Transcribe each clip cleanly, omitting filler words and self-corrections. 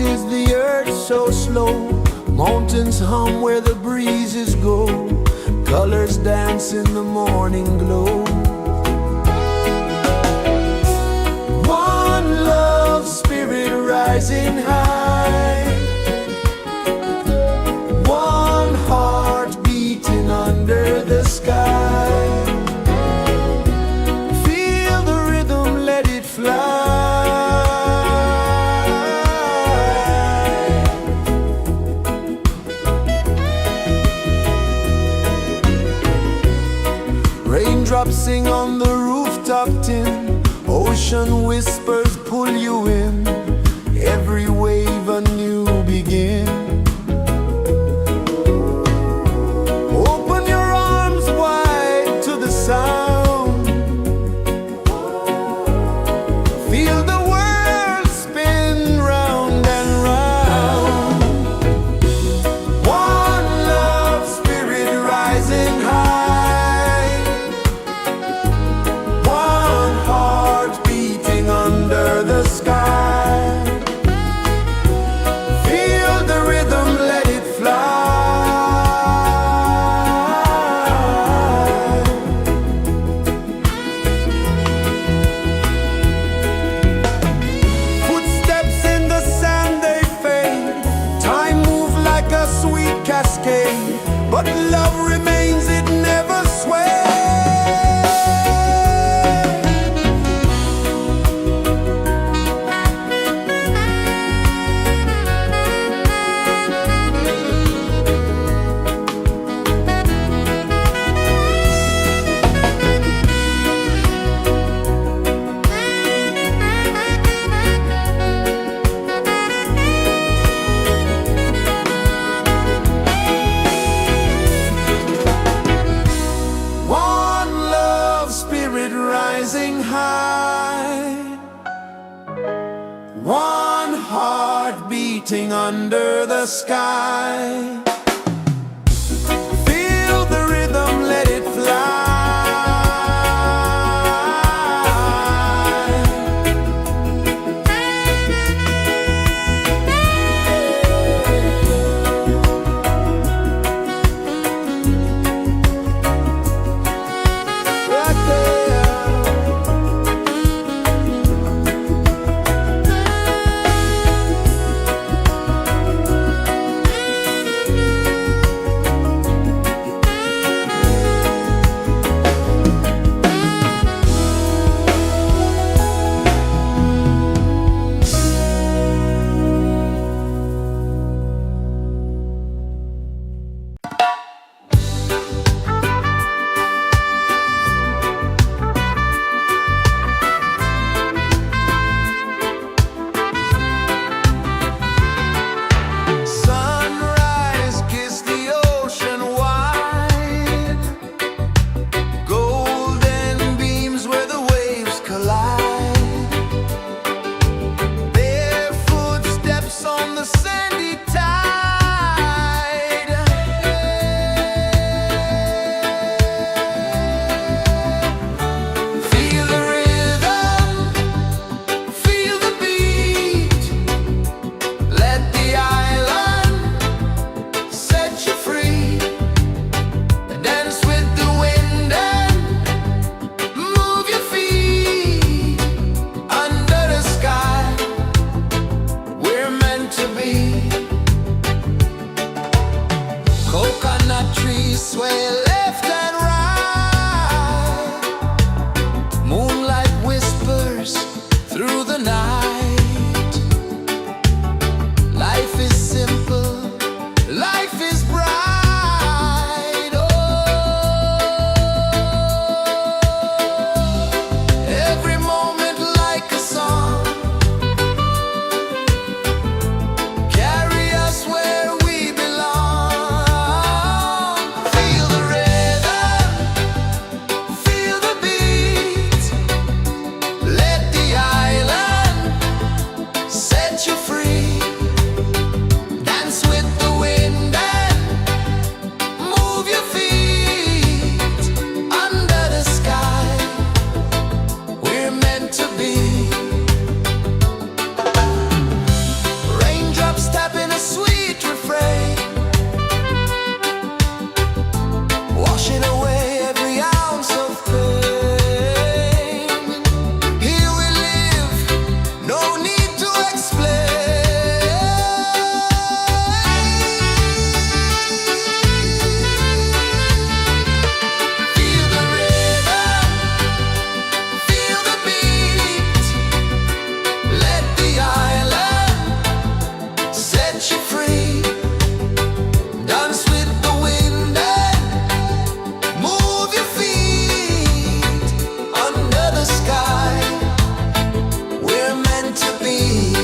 is the earth so slow? Mountains hum where the breezes go. Colors dance in the morning glow. One love spirit rising high. One heart beating under the sky. Feel the rhythm, let it fly. Raindrops sing on the rooftop tin. Ocean whispers pull you in. Every wave a new begin. Open your arms wide to the sound. Feel the world spin round and round. One love spirit rising high. One heart beating under the sky. Feel the rhythm, let it fly. Footsteps in the sand, they fade. Time moves like a sweet cascade, but love remains, it never sways. One love spirit rising high. One heart beating under the sky. Feel the rhythm, let it fly. Right there. Sunrise, kiss the ocean wide. Golden beams where the waves collide. Bare footsteps on the sandy tide. Feel the rhythm, feel the beat. Let the island set you free. Dance with the wind and move your feet. Under the sky, we're meant to be. Coconut trees sway left and right. Moonlight whispers through the night. Life is simple, life is bright. Oh, every moment like a song. Carry us where we belong. Feel the rhythm. set you free. Dance with the wind and move your feet under the sky. We're meant to be.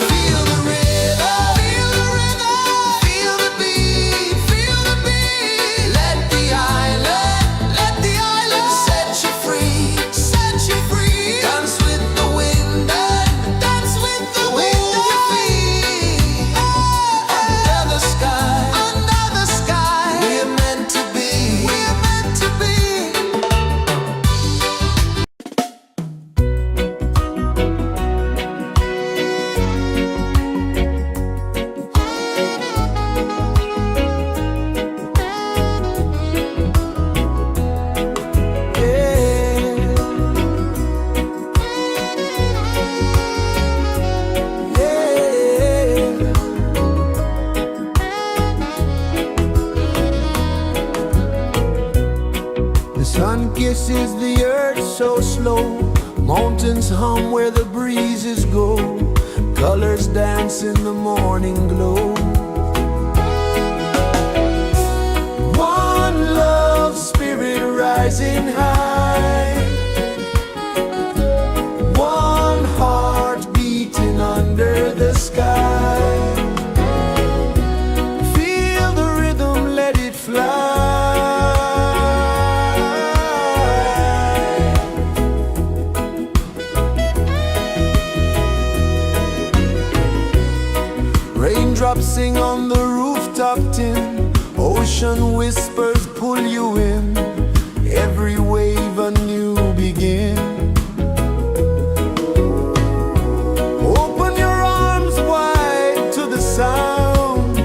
Feel the rhythm, feel the rhythm, feel the beat, feel the beat. Let the island set you free, set you free. Dance with the wind and dance with the wind. Move your feet under the sky, under the sky. We're meant to be, we're meant to be. The sun kisses the earth so slow. Mountains hum where the breezes go. Colors dance in the morning glow. One love spirit rising high. One heart beating under the sky. Feel the rhythm, let it fly. Raindrops sing on the rooftop tin. Ocean whispers pull you in. Every wave a new begin. Open your arms wide to the sound.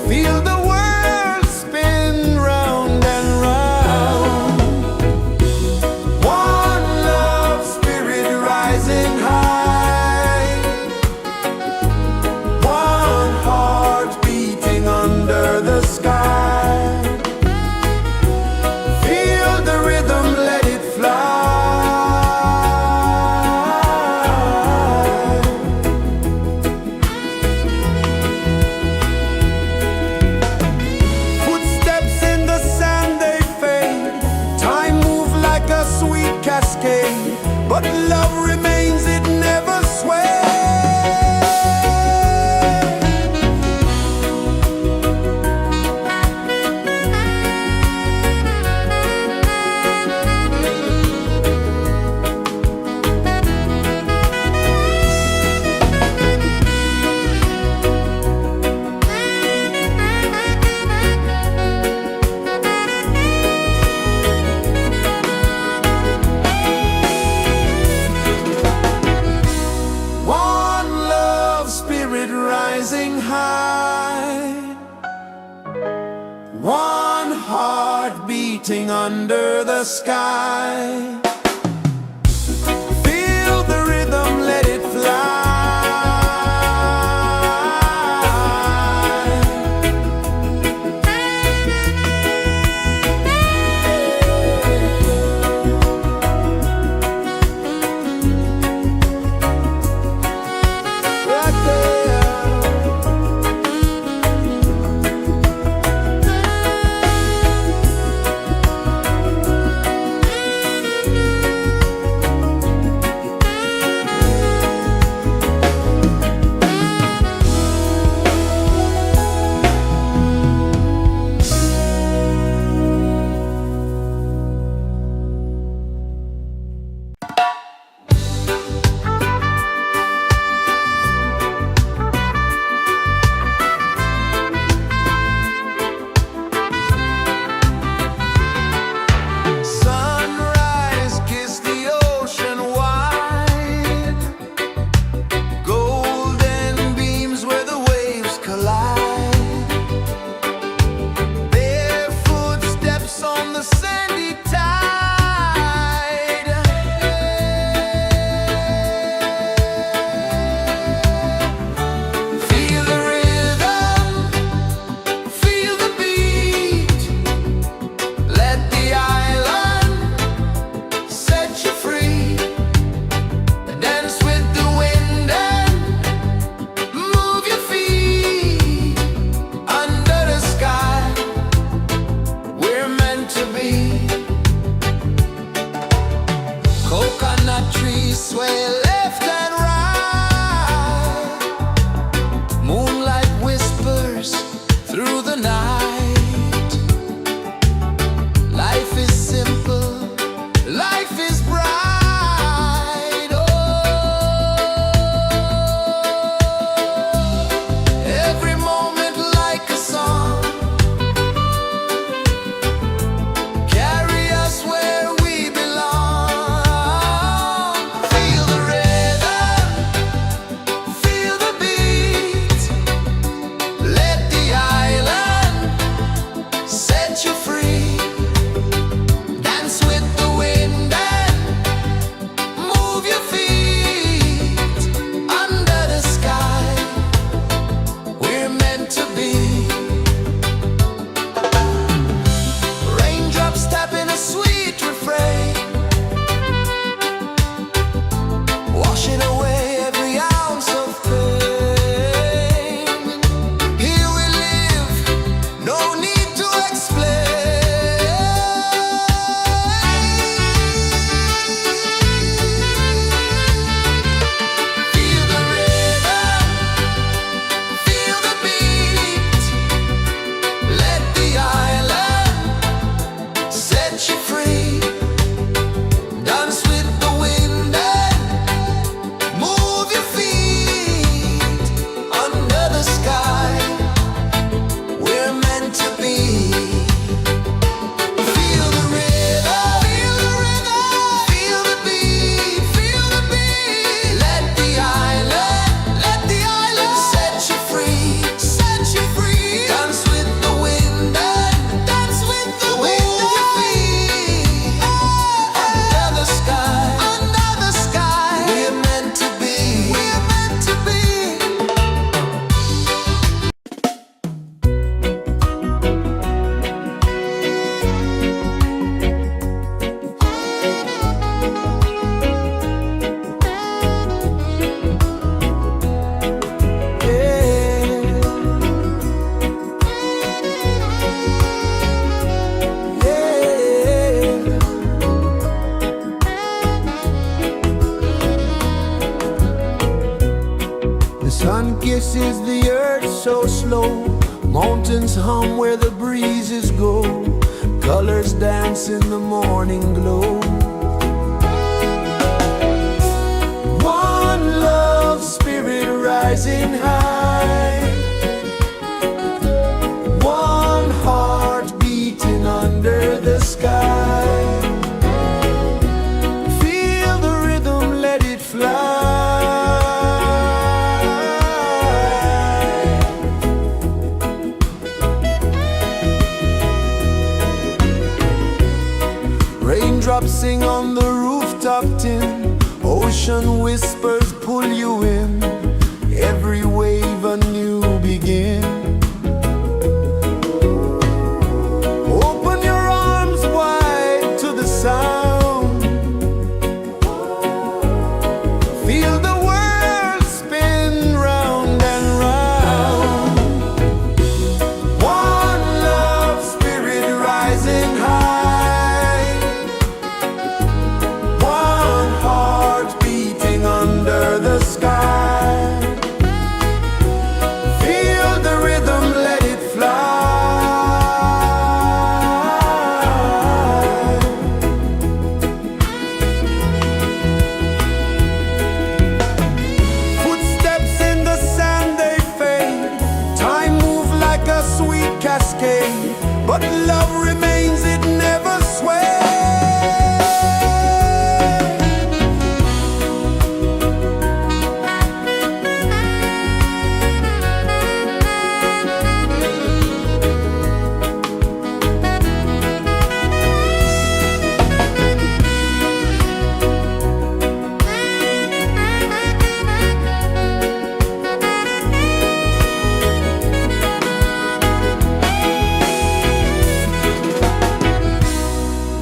Feel the world spin round and round. One love spirit rising high. One heart beating under the sky. Feel the rhythm, let it fly. Footsteps in the sand, they fade. Time moves like a sweet cascade, but love remains, it never sways. One love spirit rising high. One heart beating under the sky. Feel the rhythm, let it fly. Right there. The sun kisses the earth so slow, mountains hum where the breezes go, colors dance in the morning glow. One love spirit rising high, one heart beating under the sky. Feel the rhythm, let it fly. Raindrops sing on the rooftop tin, ocean whispers pull you in, every wave a new begin. Open your arms wide to the sound, feel the world spin round and round. One love spirit rising high, one heart beating under the sky. Feel the rhythm, let it fly. Footsteps in the sand, they fade, time moves like a sweet cascade, but love remains, it never sways.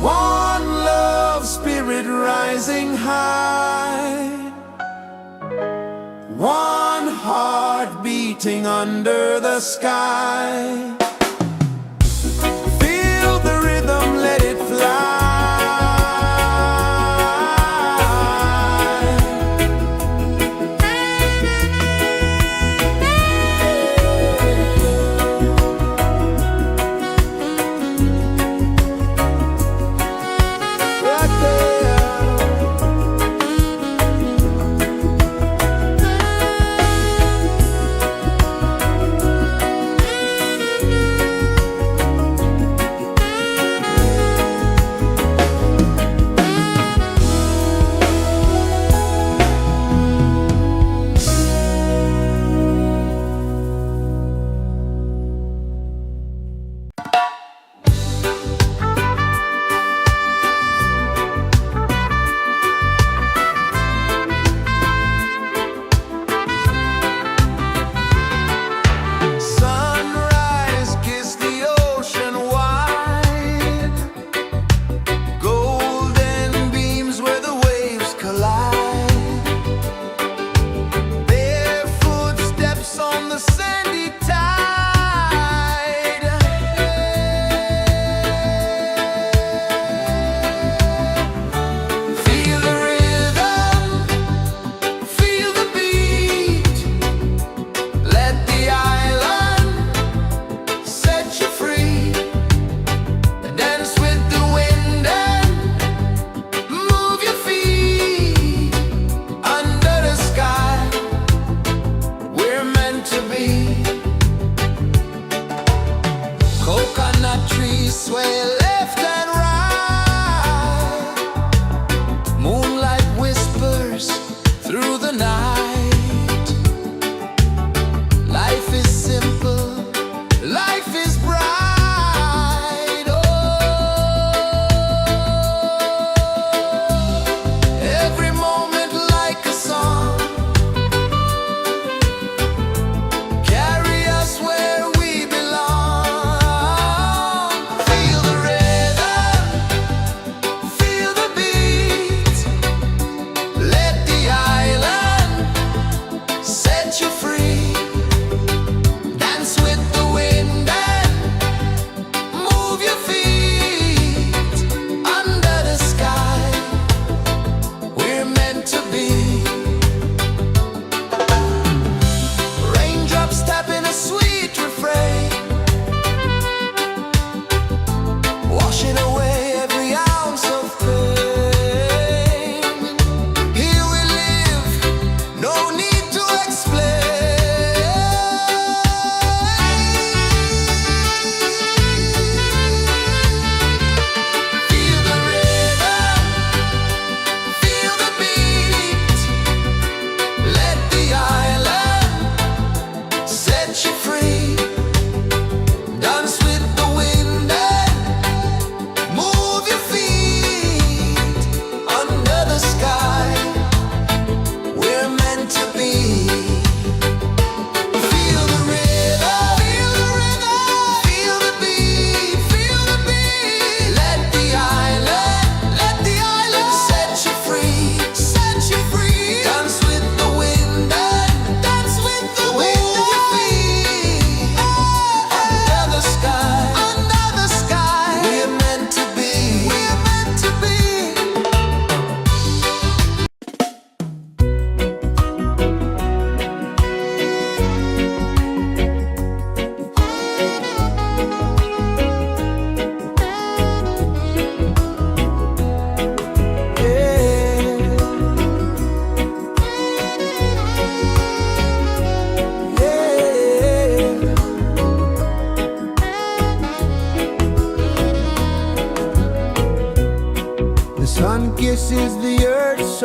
One love spirit rising high, one heart beating under the sky. Feel the rhythm, let it fly. Right there. Sunrise, kiss the ocean wide, golden beams where the waves collide, barefoot steps on the sandy tide. Feel the rhythm, feel the beat, let the island set you free. Dance with the wind and move your feet. Under the sky, we're meant to be. Coconut trees sway left and right, moonlight whispers through the night. Life is simple, life is bright. Oh, every moment like a song, carry us where we belong. Feel the rhythm, feel the beat, let the island set you free. Dance with the wind and move your feet. Under the sky, we're meant to be.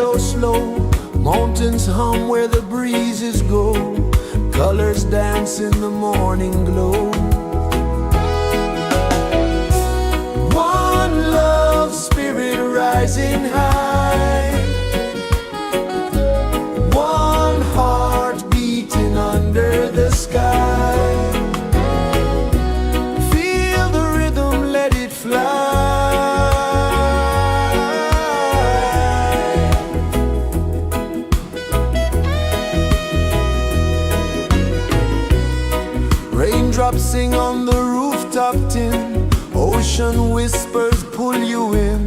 so slow. Mountains hum where the breezes go. Colors dance in the morning glow. One love spirit rising high. One heart beating under the sky. Feel the rhythm, let it fly. Raindrops sing on the rooftop tin. Ocean whispers pull you in.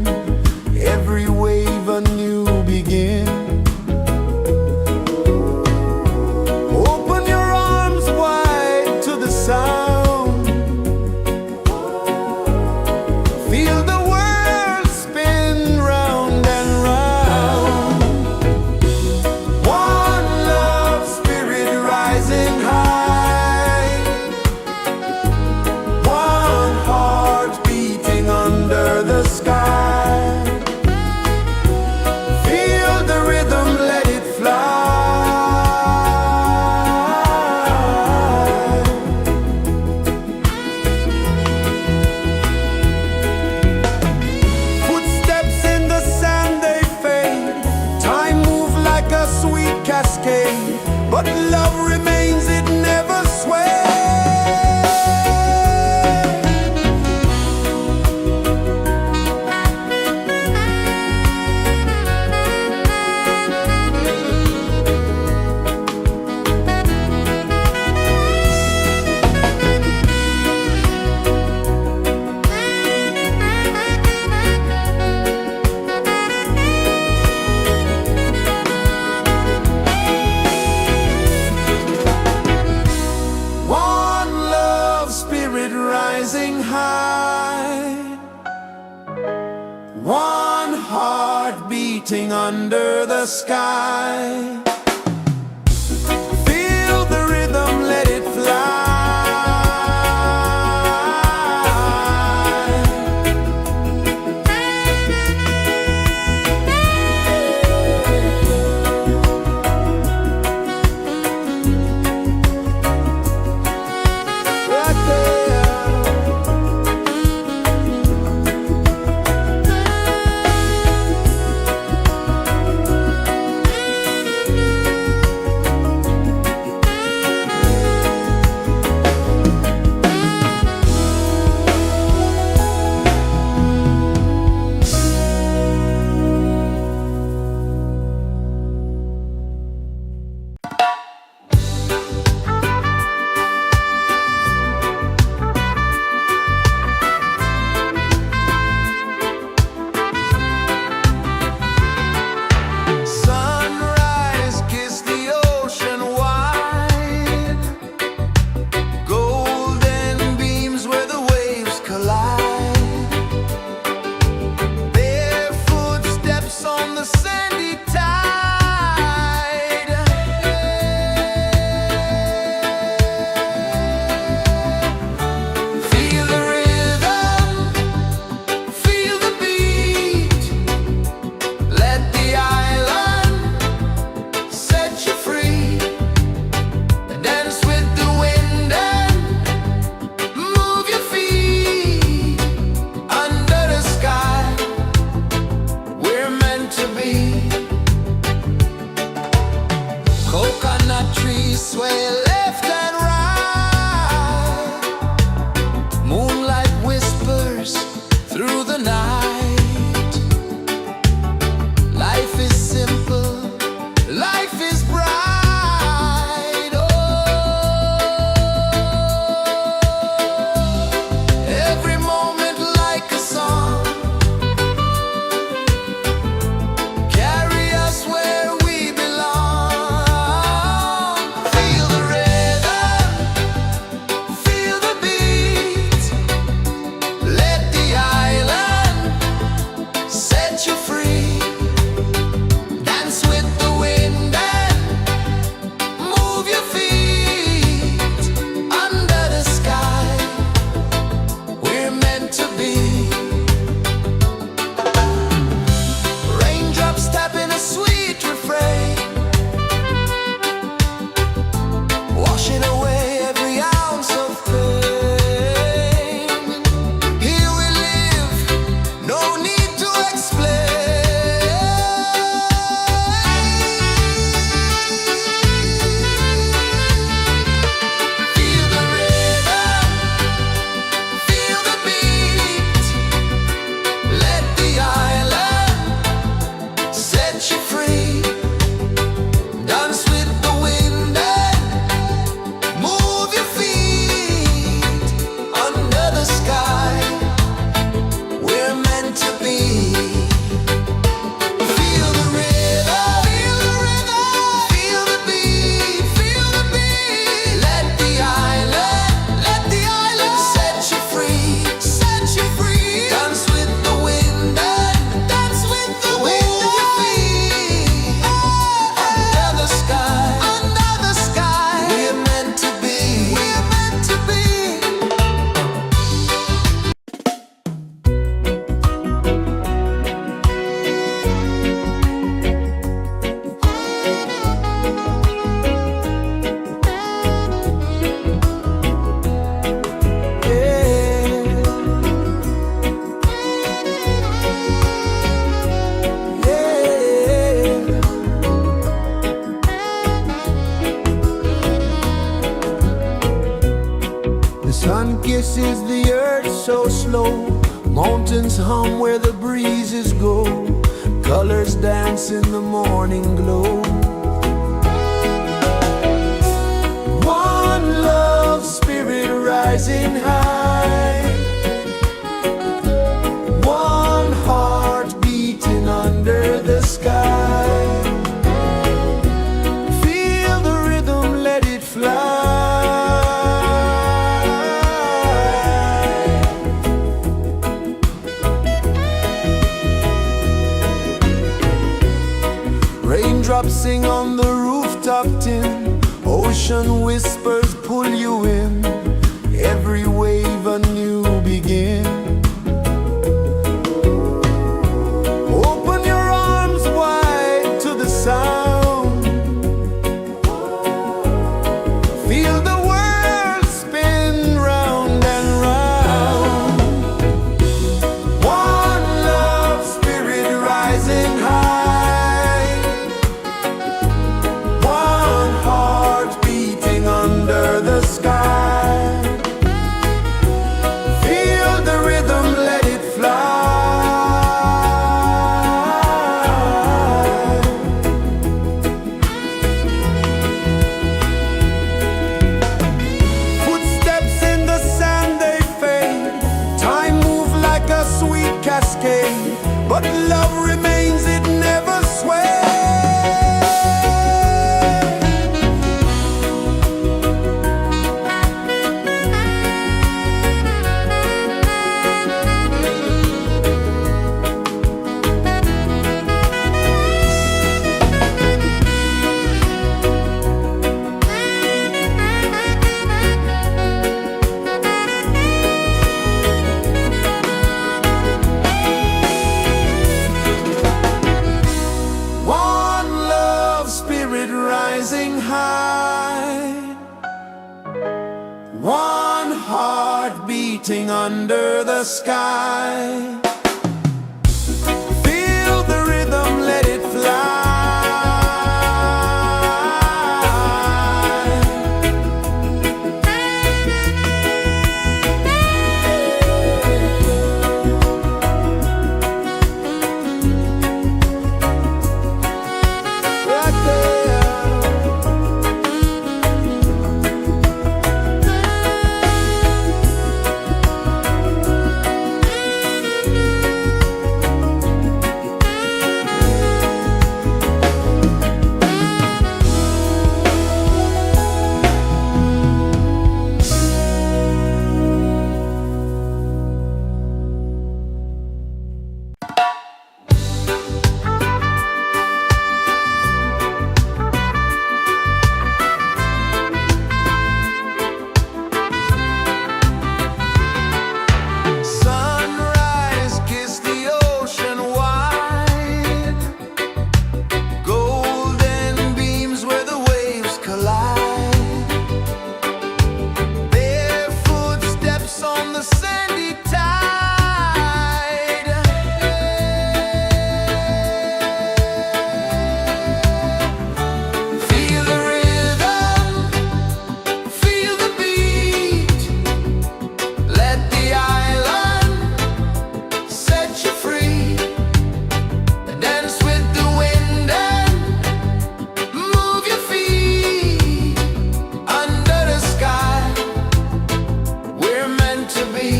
Every wave a new begin. Open your arms wide to the sound. Feel the world spin round and round. One love spirit rising high. One heart beating under the sky. Feel the rhythm, let it fly. Footsteps in the sand, they fade. Time moves like a sweet cascade, but love remains, it never sways. One love spirit rising high. One heart beating under the sky. Feel the rhythm, let it fly. Right there. Sunrise, kiss the ocean wide. Golden beams where the waves collide. Barefoot steps on the sandy tide. Feel the rhythm, feel the beat. Let the island set you free. Dance with the wind and move your feet. Under the sky, we're meant to be. Coconut trees sway left and right. Moonlight whispers through the night. Life is simple, life is bright. Oh, every moment like a song. Carry us where we belong. Feel the rhythm, feel the beat. Let the island set you free. Dance with the wind and move your feet. Under the sky, we're meant to be. Raindrops tapping a sweet Sun kisses the earth so slow, mountains hum where the breezes go, colors dance in the morning glow. One love spirit rising high, one heart beating under the sky. Feel the rhythm, let it fly. Raindrops sing on the rooftop tin, ocean whispers pull you in, every wave a new begin. Open your arms wide to the sound, feel the world spin round and round. One love spirit rising high, one heart beating under the sky. Feel the rhythm, let it fly. Footsteps in the sand, they fade, time moves like a sweet cascade, but love remains, it never sways. One love spirit rising high, one heart beating under the sky. Feel the rhythm, let it fly. Right there. Sunrise, kiss the ocean wide, golden beams where the waves collide, barefoot steps on the sandy tide. Feel the rhythm, feel the beat, let the island set you free. Dance with the wind and move your feet under the sky. We're meant to be.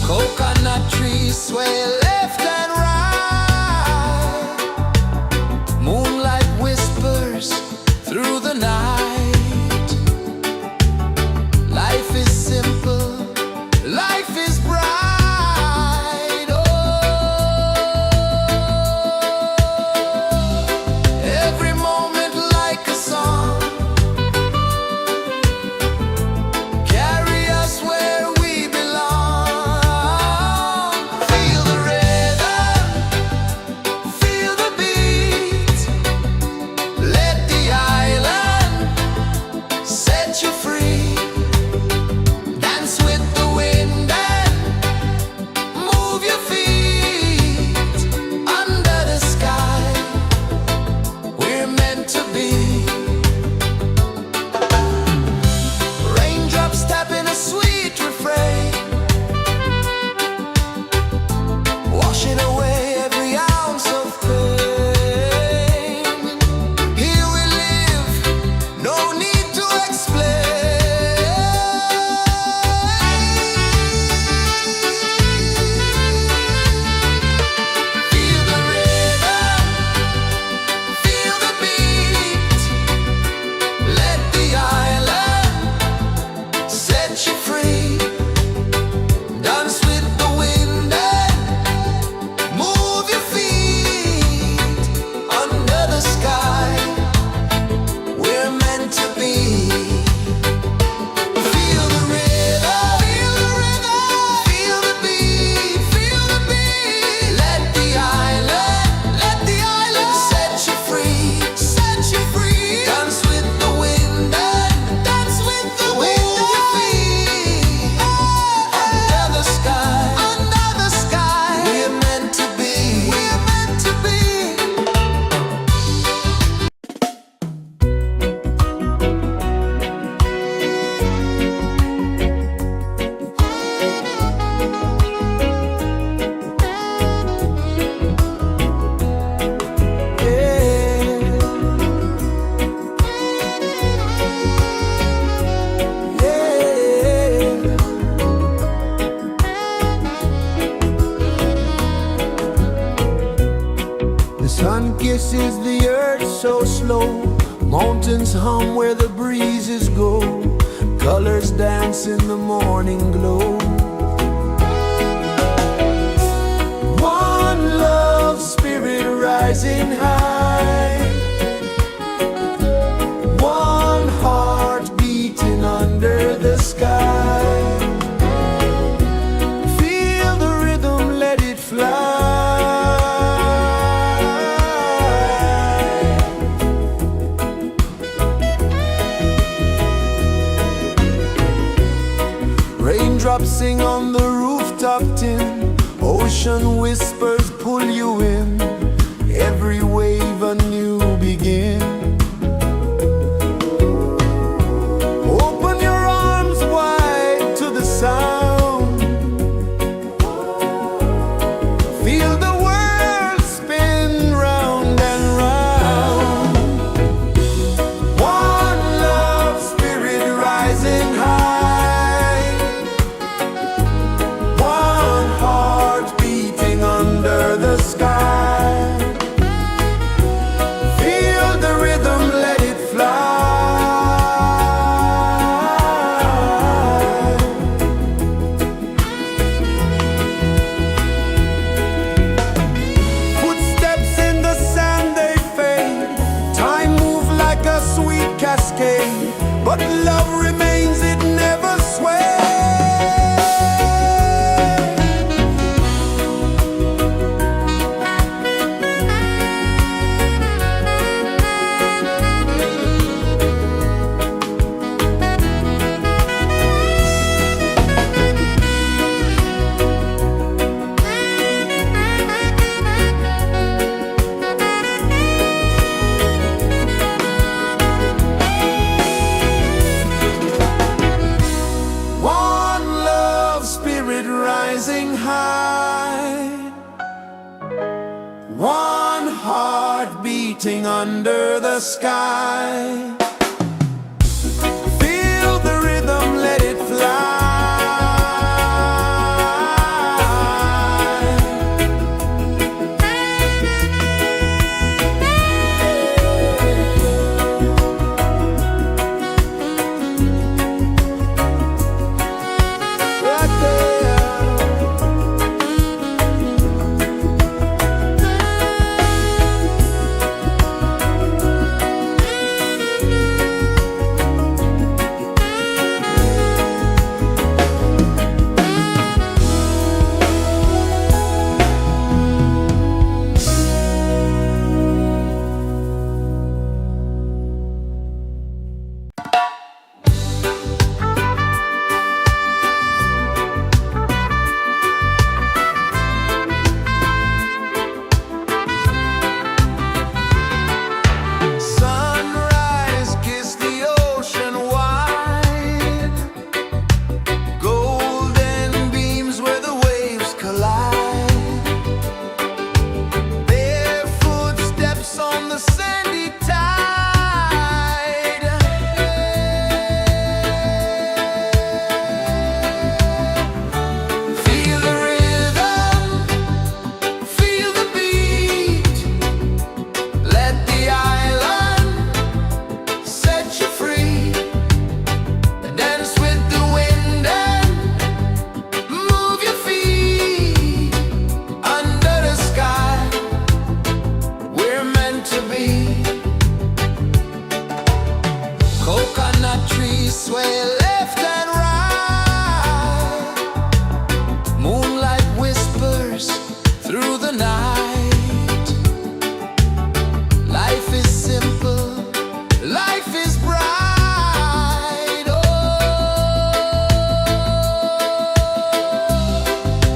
Coconut trees sway left and right, moonlight whispers through the night. Life is simple, life is bright. Oh, every moment like a song, carry us where we belong. Feel the rhythm, feel the beat, let the island set you free. Dance with the wind and move your feet under the sky. We're meant to be. is the earth so slow? Mountains hum where the breezes go. Colors dance in the morning glow. One love spirit rising high. One heart beating under the sky. Feel the rhythm, let it fly. Raindrops sing on the rooftop tin. Ocean whispers pull you in. Every wave a new begin. Open your arms wide to the sound. Feel the world spin round and round. One love spirit rising high. One heart beating under the sky. Feel the rhythm, let it fly. Footsteps in the sand, they fade. Time moves like a sweet cascade, but love remains, it never sways. One love spirit rising high. One heart beating under the sky. Feel the rhythm, let it fly. Right there. Sunrise, kiss the ocean wide. Golden beams where the waves collide. Bare footsteps on the sandy tide. Feel the rhythm, feel the beat. Let the island set you free. Dance with the wind and move your feet. Under the sky, we're meant to be. Coconut trees sway left and right. Moonlight whispers through the night. Life is simple, life is bright. Oh,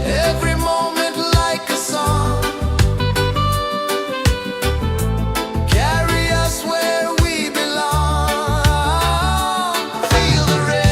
every moment like a song. Carry us where we belong. Feel the rhythm.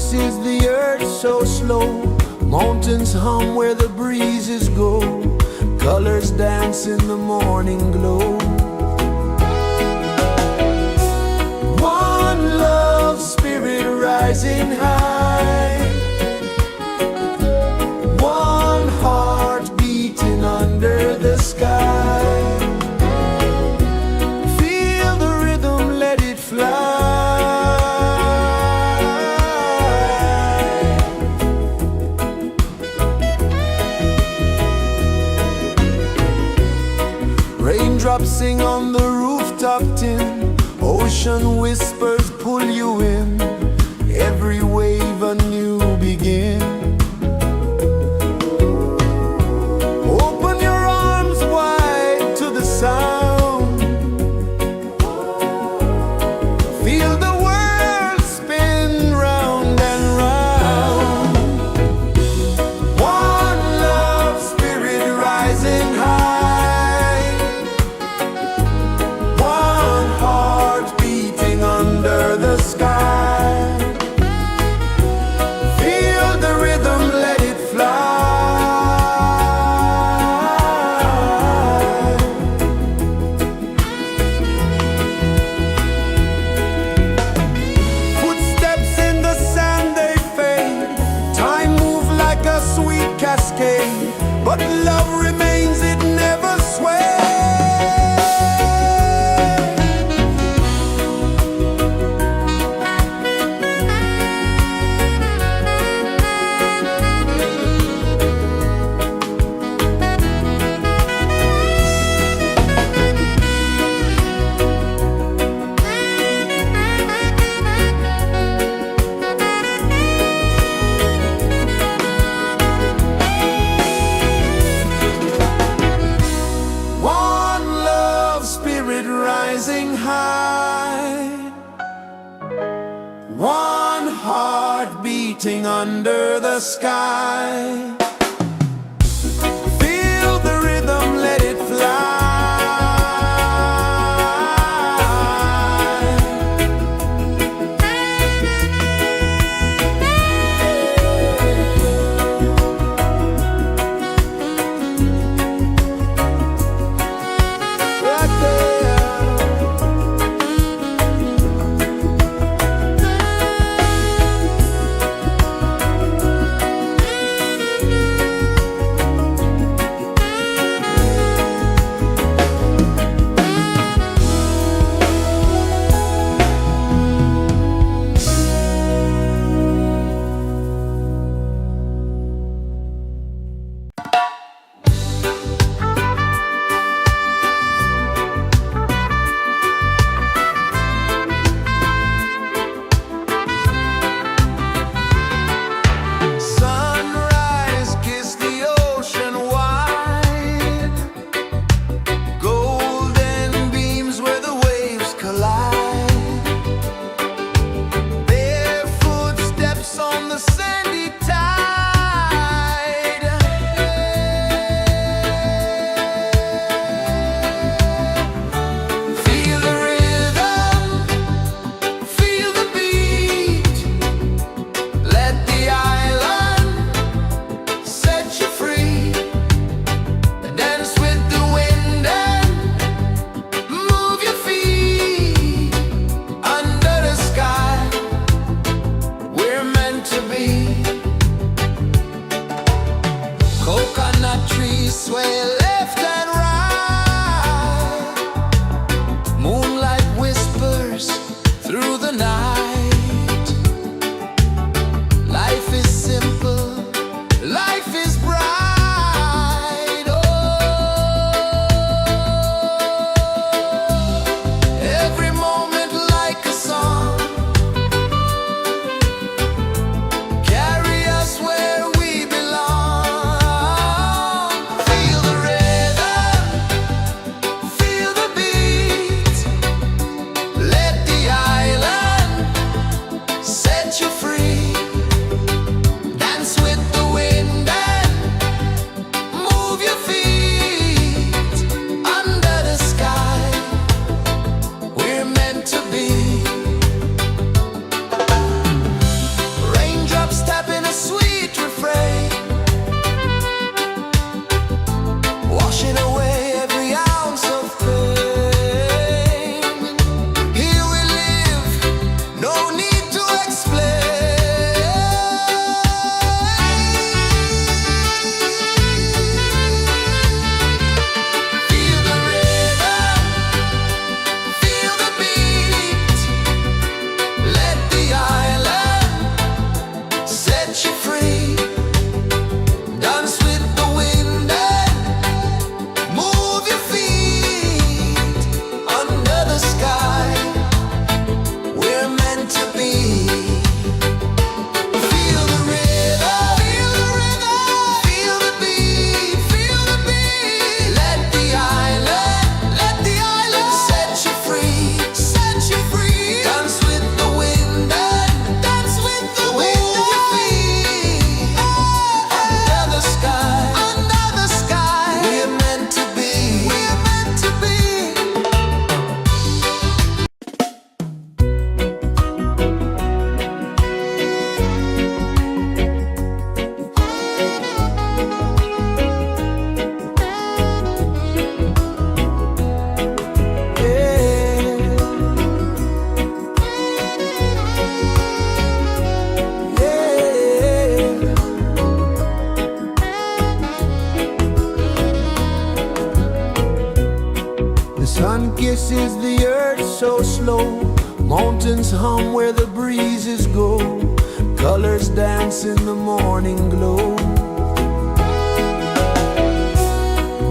pulses the earth so slow. Mountains hum where the breezes go. Colors dance in the morning glow. One love, spirit rising high. One heart beating under the sky. Feel the rhythm, let it fly. Raindrops sing on the rooftop tin. Ocean whispers pull you in. Every wave a new begin. Open your arms wide to the sound. Feel the world spin round and round. One love, spirit rising high. One heart beating under the sky. Feel the rhythm, let it fly. Footsteps in the sand, they fade. Time moves like a sweet cascade, but love remains, it never sways. One love, spirit rising high. One heart beating under the sky. Feel the rhythm, let it fly. Right there. Sun kisses the earth so slow, mountains hum where the breezes go, colors dance in the morning glow.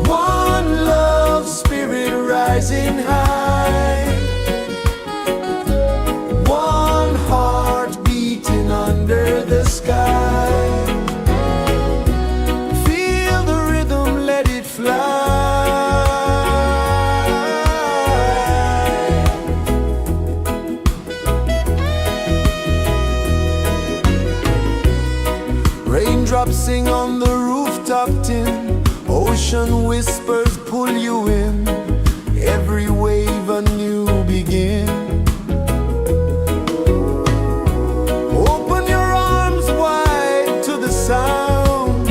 One love spirit rising high, one heart beating under the sky. Feel the rhythm, let it fly. Raindrops sing on the rooftop tin, ocean whispers pull you in, every wave a new begin. Open your arms wide to the sound,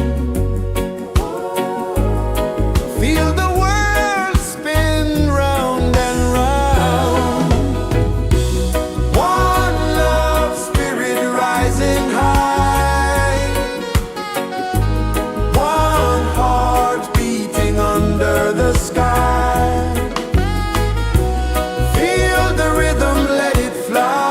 feel the world spin round and round. One love spirit rising high, one heart beating under the sky. Feel the rhythm, let it fly.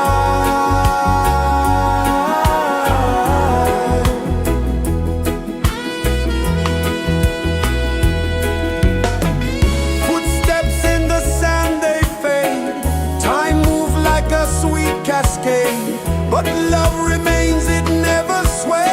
Footsteps in the sand, they fade, time moves like a sweet cascade, but love remains, it never sways.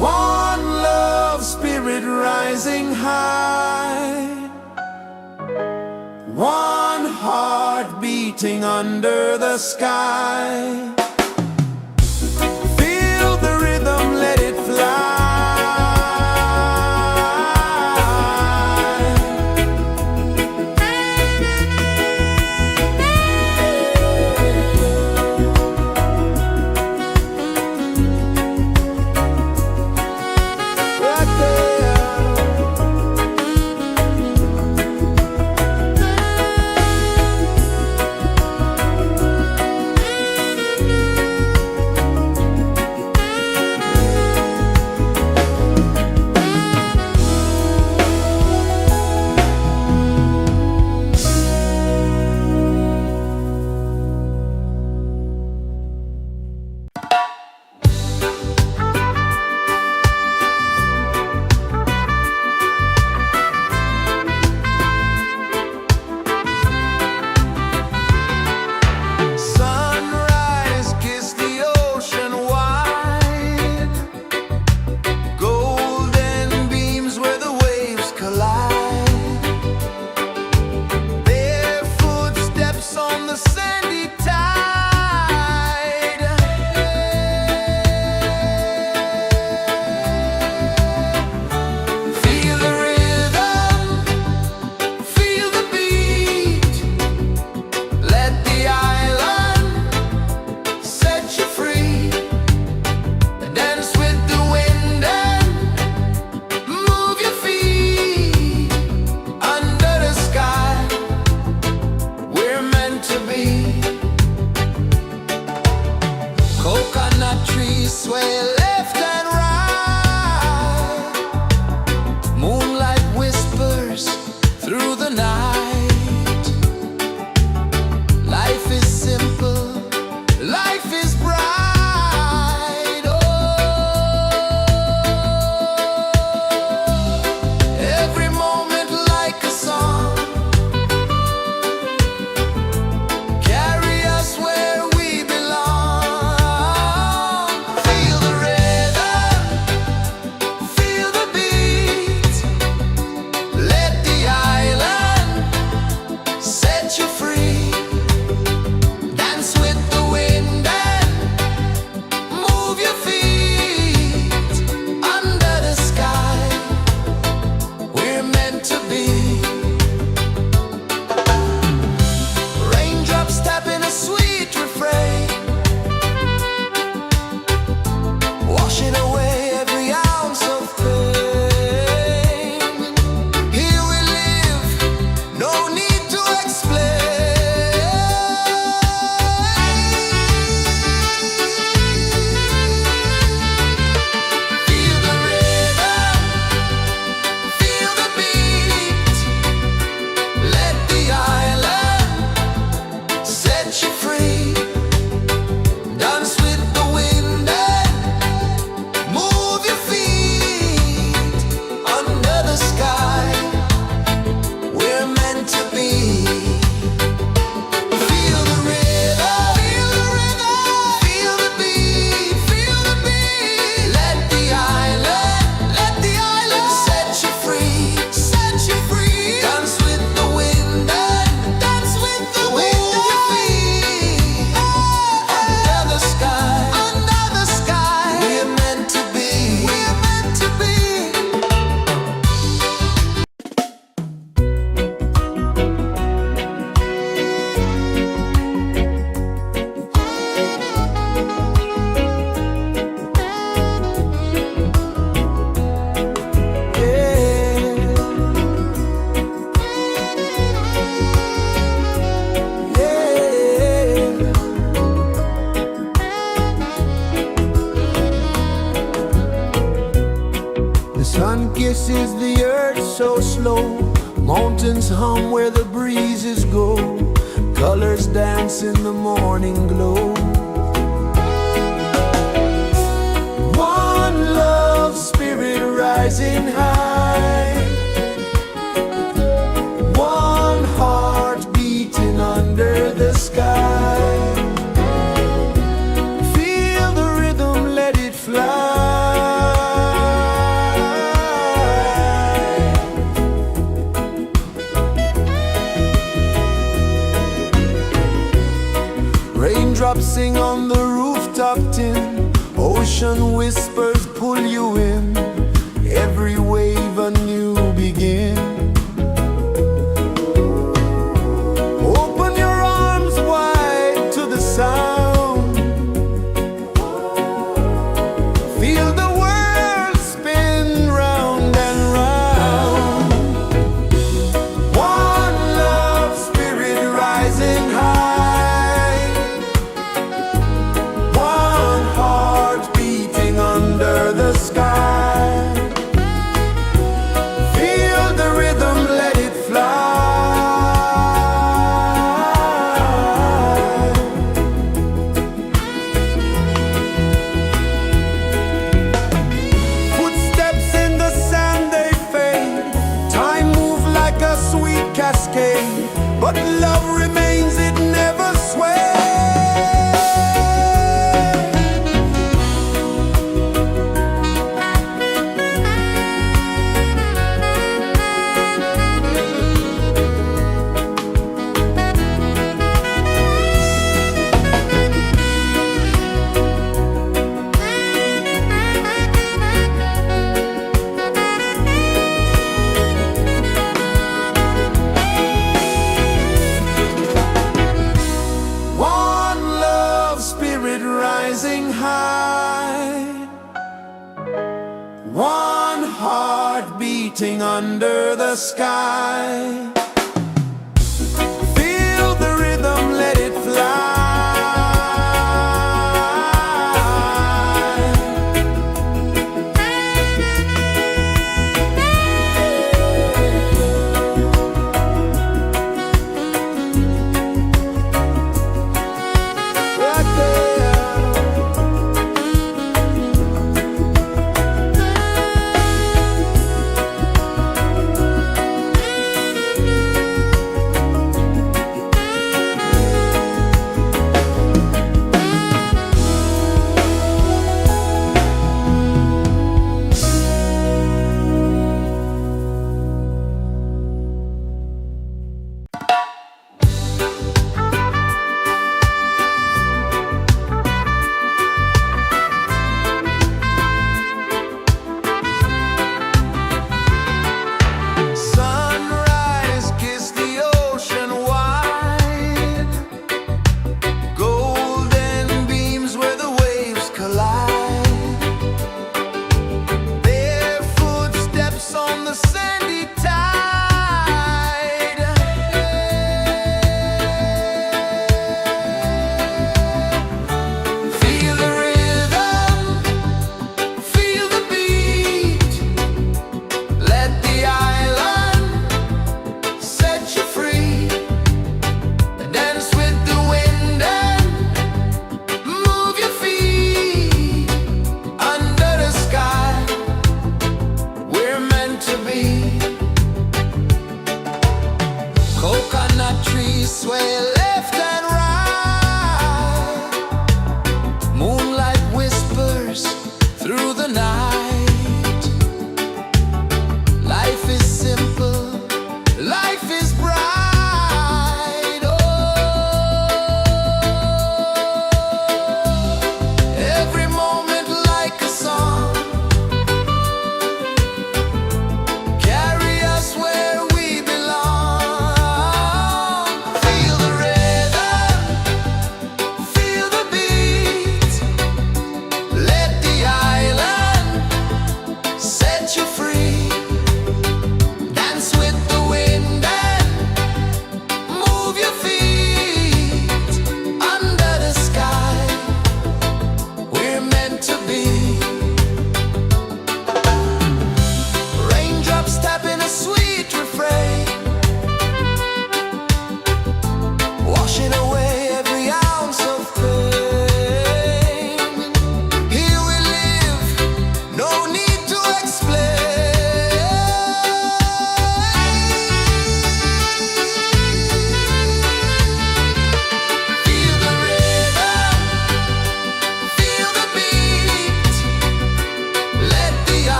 One love spirit rising high, one heart beating under the sky. Feel the rhythm, let it fly. Right there. Sunrise, kiss the ocean wide, golden beams where the waves collide, bare footsteps on the sandy tide. Feel the rhythm, feel the beat, let the island set you free. Dance with the wind and move your feet. Under the sky, we're meant to be. Coconut trees sway left and right, moonlight whispers through the night. Life is simple, life is bright. Oh, every moment like a song, carry us where we belong. Feel the rhythm. is the earth so slow. Mountains hum where the breezes go. Colors dance in the morning glow. One love spirit rising high. One heart beating under the sky. Feel the rhythm, let it fly. Raindrops sing on the rooftop tin. Ocean whispers pull you in. Every wave a new begin. Open your arms wide to the sound. Feel the world spin round and round. One love spirit rising high. One heart beating under the sky. Feel the rhythm, let it fly. Footsteps in the sand, they fade. Time moves like a sweet cascade, but love remains, it never sways. One love spirit rising high. One heart beating under the sky. Feel the rhythm, let it fly. Right there.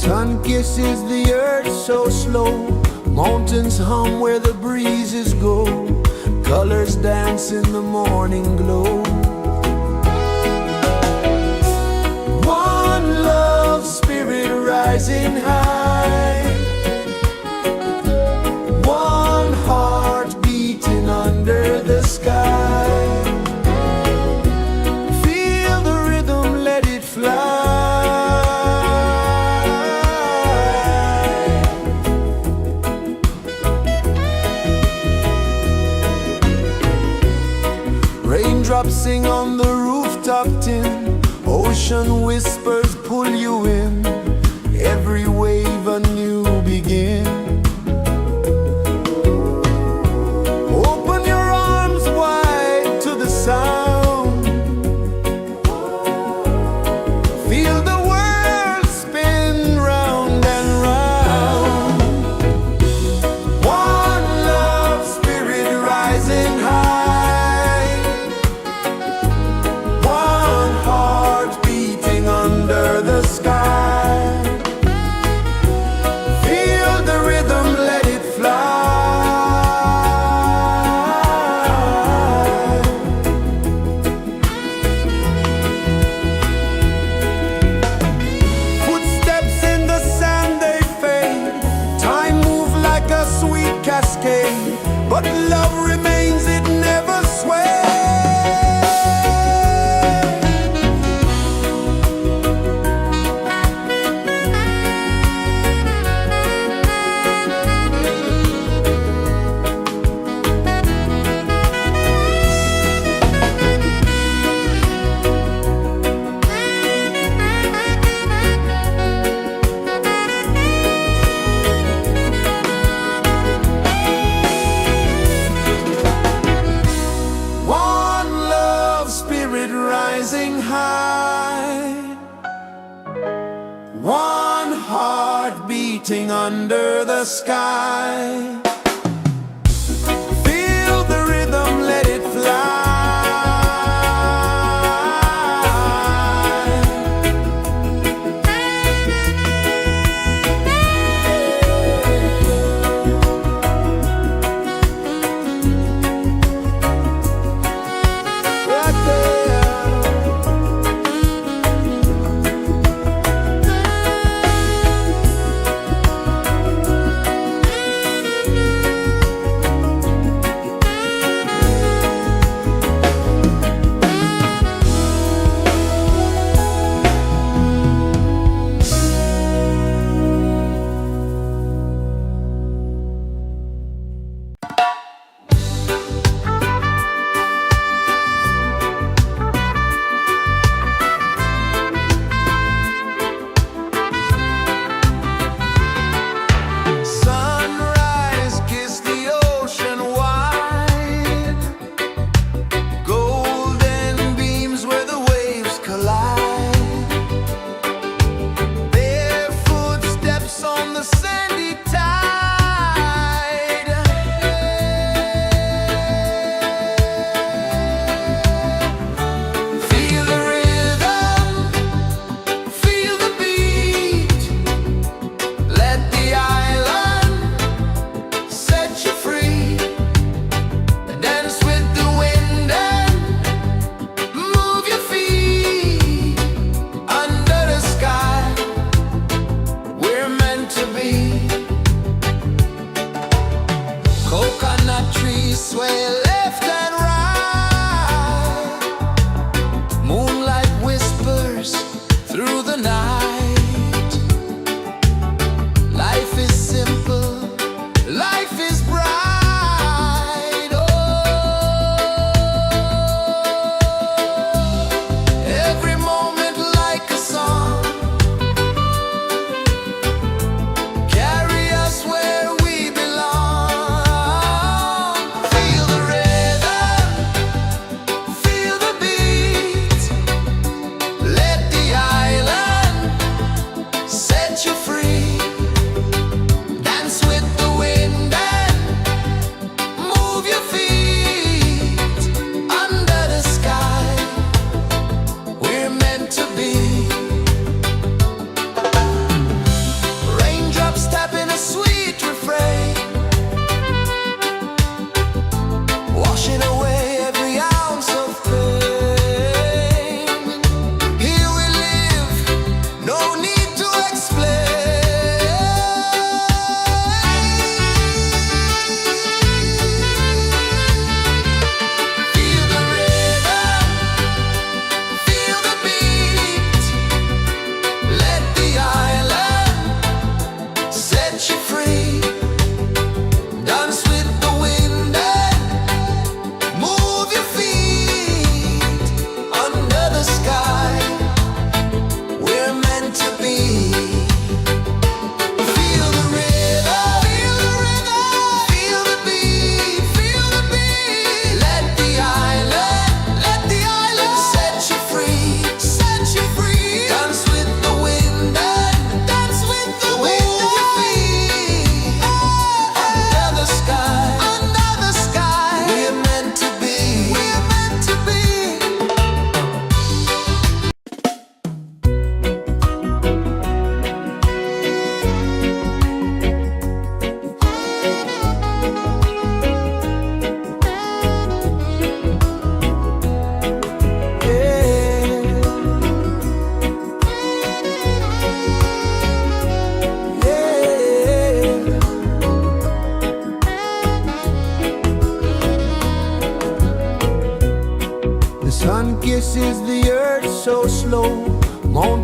Sun kisses the earth so slow, mountains hum where the breezes go, colors dance in the morning glow. One love spirit rising high, one heart beating under the sky. Feel the rhythm, let it fly. Raindrops sing on the rooftop tin, ocean whispers pull you in, every wave a new begin. Open your arms wide to the sound, feel the world spin round and round. One love spirit rising high, one heart beating under the sky. Feel the rhythm, let it fly. Footsteps in the sand, they fade, time moves like a sweet cascade, but love remains, it never sways. One love spirit rising high, one heart beating under the sky. Feel the rhythm, let it fly. Right there. Sunrise, kiss the ocean wide, golden beams where the waves collide, bare footsteps on the sandy tide. Feel the rhythm, feel the beat, let the island set you free. Dance with the wind and move your feet under the sky. We're meant to be. Coconut trees sway left and right, moonlight whispers through the night. Life is simple, life is bright. Oh, every moment like a song, carry us where we belong. Feel the rhythm, feel the beat, let the island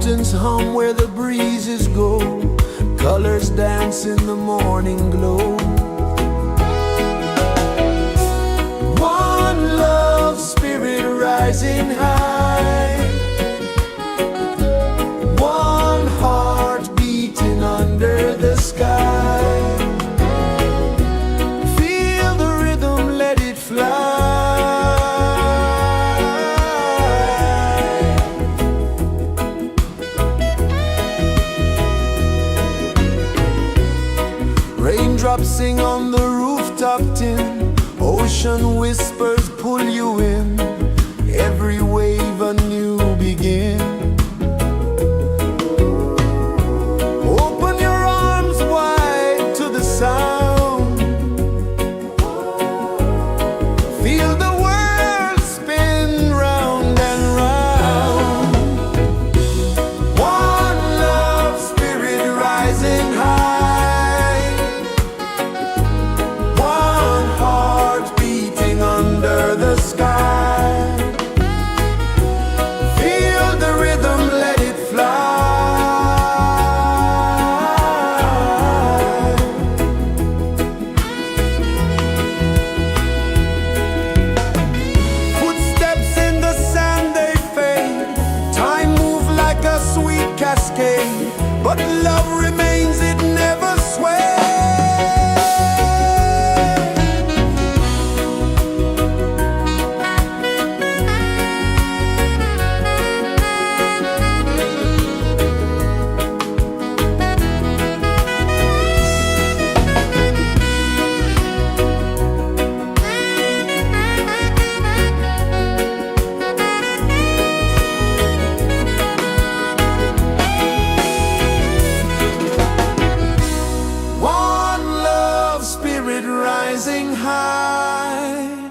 mountains hum where the breezes go, colors dance in the morning glow. One love spirit rising high, one heart beating under the sky. Feel the rhythm, let it fly. Raindrops sing on the rooftop tin, ocean whispers pull you in, every wave a new begin. Open your arms wide to the sound, feel the world spin round and round. One love spirit rising high, one heart beating under the sky. Feel the rhythm, let it fly. Footsteps in the sand, they fade. Time moves like a sweet cascade, but love remains, it never sways. One love spirit rising high,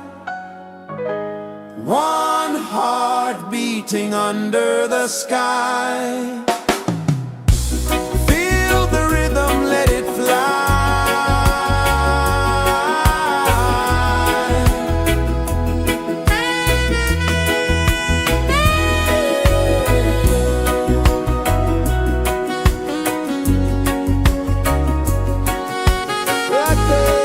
one heart beating under the sky. Feel the rhythm, let it fly. Right there.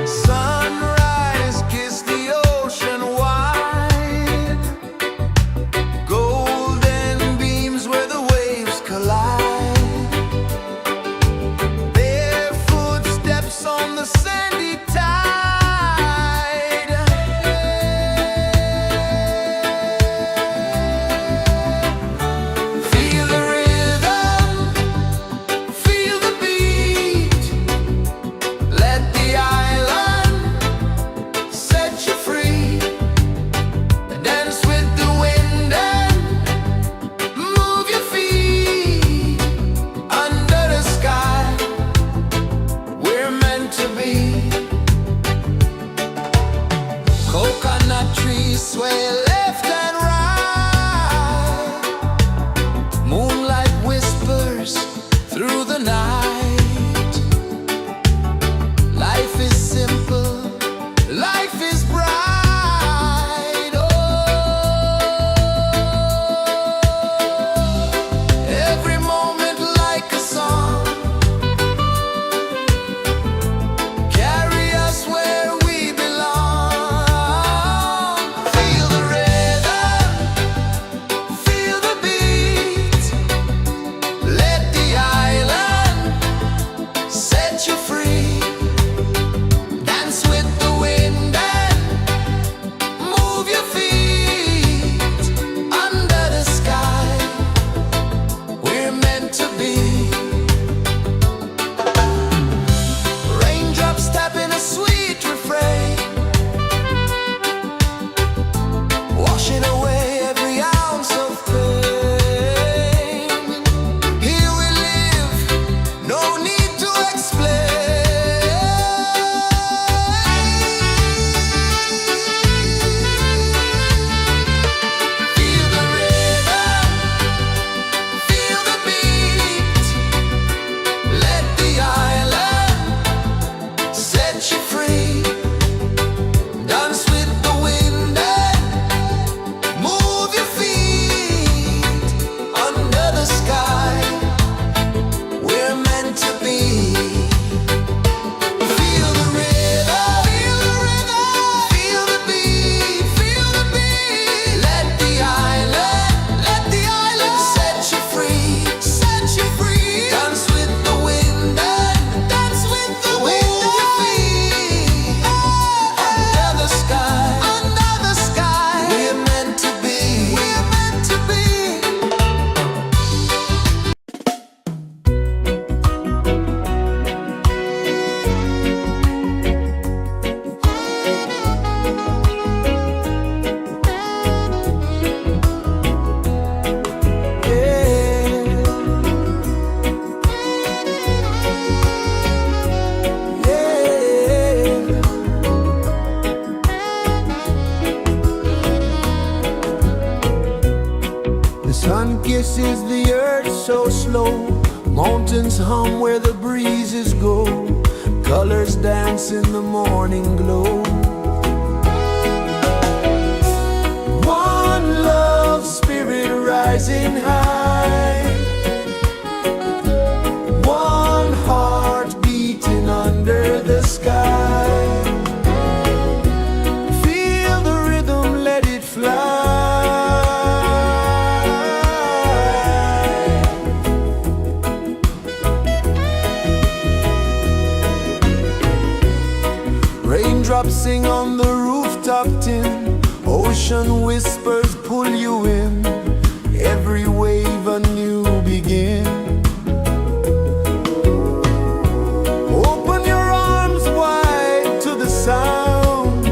Sunrise, kiss the ocean wide, golden beams where the waves collide, their footsteps on the sandy tide. Feel the rhythm, feel the beat, let the island set you free. Dance with the wind and move your feet. Under the sky, we're meant to be. Coconut trees sway left and right, moonlight whispers through the night. Life is simple, life is bright. Oh, every moment like a song, carry us where we belong. Feel the rhythm. kisses the earth so slow. Mountains hum where the breezes go. Colors dance in the morning glow. One love spirit rising high. One heart beating under the sky. Feel the rhythm, let it fly. Raindrops sing on the rooftop tin. Ocean whispers pull you in. Every wave a new begin. Open your arms wide to the sound.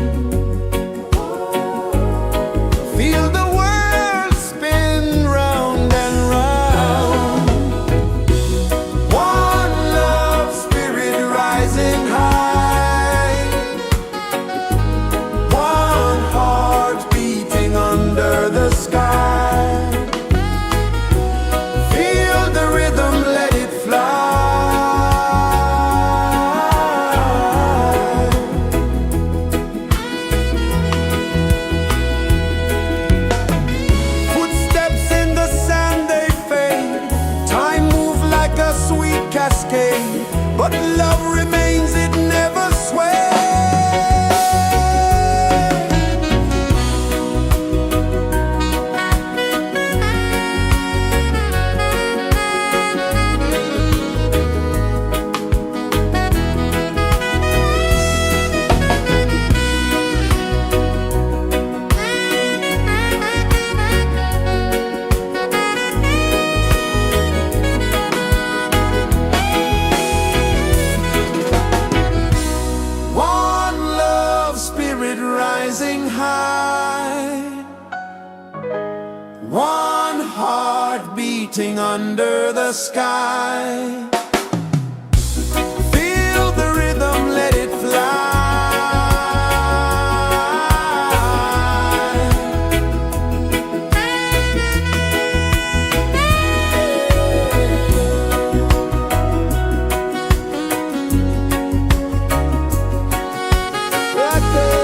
Feel the world spin round and round. One love spirit rising high. One heart beating under the sky. Feel the rhythm, let it fly. Footsteps in the sand, they fade. Time moves like a sweet cascade, but love remains, it never sways. One love spirit rising high. One heart beating under the sky. Feel the rhythm, let it fly. Right there.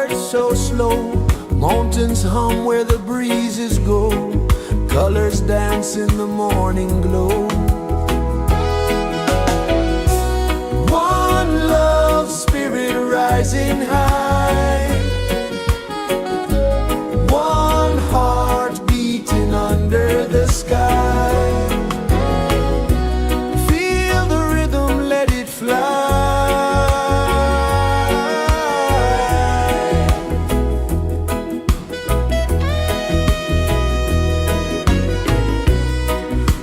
heart so slow. Mountains hum where the breezes go. Colors dance in the morning glow. One love, spirit rising high. One heart beating under the sky. Feel the rhythm, let it fly.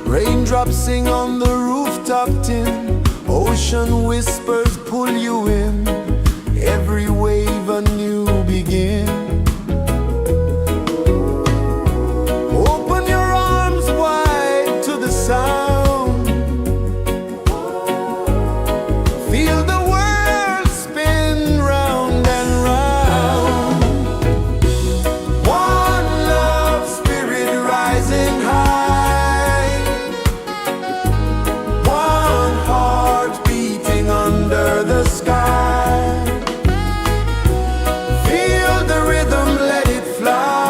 Raindrops sing on the rooftop tin. Ocean whispers pull you in. Every wave a new begin. Open your arms wide to the sound. Feel the world spin round and round. One love, spirit rising high. One heart beating under the sky. Feel the rhythm, let it fly.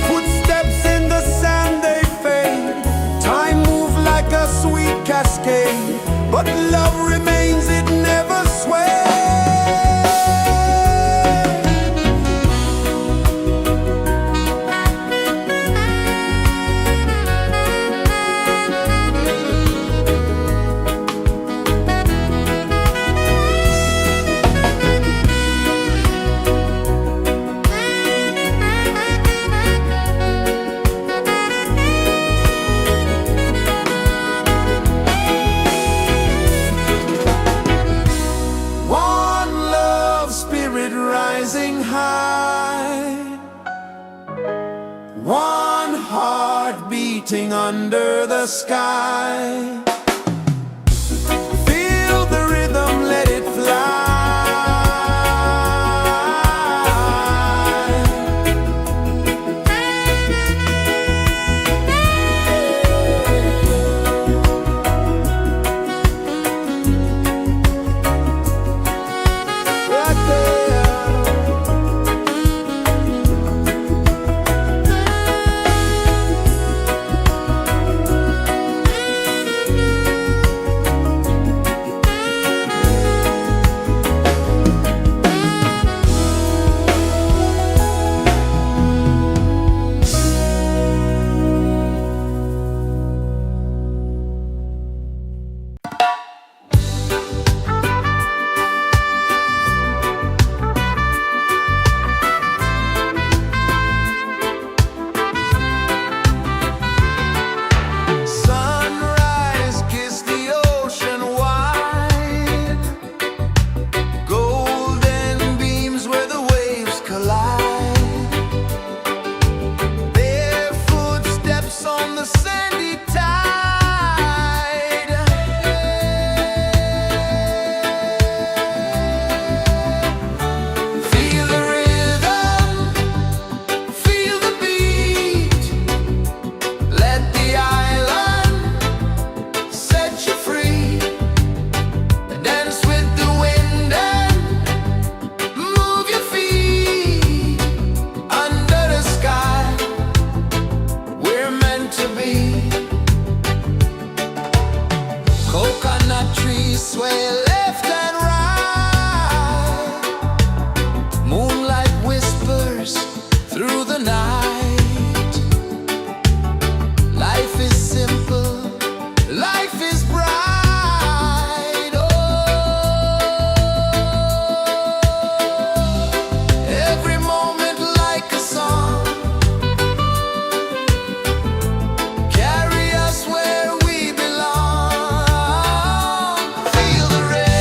Footsteps in the sand, they fade. Time moves like a sweet cascade, but love remains, it never sways. One love, spirit rising high. One heart beating under the sky. Feel the rhythm, let it fly. Right there. Sunrise, kiss the ocean wide. Golden beams where the waves collide. Bare footsteps on the sandy tide. Feel the rhythm, feel the beat. Let the island set you free. Dance with the wind and move your feet. Under the sky, we're meant to be. Coconut trees sway left and right. Moonlight whispers through the night. Life is simple, life is bright. Oh, every moment like a song. Carry us where we belong. Feel the rhythm.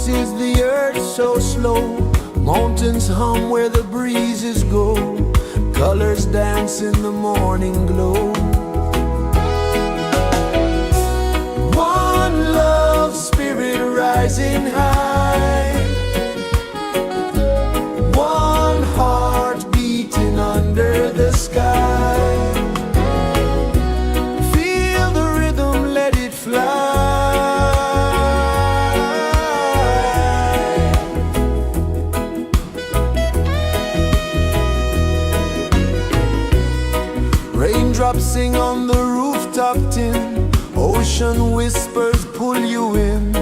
pulses the earth so slow. Mountains hum where the breezes go. Colors dance in the morning glow. One love spirit rising high. One heart beating under the sky. Feel the rhythm, let it fly. Raindrops sing on the rooftop tin. Ocean whispers pull you in.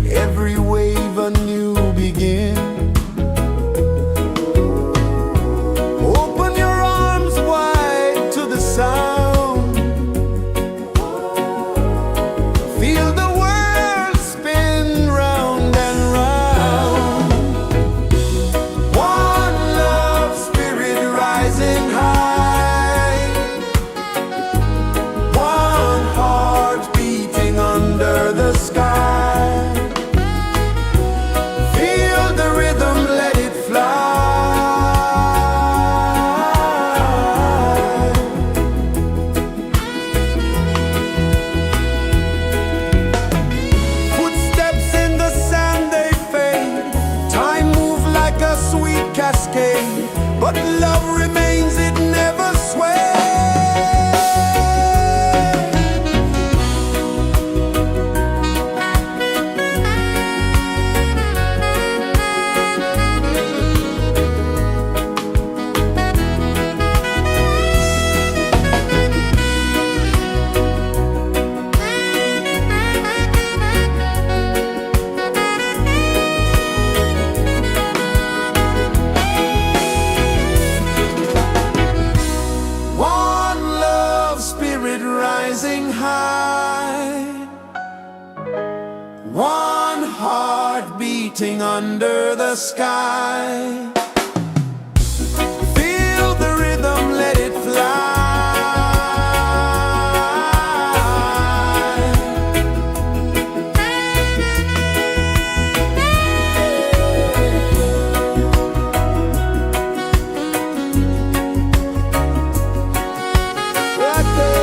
Every wave a new begin. Open your arms wide to the sound. Feel the world spin round and round. One love spirit rising high. One heart beating under the sky. Feel the rhythm, let it fly. Footsteps in the sand, they fade. Time moves like a sweet cascade, but love remains, it never sways. One love spirit rising high. One heart beating under the sky. Feel the rhythm, let it fly. Right there.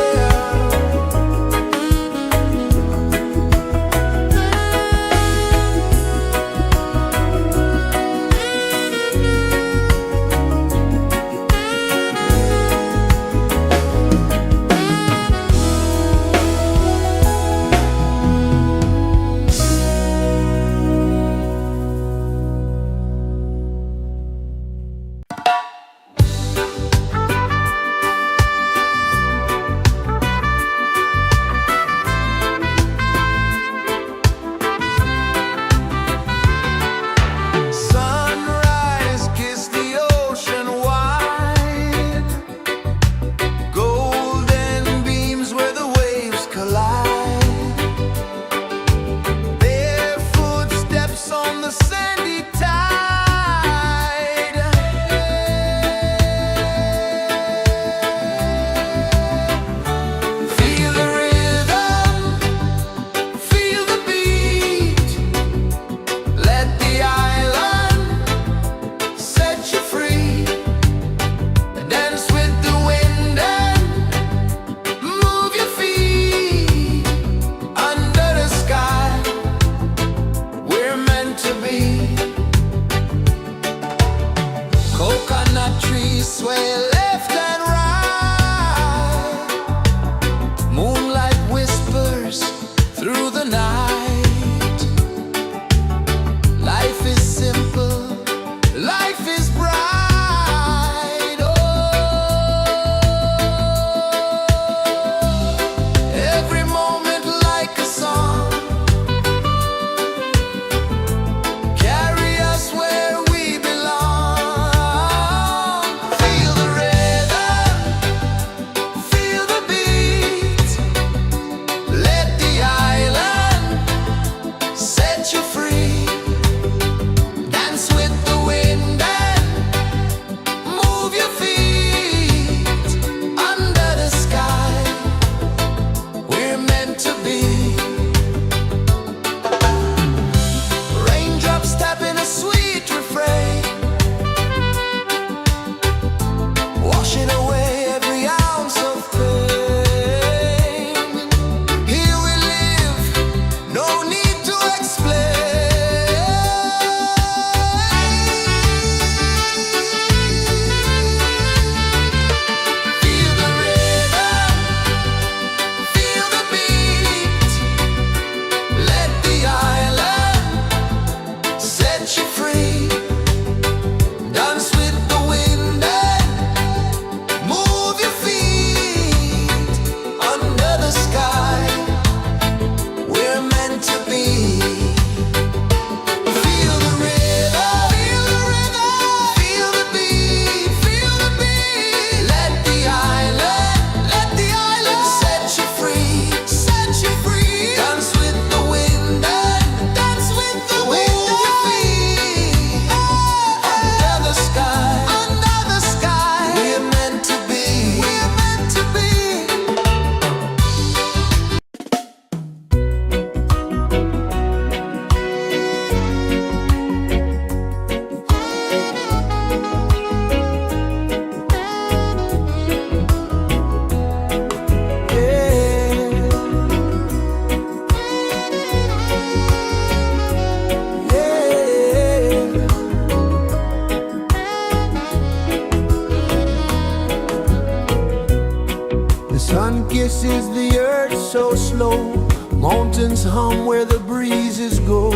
Sun kisses the earth so slow, mountains hum where the breezes go,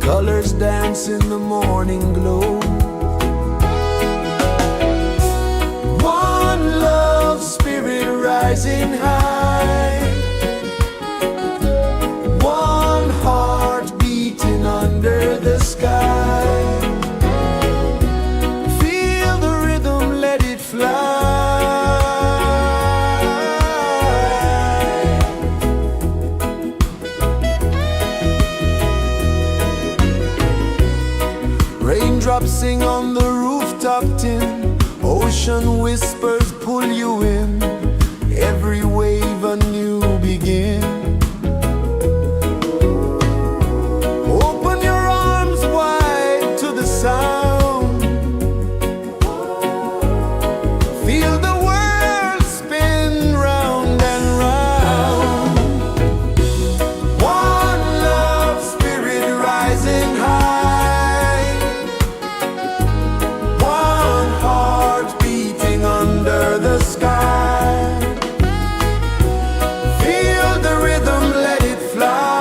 colors dance in the morning glow. One love spirit rising high, one heart beating under the sky. Feel the rhythm, let it fly. Raindrops sing on the rooftop tin, ocean whispers pull you in, every wave a new begin. Open your arms wide to the sound, feel the world spin round and round. One love spirit rising high, one heart beating under the sky. Feel the rhythm, let it fly.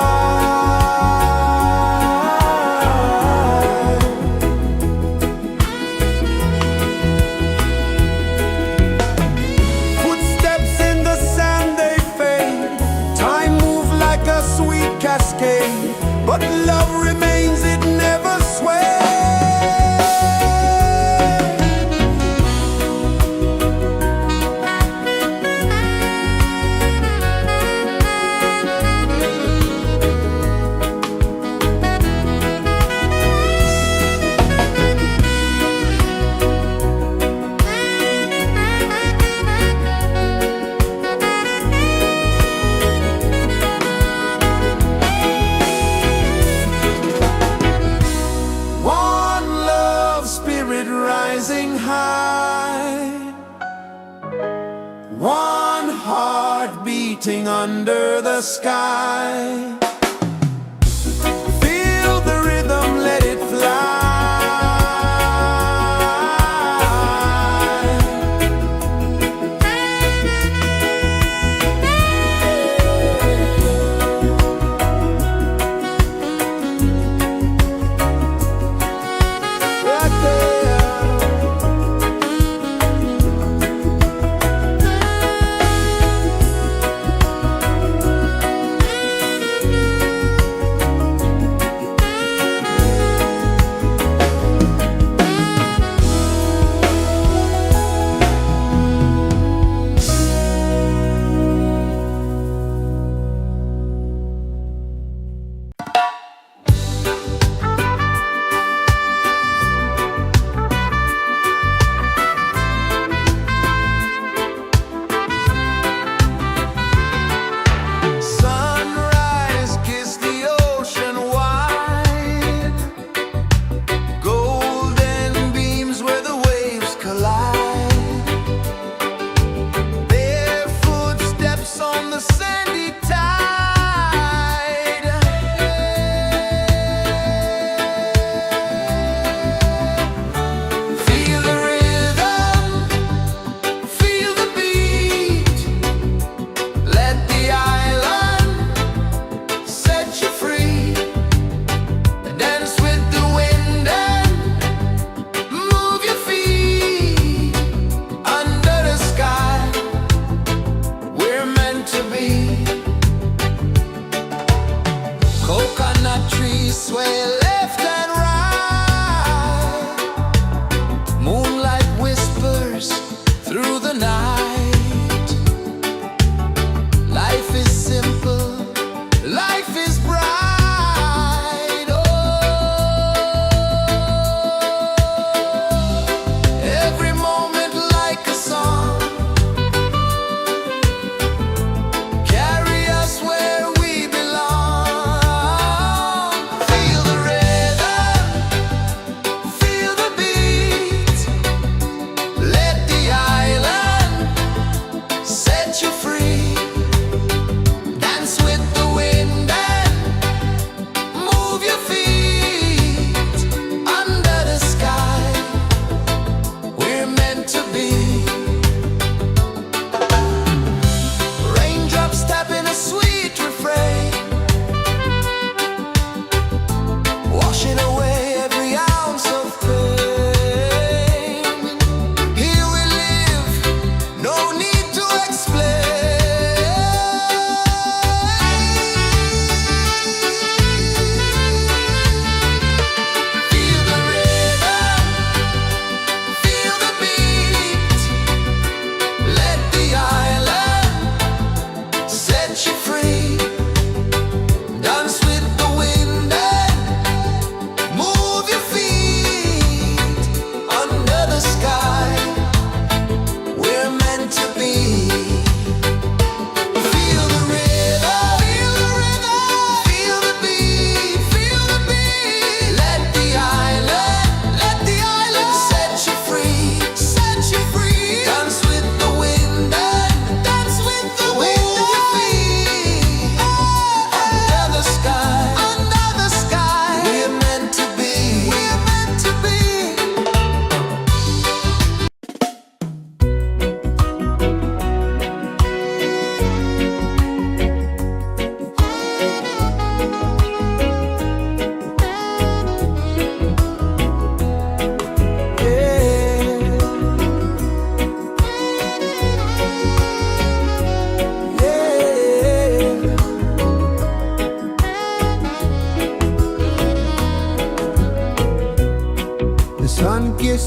Footsteps in the sand, they fade, time move like a sweet cascade, but love remains, it never sways. One love spirit rising high, one heart beating under the sky. Feel the rhythm, let it fly. Right there.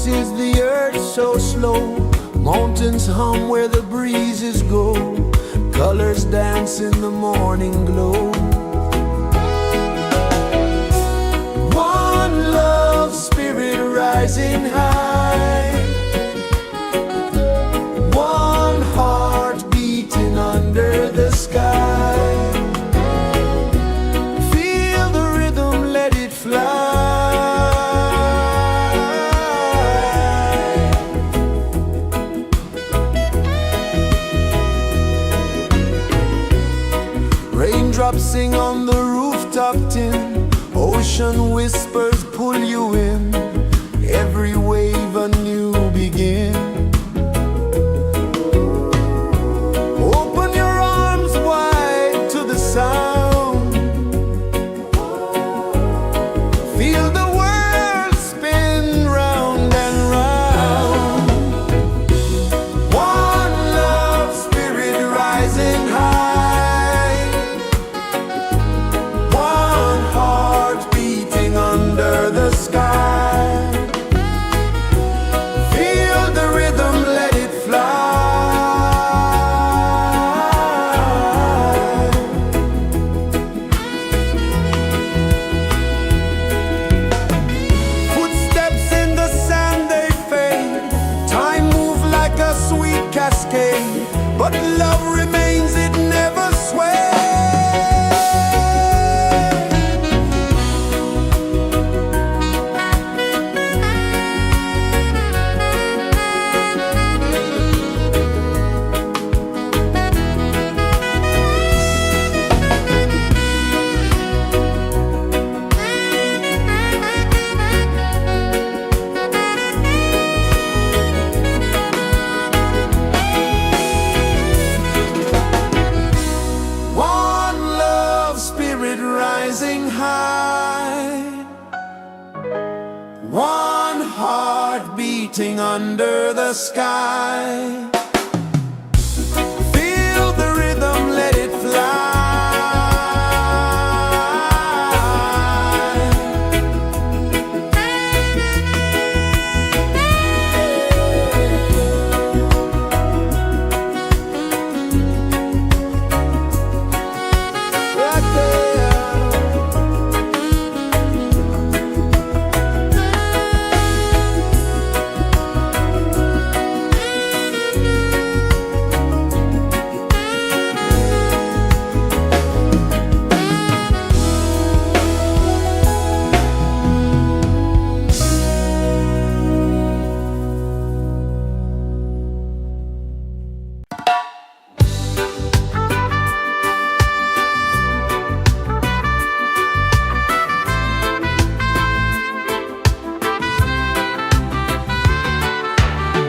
is the earth so slow? Mountains hum where the breezes go. Colors dance in the morning glow. One love, spirit rising high. One heart beating under the sky. Feel the rhythm, let it fly. Raindrops sing on the rooftop tin. Ocean whispers pull you in. Every wave a new begin. Open your arms wide to the sound. Feel the world spin round and round. One love, spirit rising high. One heart beating under the sky. Feel the rhythm, let it fly. Footsteps in the sand, they fade. Time moves like a sweet cascade, but love remains, it never sways. One love, spirit rising high. One heart beating under the sky. Feel the rhythm, let it fly. Right there.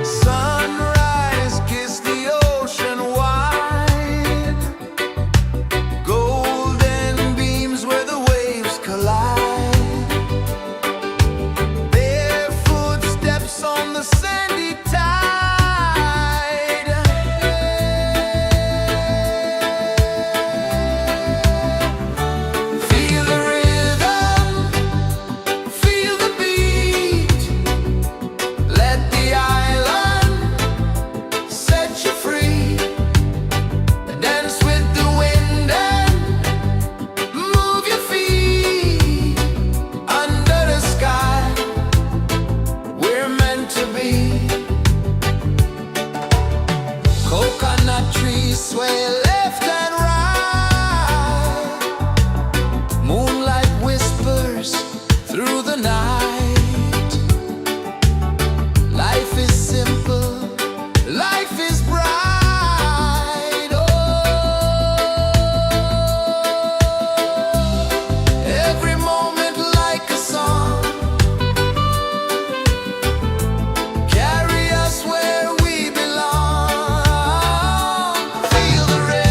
Sunrise, kiss the ocean wide. Golden beams where the waves collide. Their footsteps on the sandy tide. Feel the rhythm, feel the beat. Let the island set you free. Dance with the wind and move your feet. Under the sky, we're meant to be. Coconut trees sway left and right. Moonlight whispers through the night. Life is simple, life is bright. Oh, every moment like a song. Carry us where we belong. Feel the rhythm.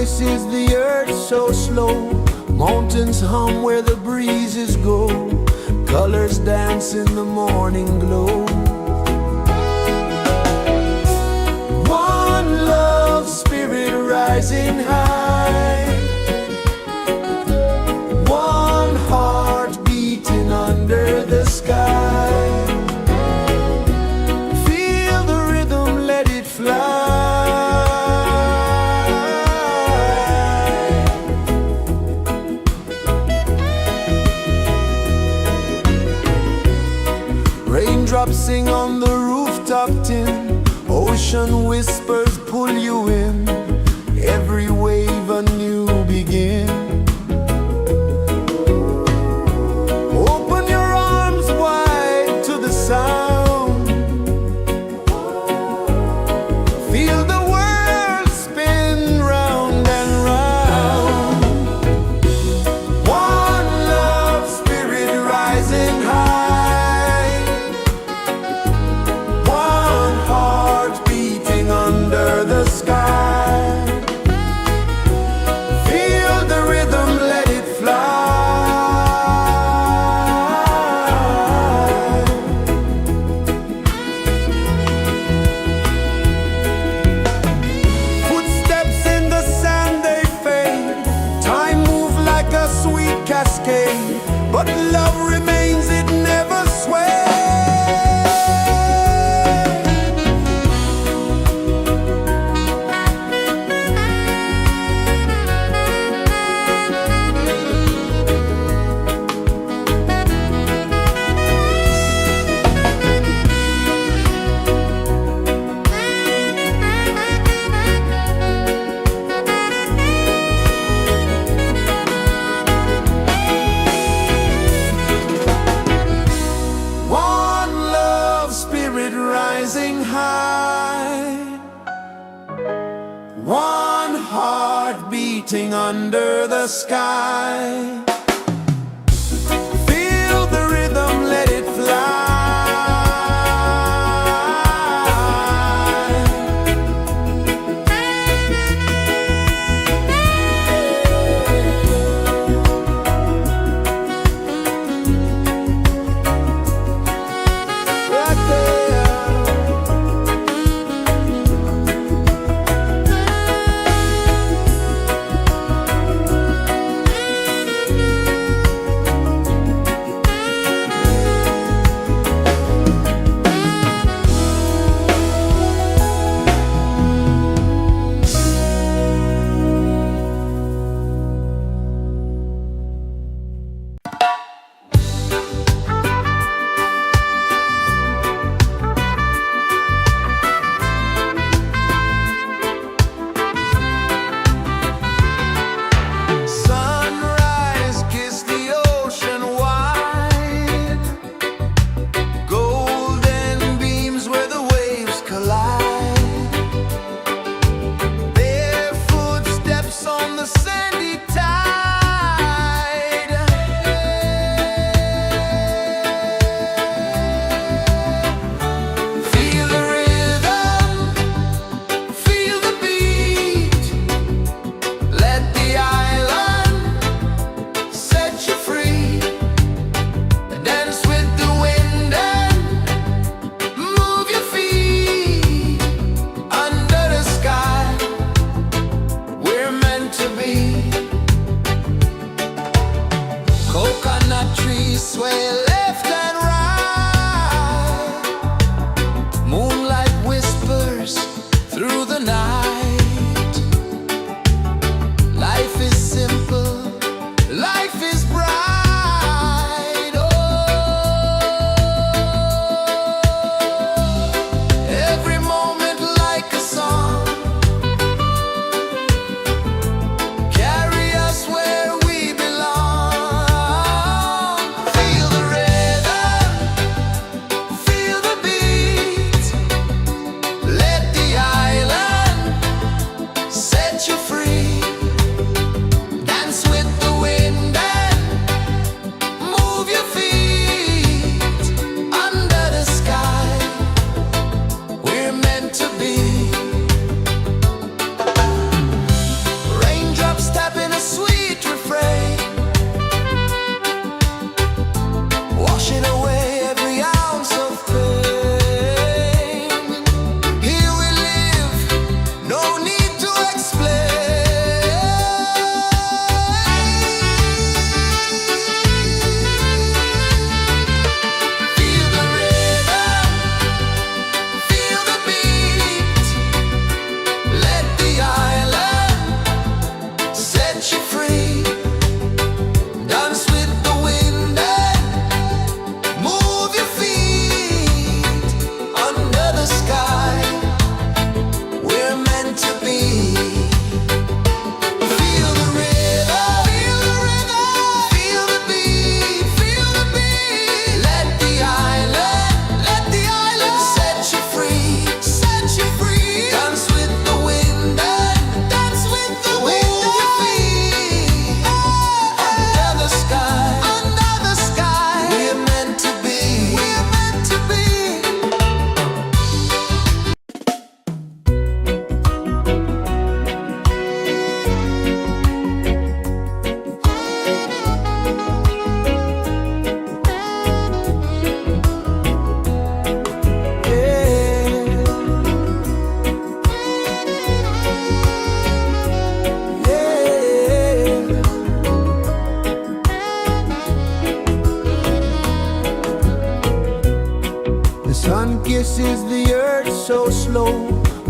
kisses the earth so slow. Mountains hum where the breezes go. Colors dance in the morning glow. One love spirit rising high. One heart beating under the sky. Feel the rhythm, let it fly. Raindrops sing on the rooftop tin. Ocean whispers pull you in. Every wave a new begin. Open your arms wide to the sound. Feel the world spin round and round. One love spirit rising high. One heart beating under the sky. Feel the rhythm, let it fly. Footsteps in the sand, they fade. Time moves like a sweet cascade, but love remains, it never sways. One love spirit rising high. One heart beating under the sky. Feel the rhythm, let it fly. Right there.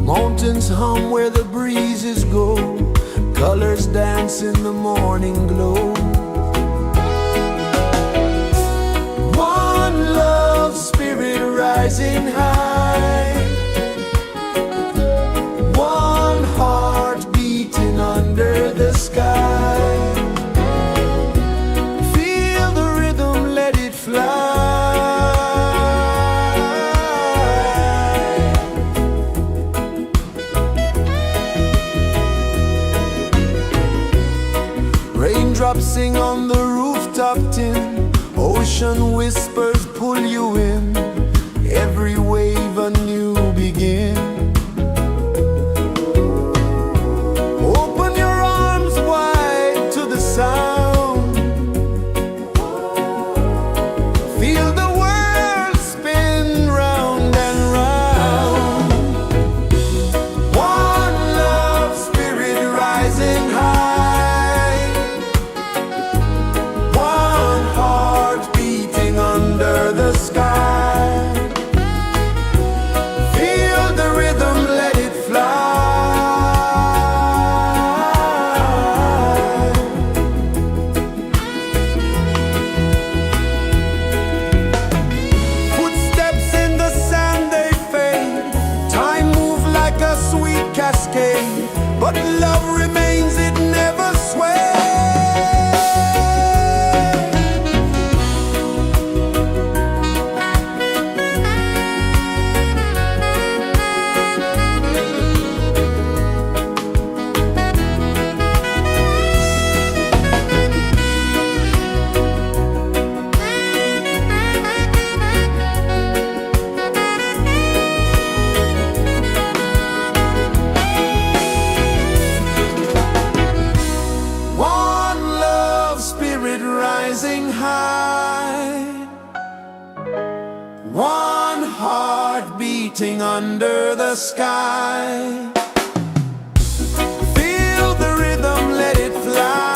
Mountains hum where the breezes go, colors dance in the morning glow. One love spirit rising high, one heart beating under the sky. Feel the rhythm, let it fly. Raindrops sing on the rooftop tin, ocean whispers pull you in, every wave a new begin. Open your arms wide to the sound, feel the world spin round and round. One love spirit rising high, one heart beating under the sky. Feel the rhythm, let it fly. Footsteps in the sand, they fade. Time moves like a sweet cascade, but love remains, it never sways. One love spirit rising high, one heart beating under the sky. Feel the rhythm, let it fly.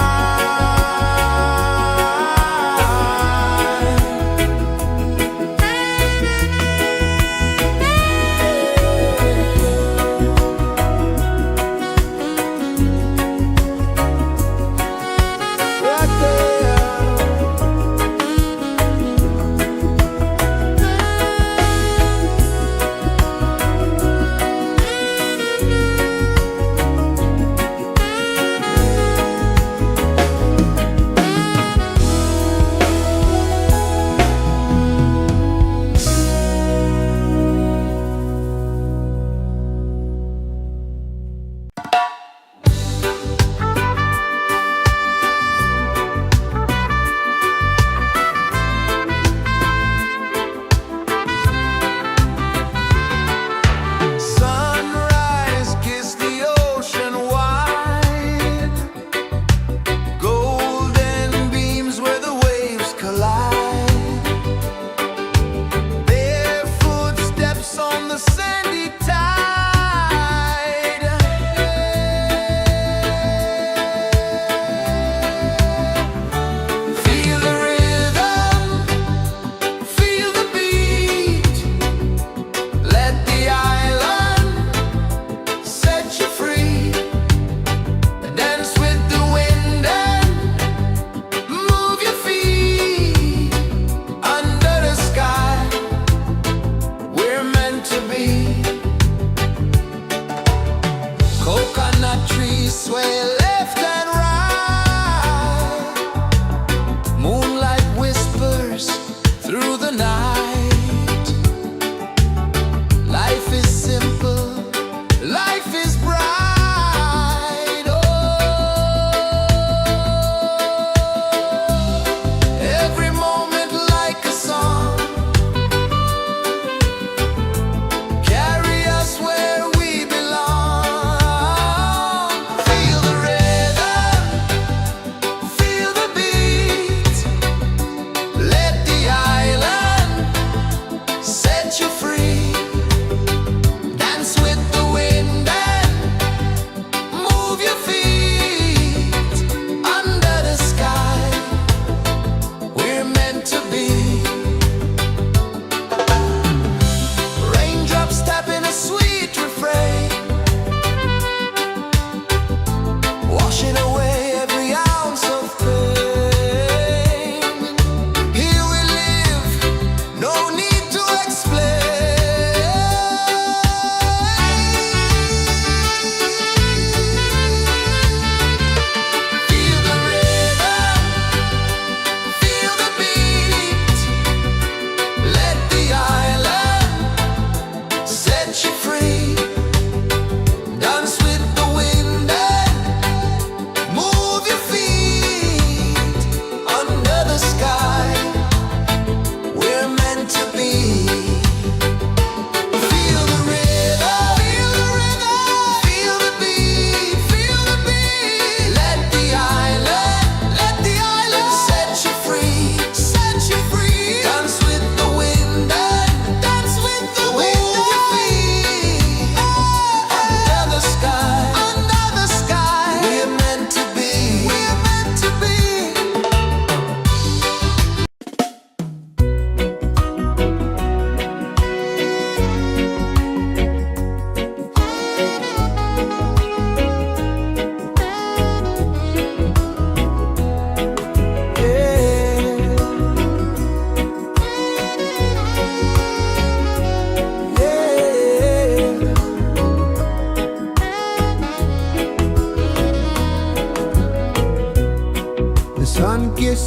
Right there.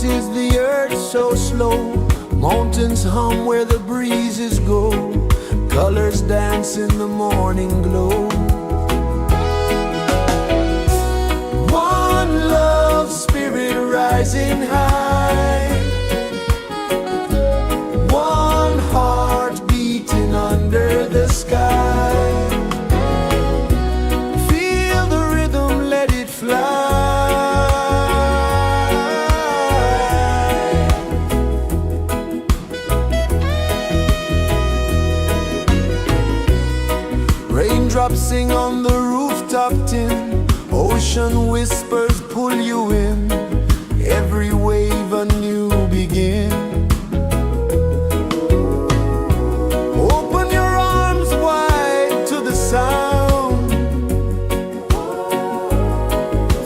is the earth so slow? Mountains hum where the breezes go. Colors dance in the morning glow. One love spirit rising high. One heart beating under the sky. Feel the rhythm, let it fly. Raindrops sing on the rooftop tin. Ocean whispers pull you in. Every wave a new begin. Open your arms wide to the sound.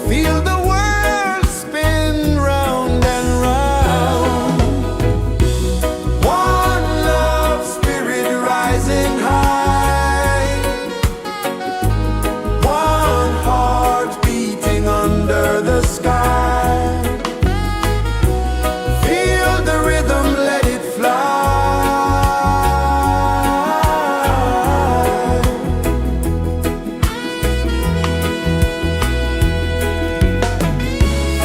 Feel the world spin round and round. One love spirit rising high. One heart beating under the sky. Feel the rhythm, let it fly.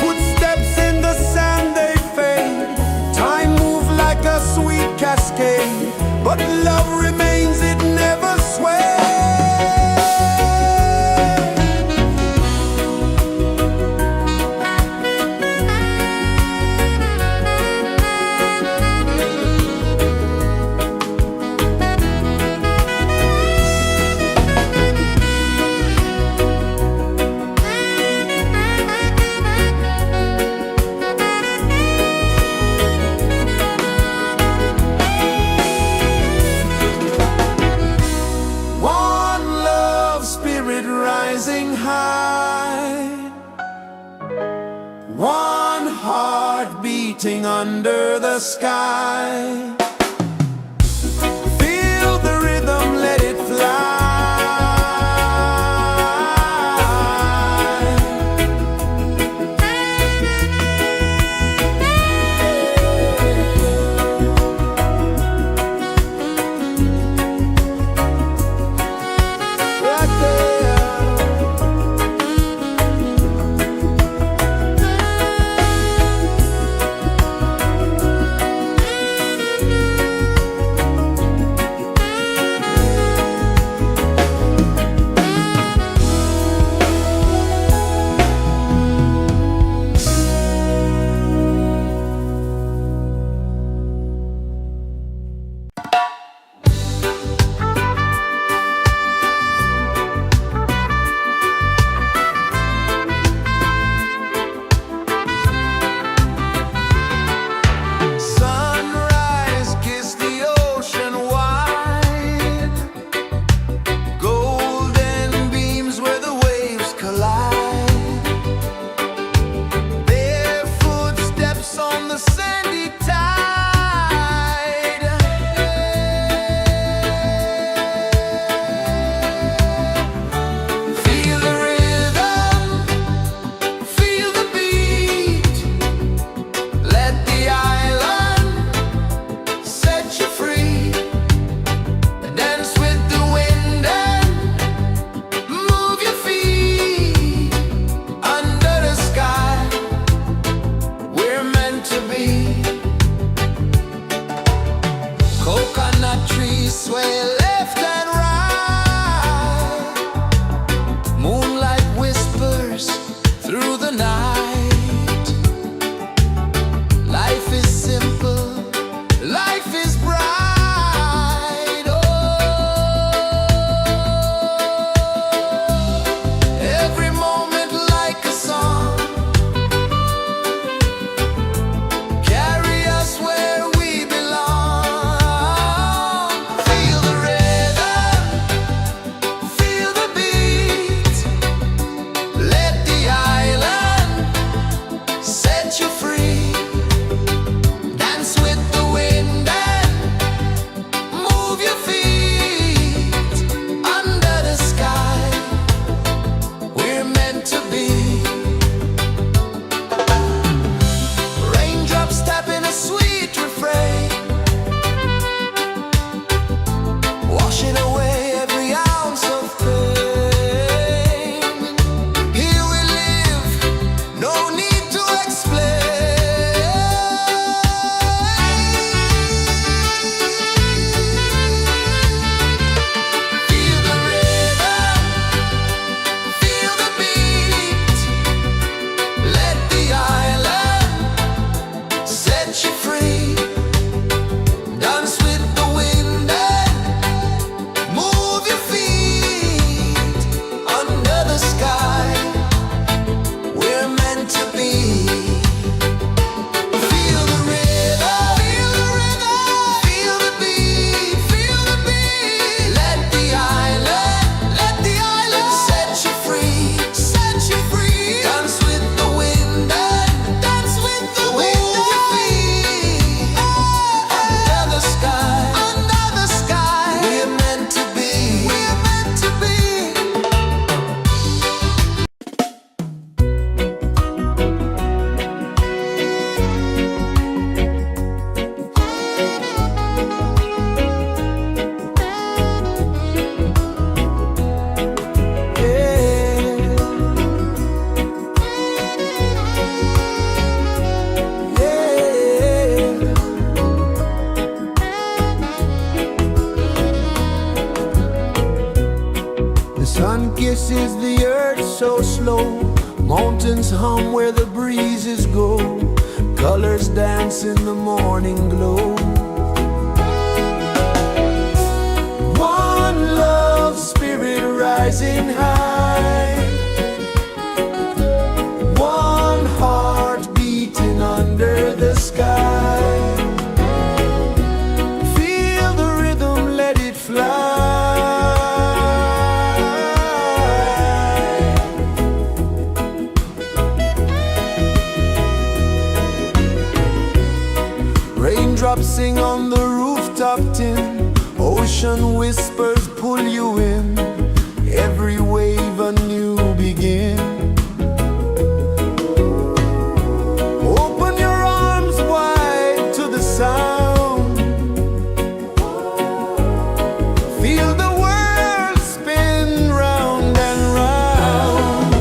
Footsteps in the sand, they fade. Time moves like a sweet cascade, but love remains, it never sways. One love spirit rising high. One heart beating under the sky. Feel the rhythm, let it fly. Right there. Sun kisses the earth so slow, mountains hum where the breezes go, colors dance in the morning glow. One love spirit rising high, one heart beating under the sky. Feel the rhythm, let it fly. Raindrops sing on the rooftop tin, ocean whispers pull you in, every wave a new begin. Open your arms wide to the sound, feel the world spin round and round.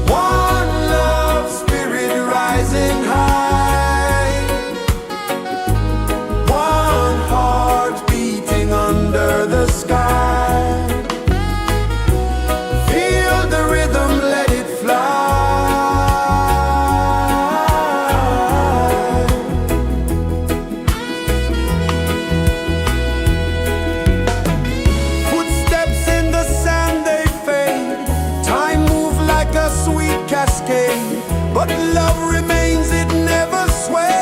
One love spirit rising high, one heart beating under the sky. Feel the rhythm, let it fly. Footsteps in the sand, they fade, time moves like a sweet cascade, but love remains, it never sways.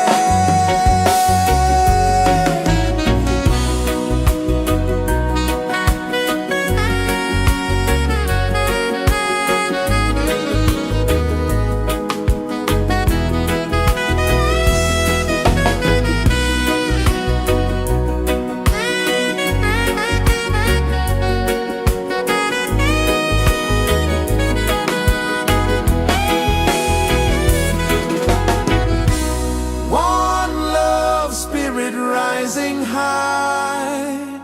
One love spirit rising high,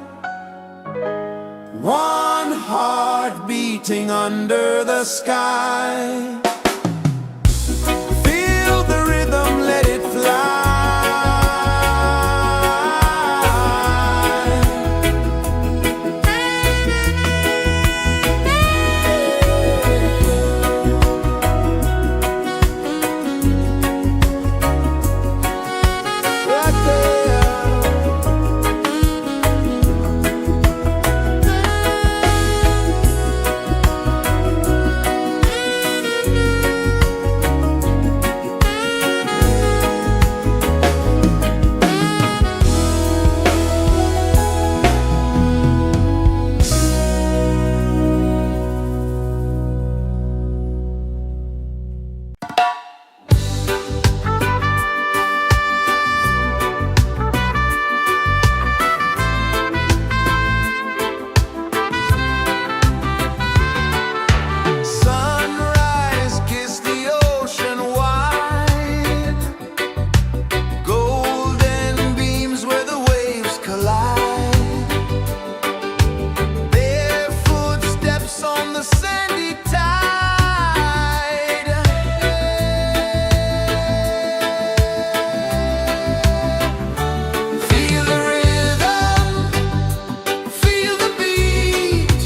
one heart beating under the sky. Feel the rhythm, let it fly. Right there. Sunrise, kiss the ocean wide, golden beams where the waves collide, bare footsteps on the sandy tide. Feel the rhythm, feel the beat,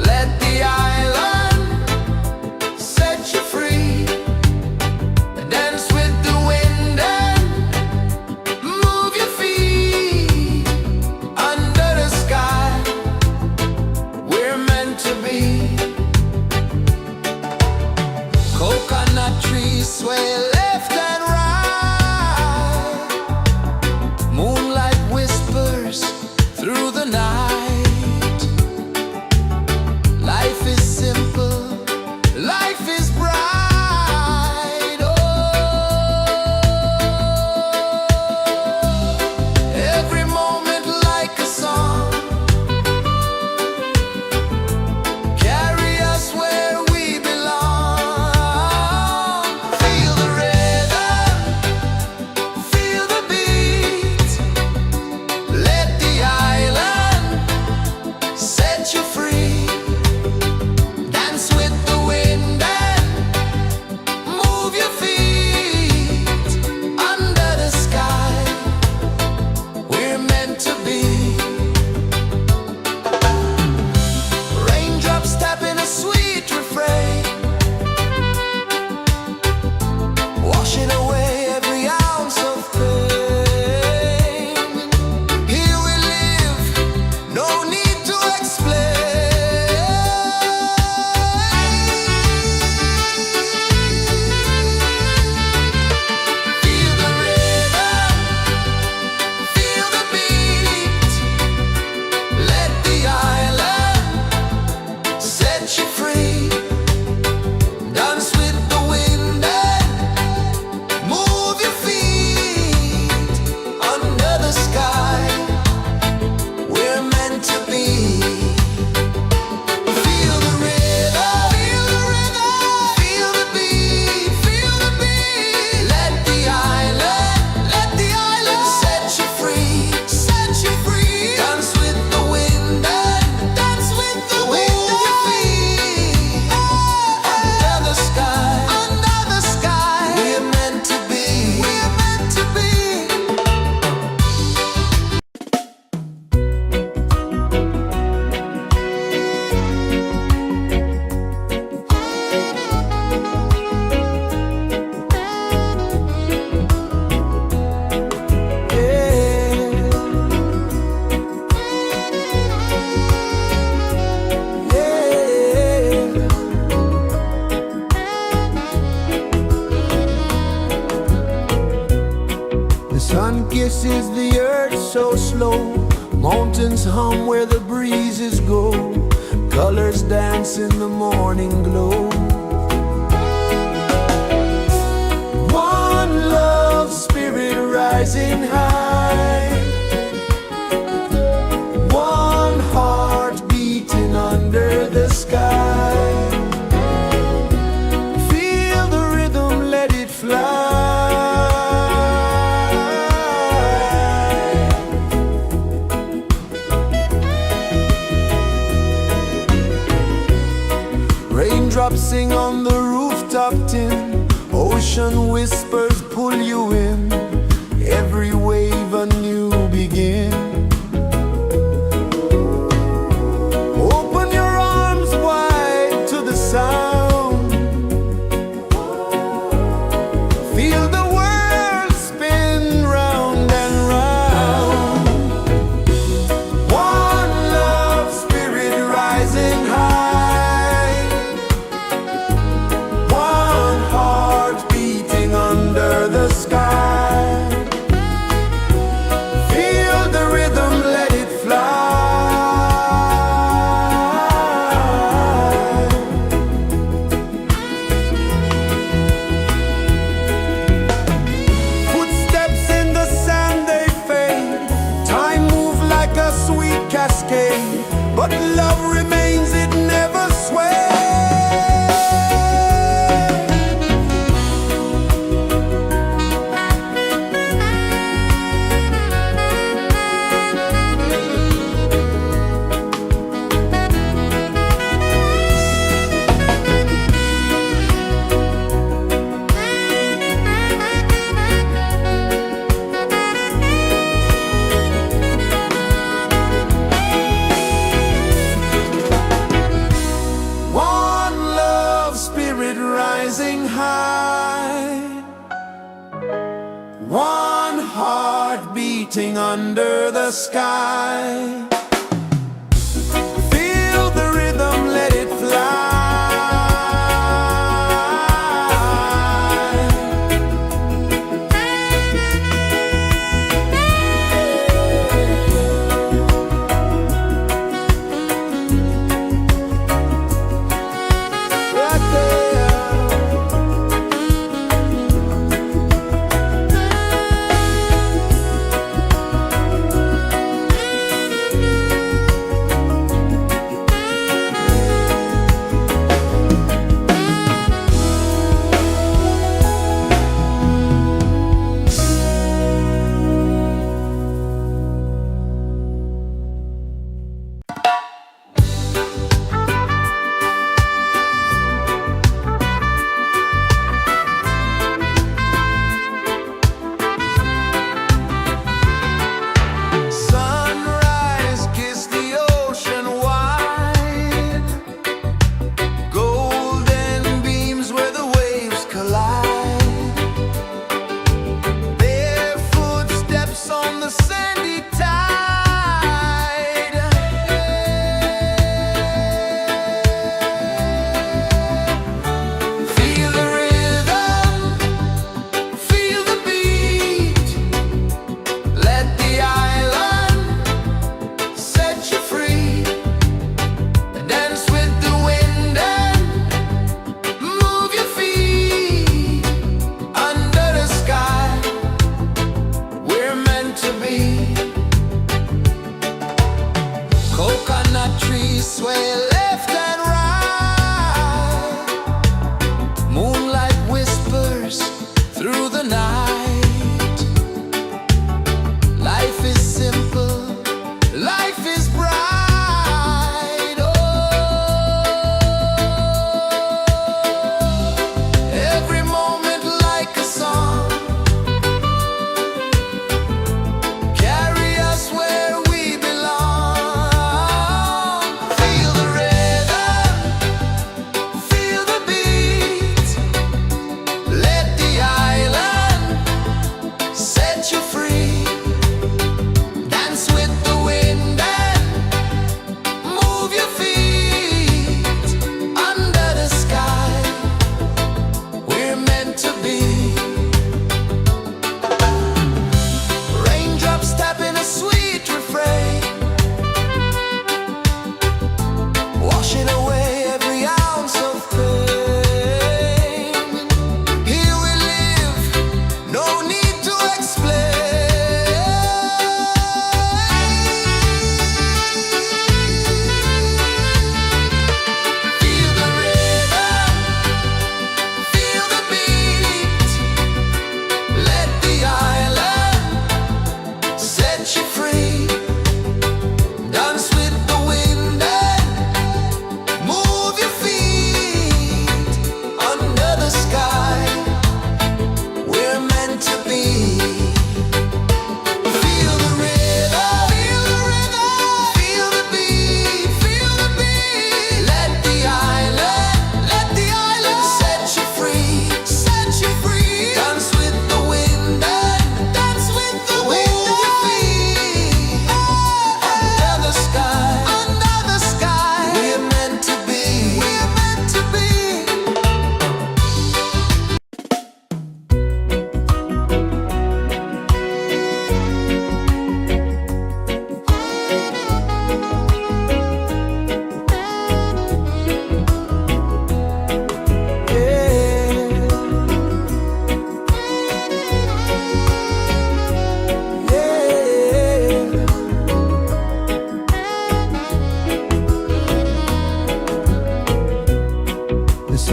let the island set you free. Dance with the wind and move your feet under the sky. We're meant to be. Coconut trees sway left and right, moonlight whispers through the night. Life is simple, life is bright. Oh, every moment like a song, is the earth so slow? Mountains hum where the breezes go. Colors dance in the morning glow. One love, spirit rising high. One heart beating under the sky. Feel the rhythm, let it fly. Raindrops sing on the rooftop tin. Ocean whispers pull you in. Every wave a new begin. Open your arms wide to the sound. Feel the world spin round and round. One love, spirit rising high. One heart beating under the sky. Feel the rhythm, let it fly. Footsteps in the sand, they fade. Time moves like a sweet cascade, but love remains, it never sways. One love, spirit rising high. One heart beating under the sky. Feel the rhythm, let it fly. Right there.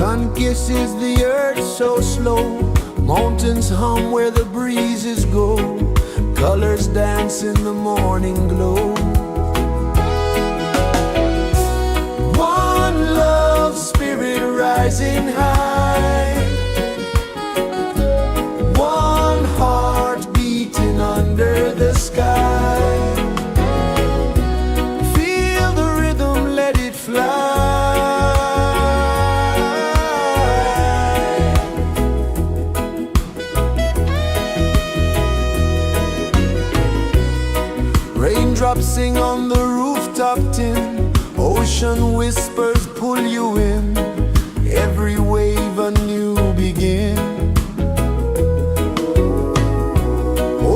Sun kisses the earth so slow, mountains hum where the breezes go, colors dance in the morning glow. One love spirit rising high, one heart beating under the sky. Feel the rhythm, let it fly. Raindrops sing on the rooftop tin, ocean whispers pull you in, every wave a new begin.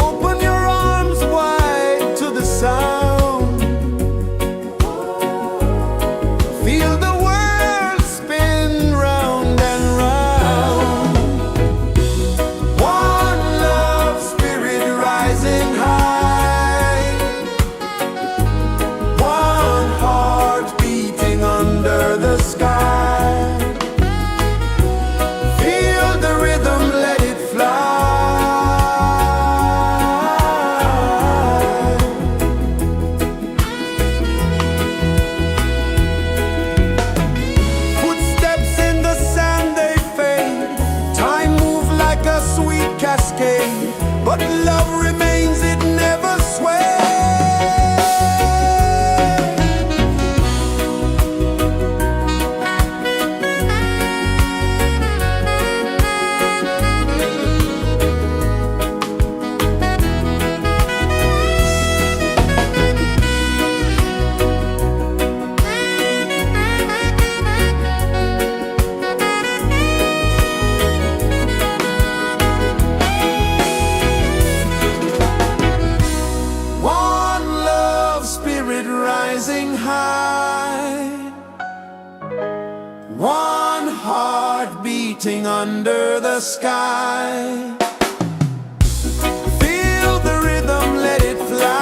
Open your arms wide to the sound, feel the world spin round and round. One love spirit rising high, one heart beating under the sky. Feel the rhythm, let it fly. Footsteps in the sand, they fade, time moves like a sweet cascade, but love remains, it never sways. One love spirit rising high, one heart beating under the sky. Feel the rhythm, let it fly.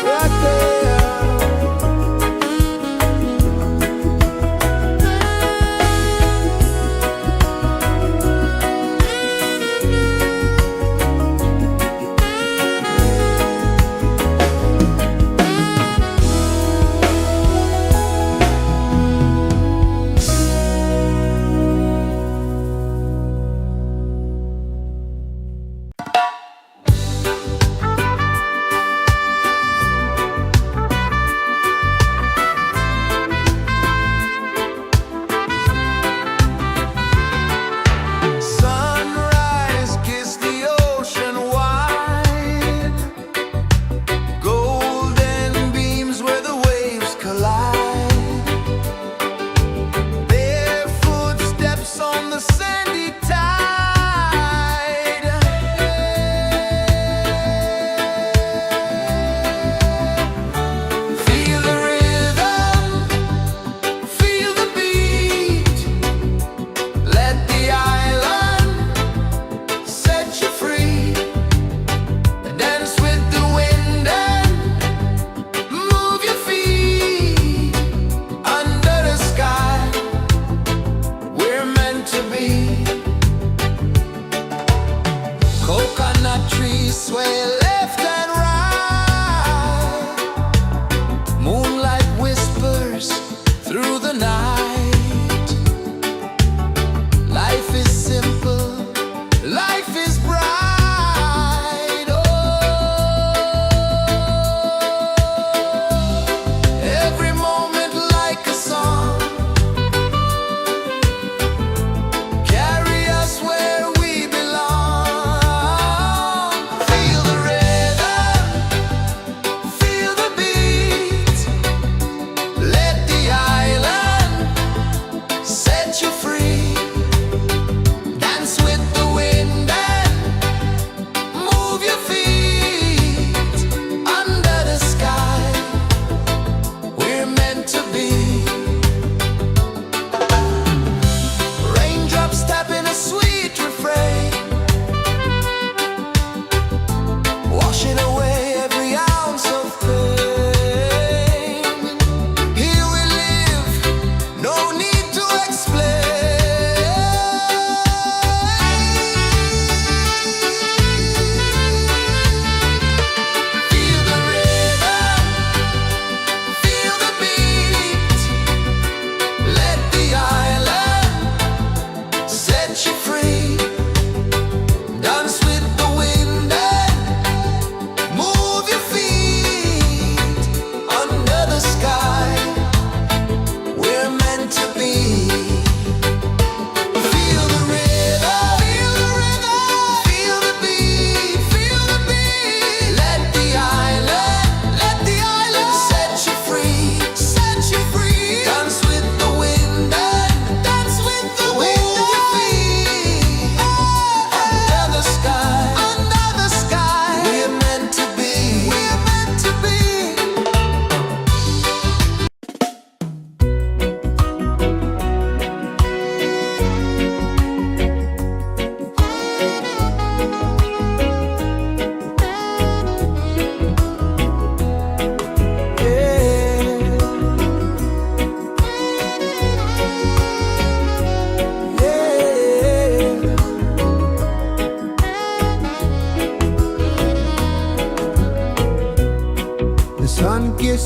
Right there.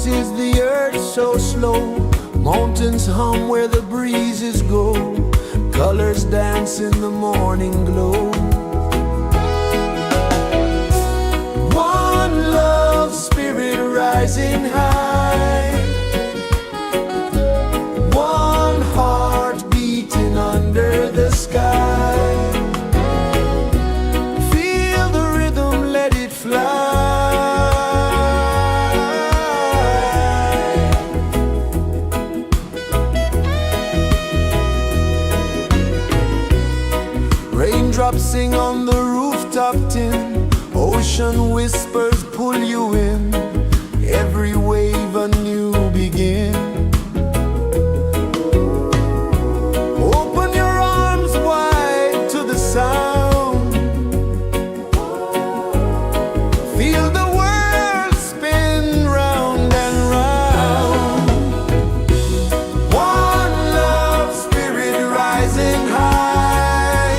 is the earth so slow. Mountains hum where the breezes go. Colors dance in the morning glow. One love spirit rising high. One heart beating under the sky. Feel the rhythm, let it fly. Raindrops sing on the rooftop tin. Ocean whispers pull you in. Every wave a new begin. Open your arms wide to the sound. Feel the world spin round and round. One love spirit rising high.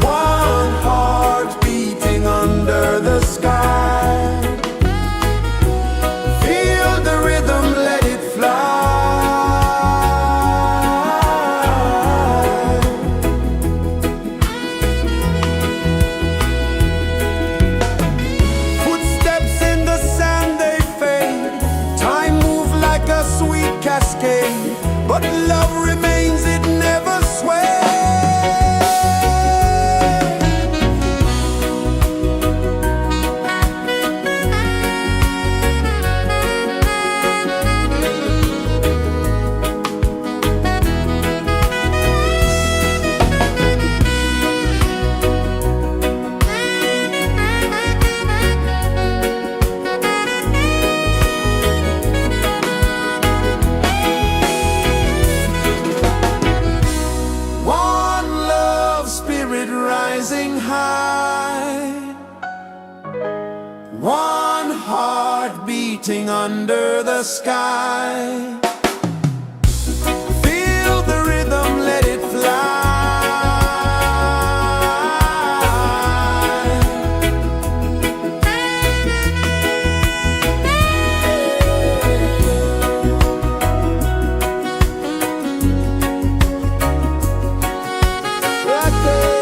One heart beating under the sky. Feel the rhythm, let it fly. Footsteps in the sand, they fade. Time moves like a sweet cascade, but love remains, it never sways. One love spirit rising high. One heart beating under the sky. Feel the rhythm, let it fly. Right there.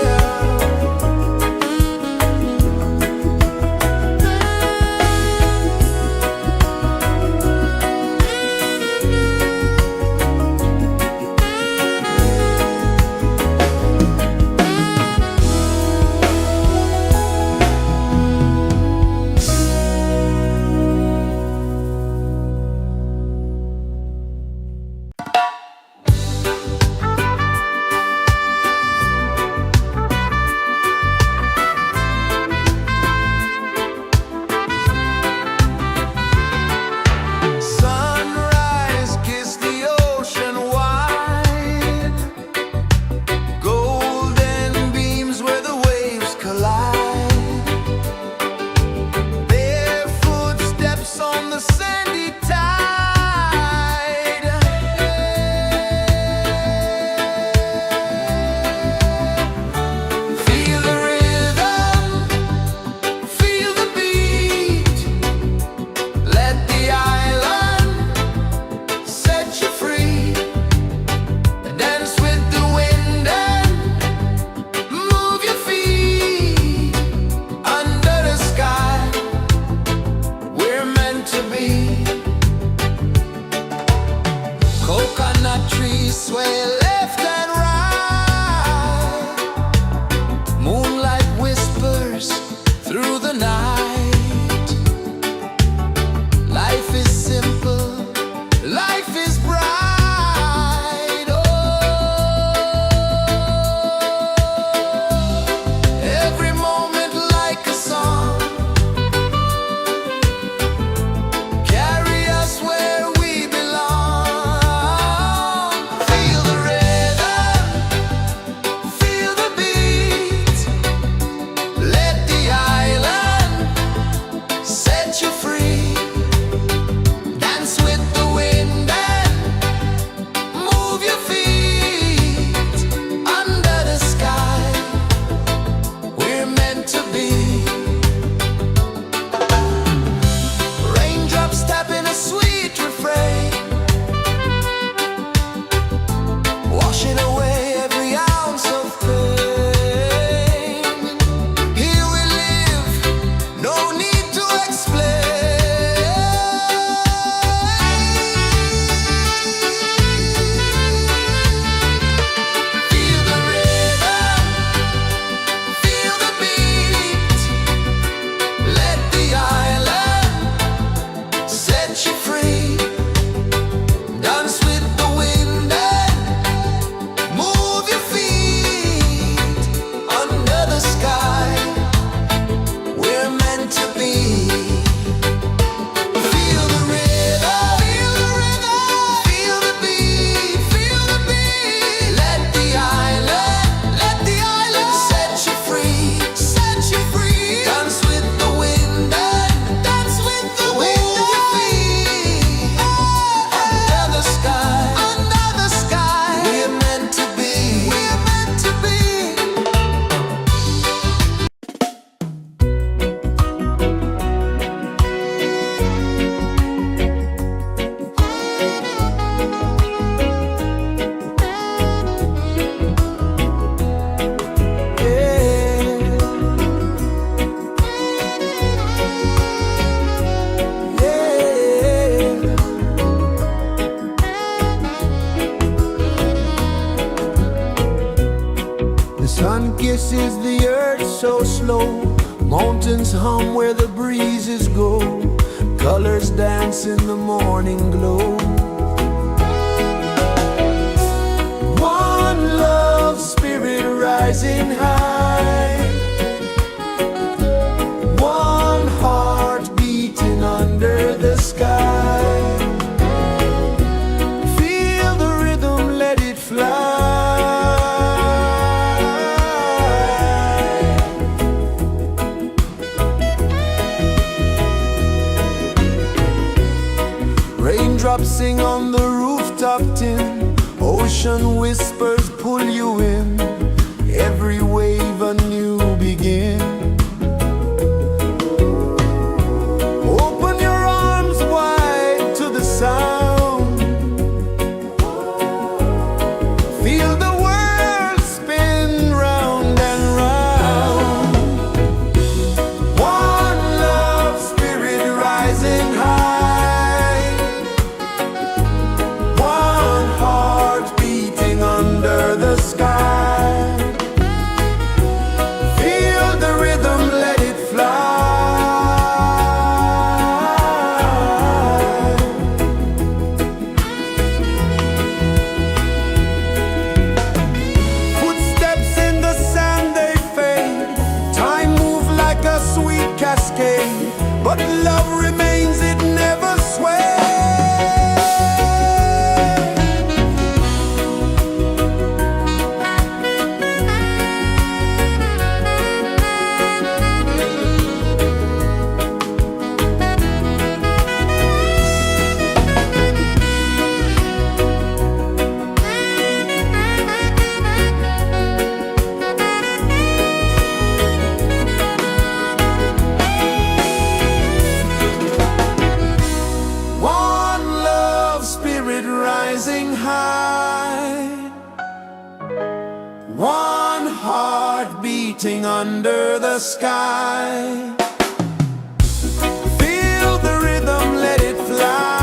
Sunrise, kiss the ocean wide. Golden beams where the waves collide. Barefoot steps on the sandy tide. Feel the rhythm, feel the beat. Let the island set you free. Dance with the wind and move your feet. Under the sky, we're meant to be. Coconut trees sway left and right. Moonlight whispers through the night. Life is simple, life is bright. Oh, every moment like a song. Carry us where we belong. Feel the rhythm. is the earth so slow. Mountains hum where the breezes go. Colors dance in the morning glow. One love spirit rising high. One heart beating under the sky. Feel the rhythm, let it fly. Raindrops sing on the rooftop tin. Ocean whispers pull you in. Every wave a new begin. Open your arms wide to the sound. Feel the world spin round and round. One love spirit rising high. One heart beating under the sky. Feel the rhythm, let it fly. Footsteps in the sand, they fade. Time moves like a sweet cascade, but love remains, it never sways. One love spirit rising high. One heart beating under the sky. Feel the rhythm, let it fly.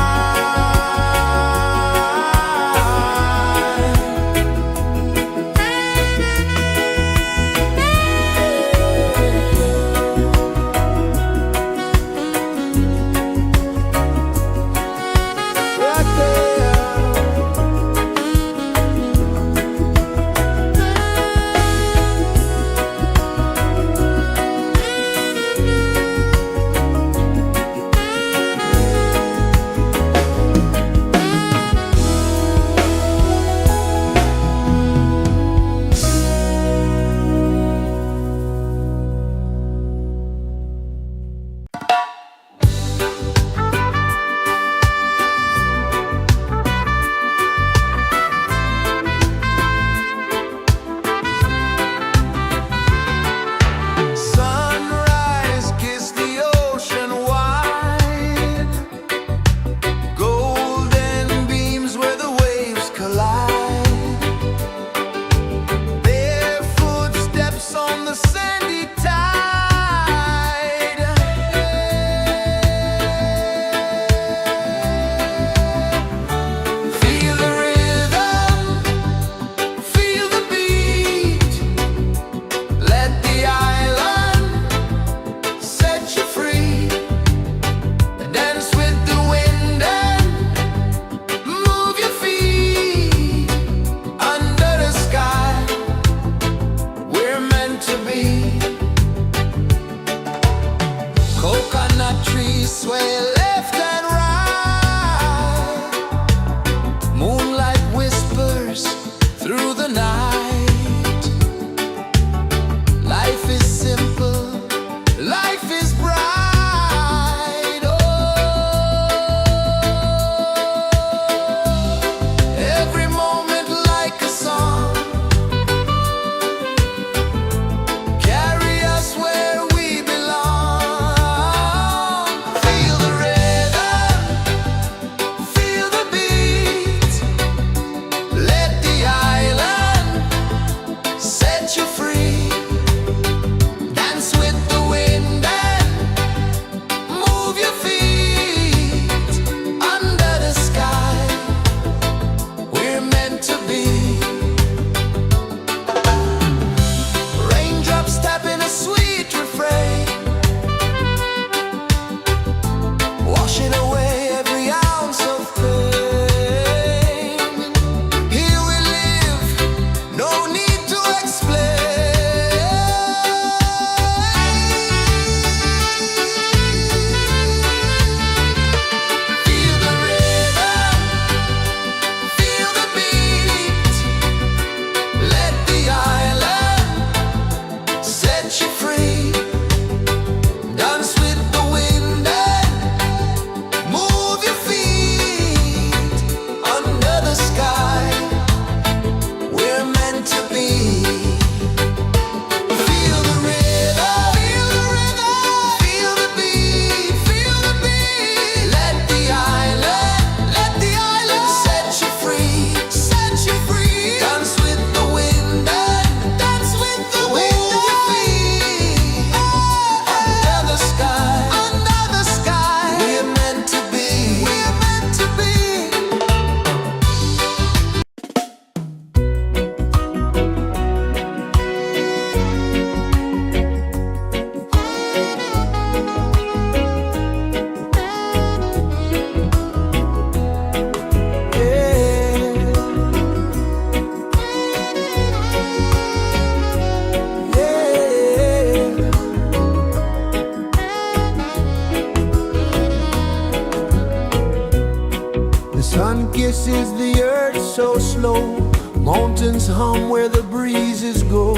pulses the earth so slow. Mountains hum where the breezes go.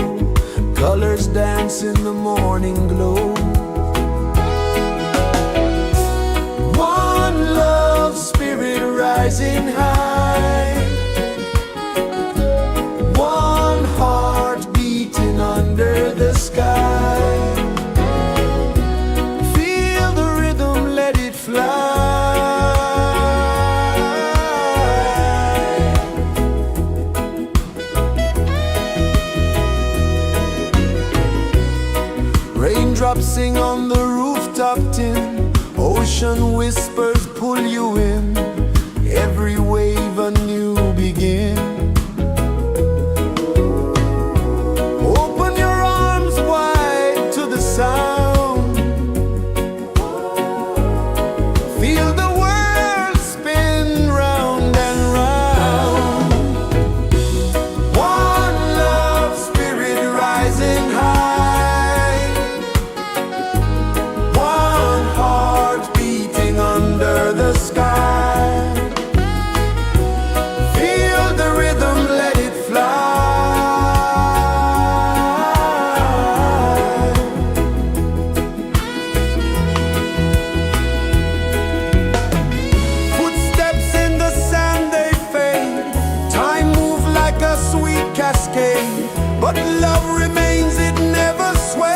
Colors dance in the morning glow. One love spirit rising high. One heart beating under the sky. Feel the rhythm, let it fly. Raindrops sing on the rooftop tin. Ocean whispers pull you in. Every wave a new begin. Open your arms wide to the sound. Feel the world spin round and round. One love spirit rising high. One heart beating under the sky. Feel the rhythm, let it fly. Footsteps in the sand, they fade. Time moves like a sweet cascade, but love remains, it never sways.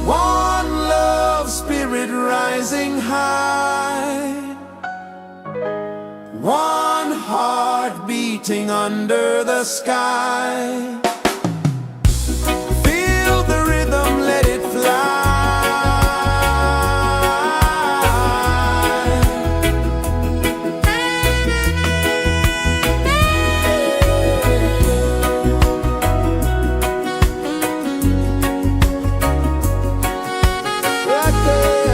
One love spirit rising high. One heart beating under the sky. Feel the rhythm, let it fly. Right there.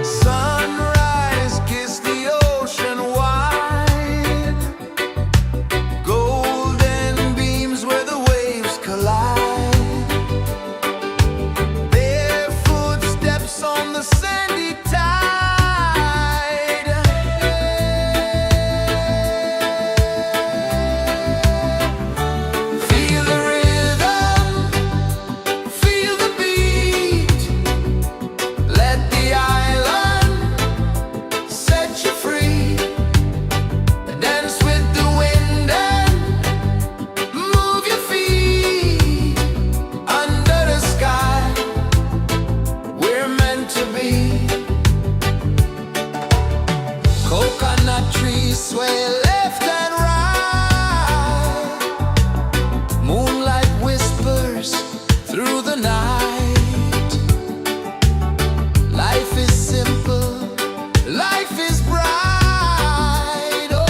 Sunrise, kiss the ocean wide. Golden beams where the waves collide. Bare footsteps on the sandy tide. Feel the rhythm, feel the beat. Let the island set you free. Dance with the wind and move your feet. Under the sky, we're meant to be. Coconut trees sway left and right. Moonlight whispers through the night. Life is simple, life is bright. Oh,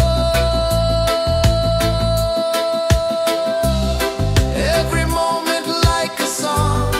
every moment like a song.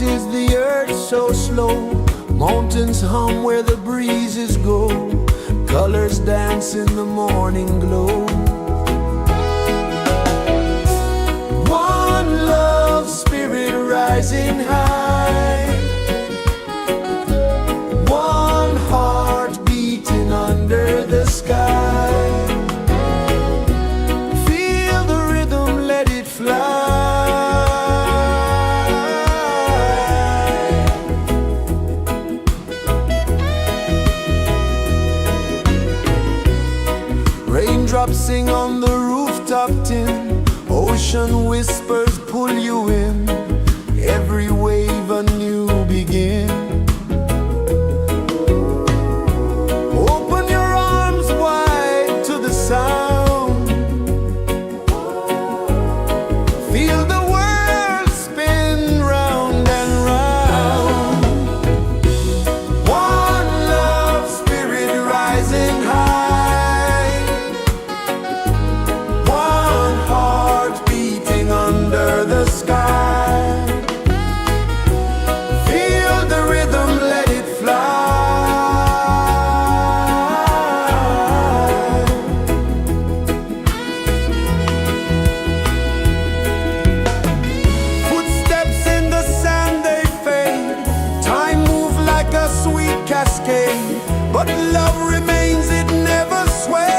is the earth so slow? Mountains hum where the breezes go. Colors dance in the morning glow. One love, spirit rising high. One heart beating under the sky. Feel the rhythm, let it fly. Raindrops sing on the rooftop tin. Ocean whispers pull you in. Every wave a new begin. Open your arms wide to the sound. Feel the world spin round and round. One love, spirit rising high. One heart beating under the sky. Feel the rhythm, let it fly. Footsteps in the sand, they fade. Time moves like a sweet cascade, but love remains, it never sways.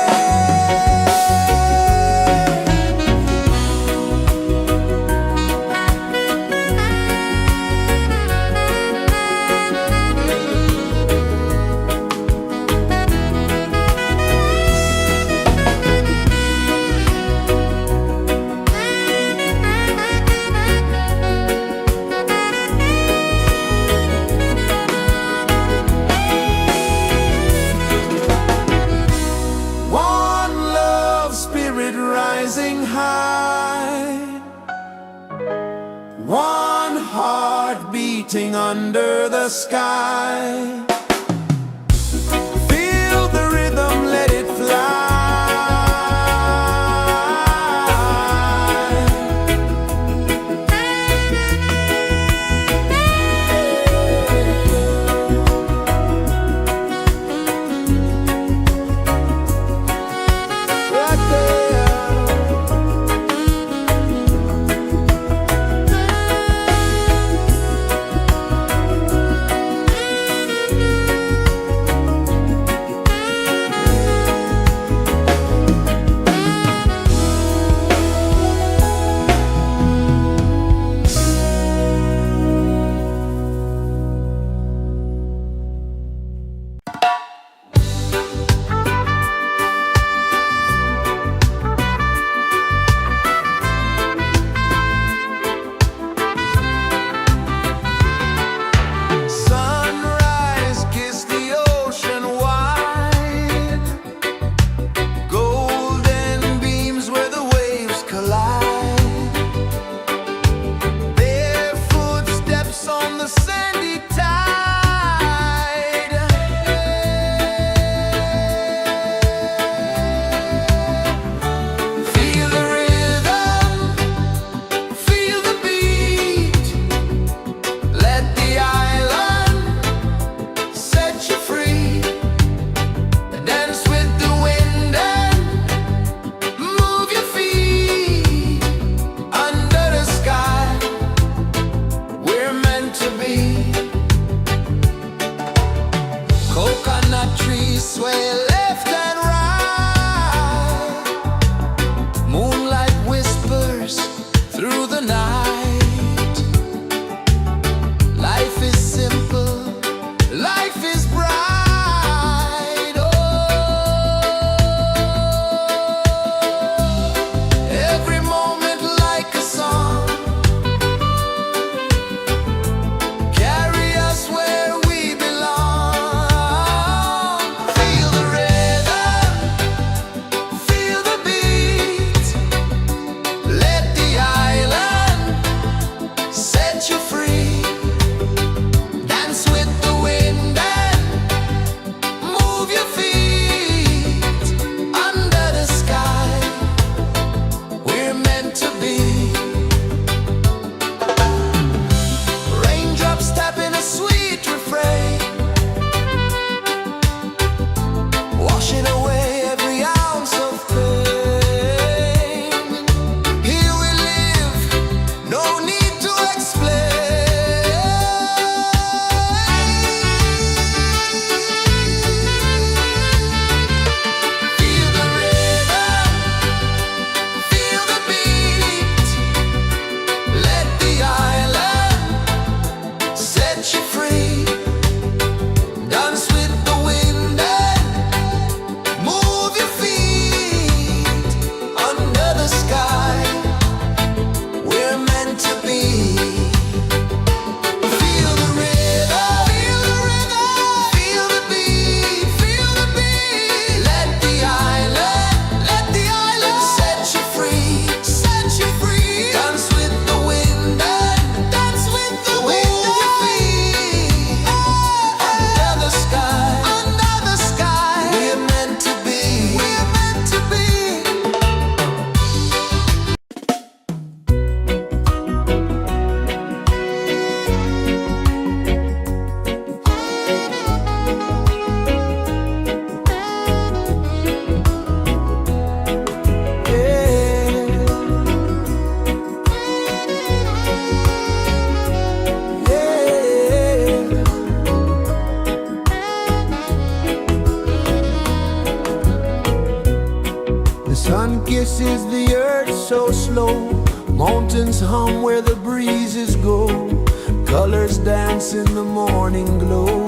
One love, spirit rising high. One heart beating under the sky. Feel the rhythm, let it fly. Right there. Sun kisses the earth so slow, mountains hum where the breezes go, colors dance in the morning glow.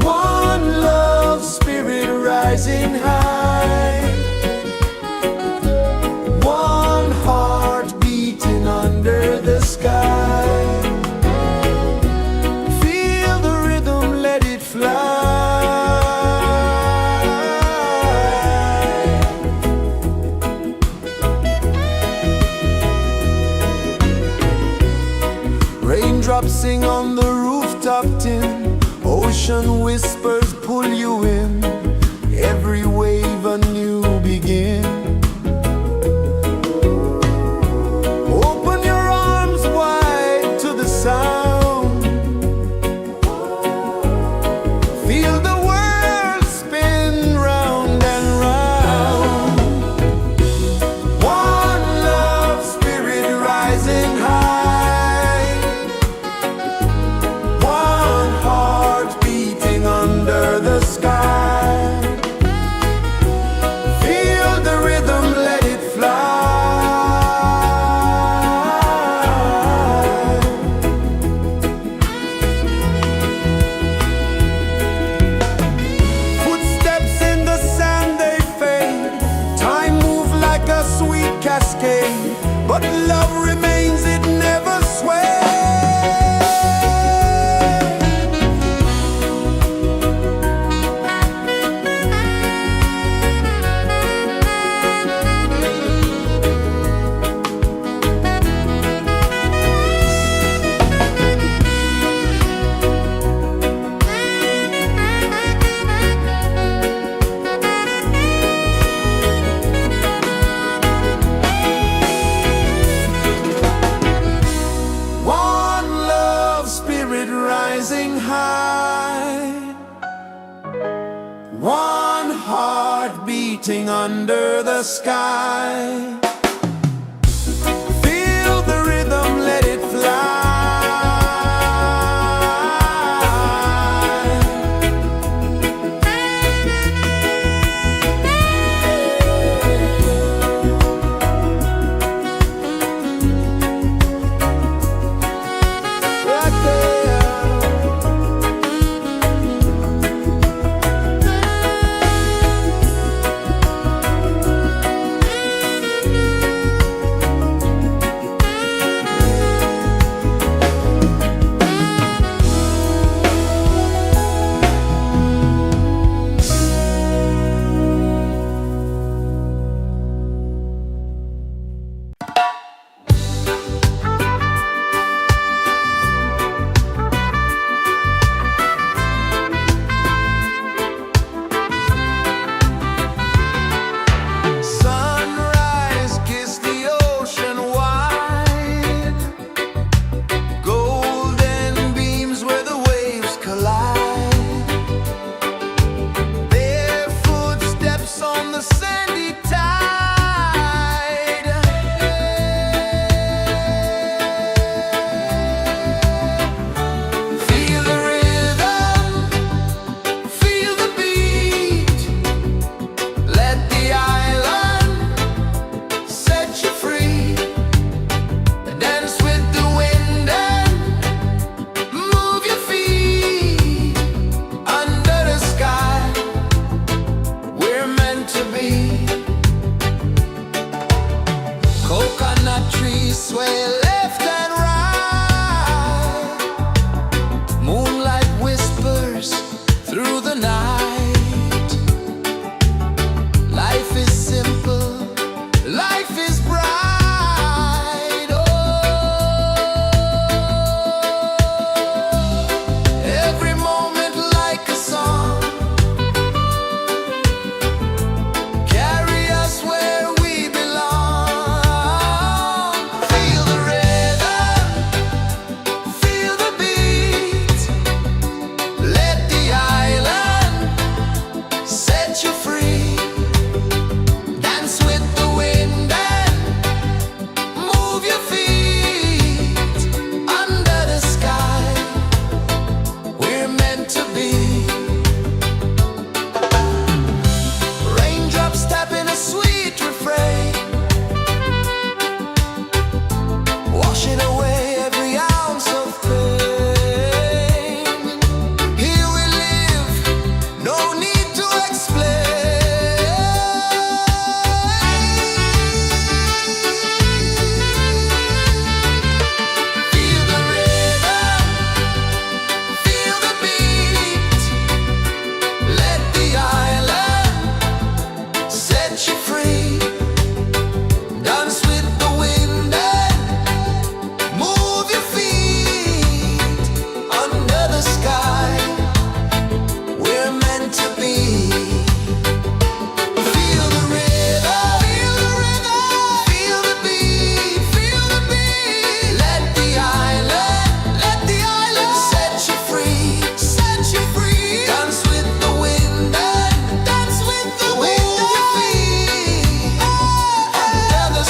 One love spirit rising high, one heart beating under the sky. Feel the rhythm, let it fly. Raindrops sing on the rooftop tin, ocean whispers pull you in, every wave a new begin. Open your arms wide to the sound, feel the world spin round and round. One love spirit rising high, one heart beating under the sky. Feel the rhythm, let it fly. Footsteps in the sand, they fade, time moves like a sweet cascade, but love remains, it never sways. One love spirit rising high, one heart beating under the sky. Feel the rhythm, let it fly. Right there. to be. Feel the rhythm, feel the beat, feel the beat. Let the island set you free, set you free. Dance with the wind and dance with the wind you feel. Under the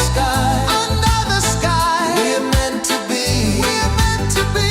sky, we're meant to be, we're meant to be.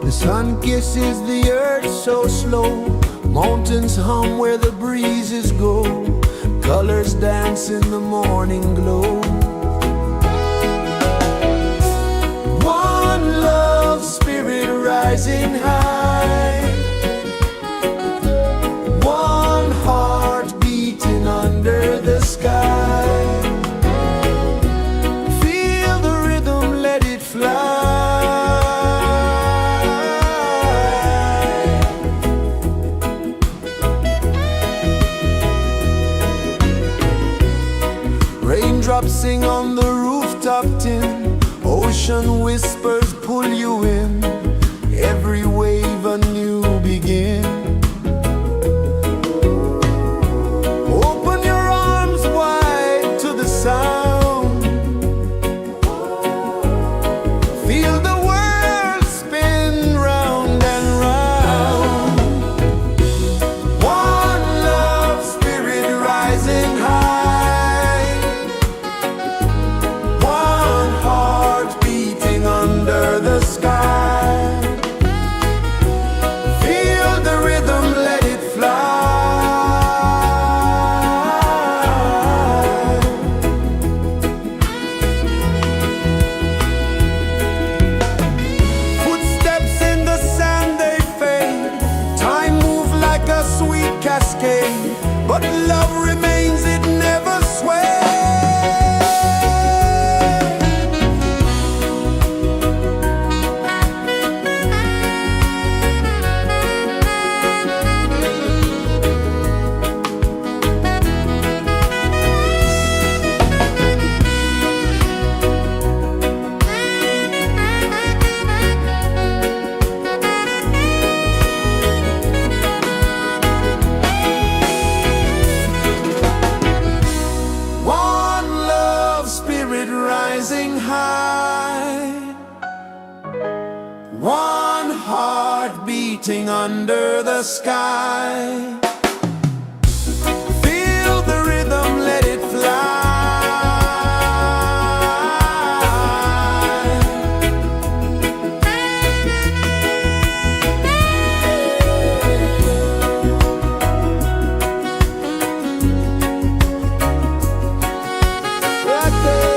The sun kisses the earth so slow. Mountains hum where the breezes go. Colors dance in the morning glow. One love spirit rising high. One heart beating under the sky. Feel the rhythm, let it fly. Raindrops sing on the rooftop tin. Ocean whispers pull you in. Every wave a new begin. Open your arms wide to the sound. Feel the world spin round and round. One love spirit rising high. One heart beating under the sky. Feel the rhythm, let it fly. Footsteps in the sand, they fade. Time moves like a sweet cascade, but love remains, it never sways. One love spirit rising high. One heart beating under the sky. Feel the rhythm, let it fly. Right there.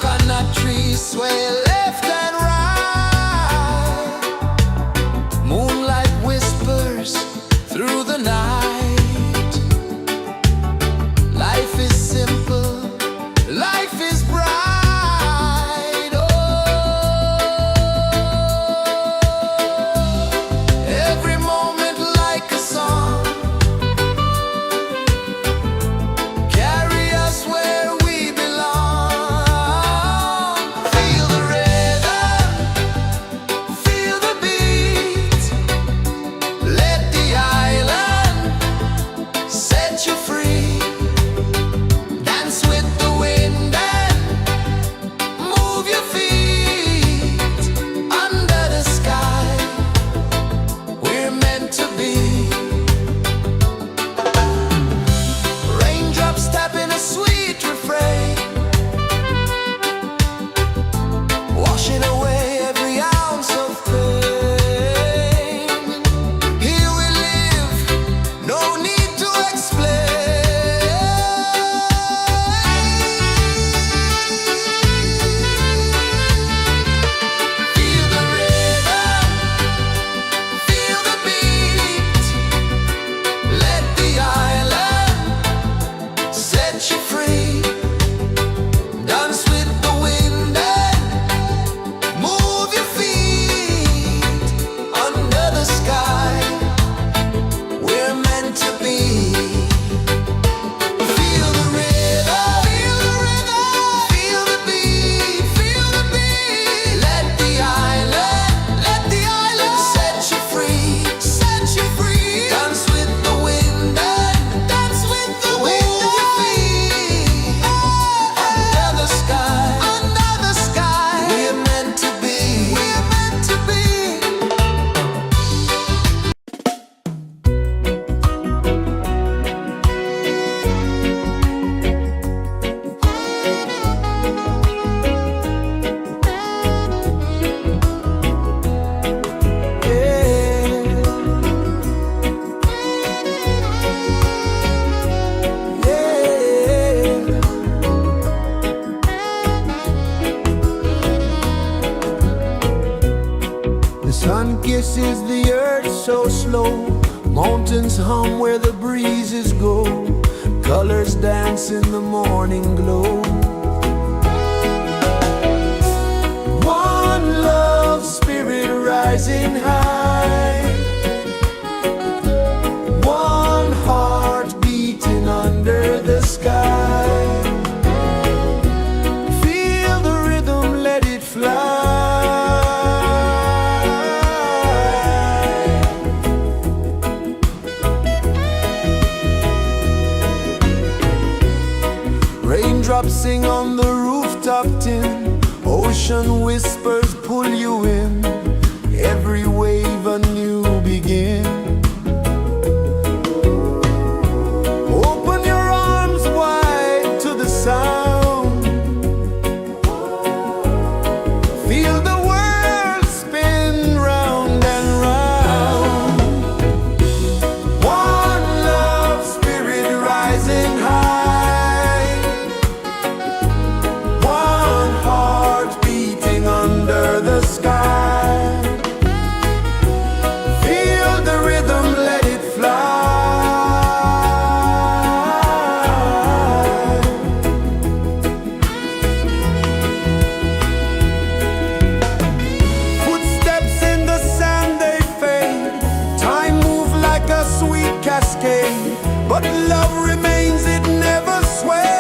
Coconut trees sway left and right. Moonlight whispers through the night. Life is simple, life is bright. Oh, every moment like a song. Carry us where we belong. Feel the rhythm, feel the beat. Let the island set you free. Dance with the wind and move your feet. Under the sky, we're meant to be. Raindrops tapping a sweet refrain, washing away every ounce of pain. Here we live, no need to explain. Feel the rhythm, feel the beat. Let the island set you free. Dance with the wind and move your feet. Under the sky, we're meant to be. Feel the rhythm, feel the rhythm, feel the beat, feel the beat. Let the island set you free, set you free. Dance with the wind and dance with the wind and feet. Under the sky, we're meant to be, we're meant to be. The sun kisses the earth so slow. Mountains hum where the breezes go. Colors dance in the morning glow. One love spirit rising high. One heart beating under the sky. Feel the rhythm, let it fly. Raindrops sing on the rooftop tin. Ocean whispers pull you in. Every wave a new begin. Open your arms wide to the sound. Feel the world spin round and round. One love spirit rising high. One heart beating under the sky. Feel the rhythm, let it fly. Footsteps in the sand, they fade. Time moves like a sweet cascade, but love remains, it never sways.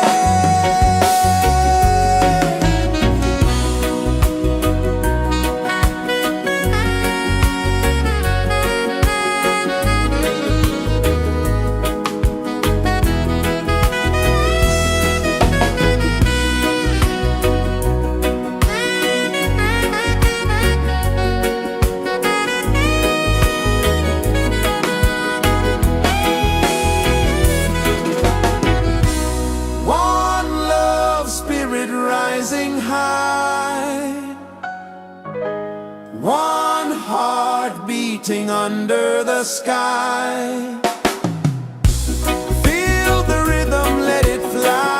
Rising high, one heart beating under the sky. Feel the rhythm, let it fly.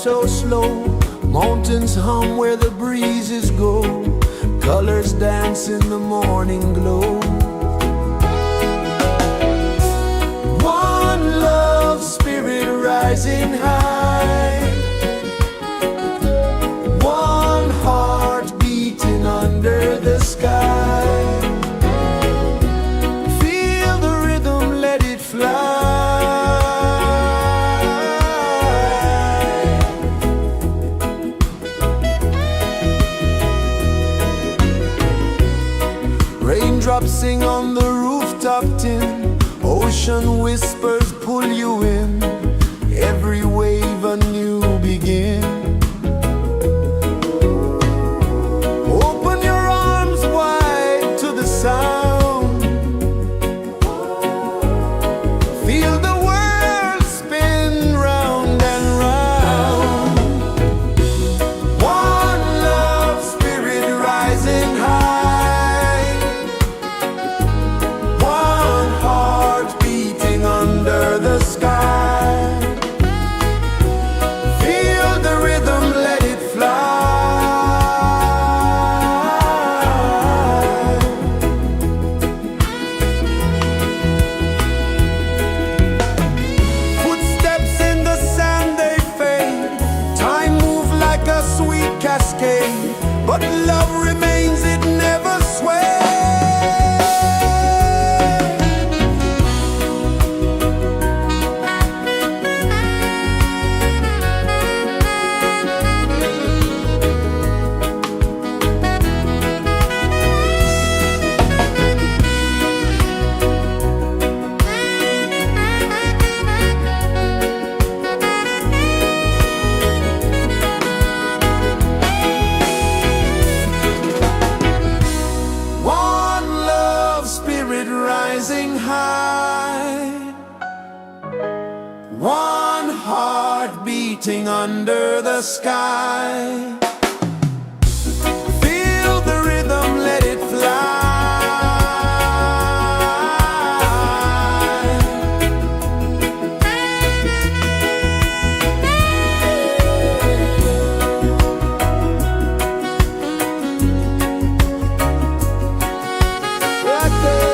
so slow. Mountains hum where the breezes go. Colors dance in the morning glow. One love, spirit rising high. One heart beating under the sky. Feel the rhythm, let it fly. Raindrops sing on the rooftop tin. Ocean whispers pull you in. Every wave a new begin. Open your arms wide to the sound. Feel the world spin round and round. One love, spirit rising high. One heart beating under the sky. Feel the rhythm, let it fly. Footsteps in the sand, they fade. Time moves like a sweet cascade, but love remains, it never sways. One love, spirit rising high. One heart beating under the sky. Feel the rhythm, let it fly. Right there.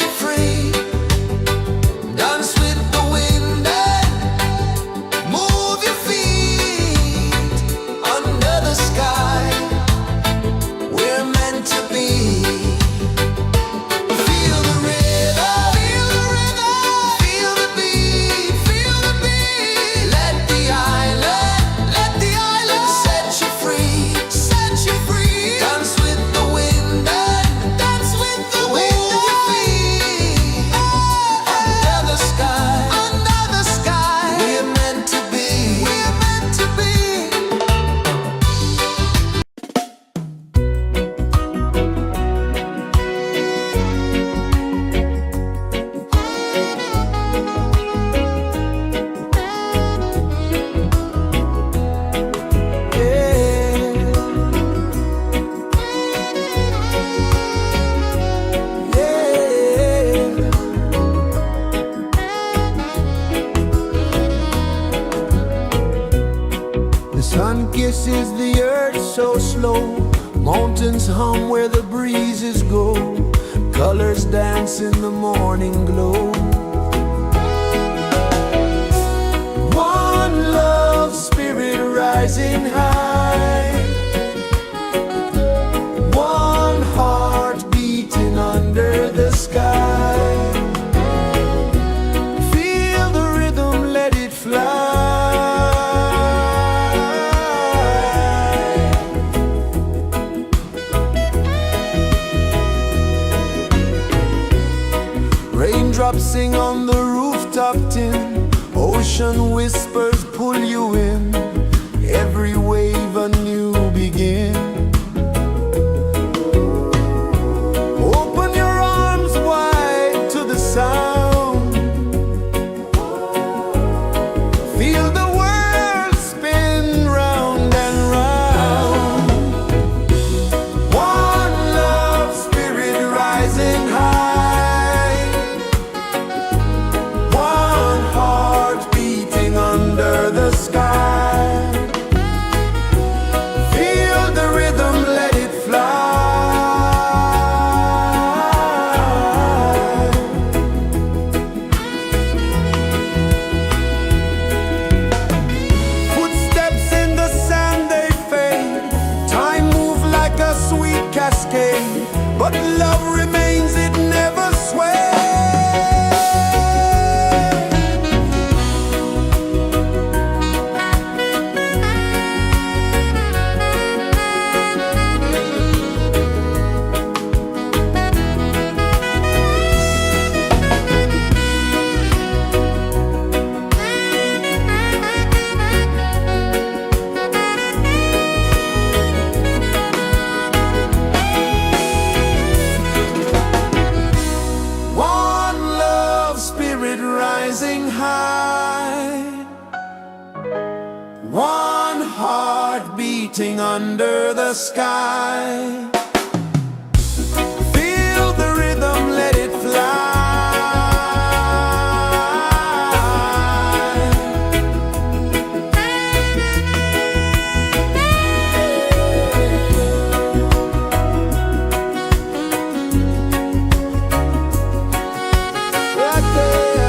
you free. Dance with the wind and move your feet under the sky. We're meant to be. Feel the rhythm, feel the rhythm, feel the beat, feel the beat. Let the island set you free, set you free. Dance with the wind and dance with the wind. Move your feet under the sky, under the sky. We're meant to be, we're meant to be. The sun kisses the earth so slow. Mountains hum where the breezes go. Colors dance in the morning glow. One love spirit rising high. One heart beating under the sky. Feel the rhythm, let it fly. Raindrops sing on the rooftop tin. Ocean whispers pull you in. Every wave a new begin. Open your arms wide to the sound. Feel the world spin round and round. One love spirit rising high. One heart beating under the sky. Feel the rhythm, let it fly. Footsteps in the sand, they fade. Time moves like a sweet cascade, but love remains, it never sways. One love spirit rising high. One heart beating under the sky. Feel the rhythm, let it fly. Right there.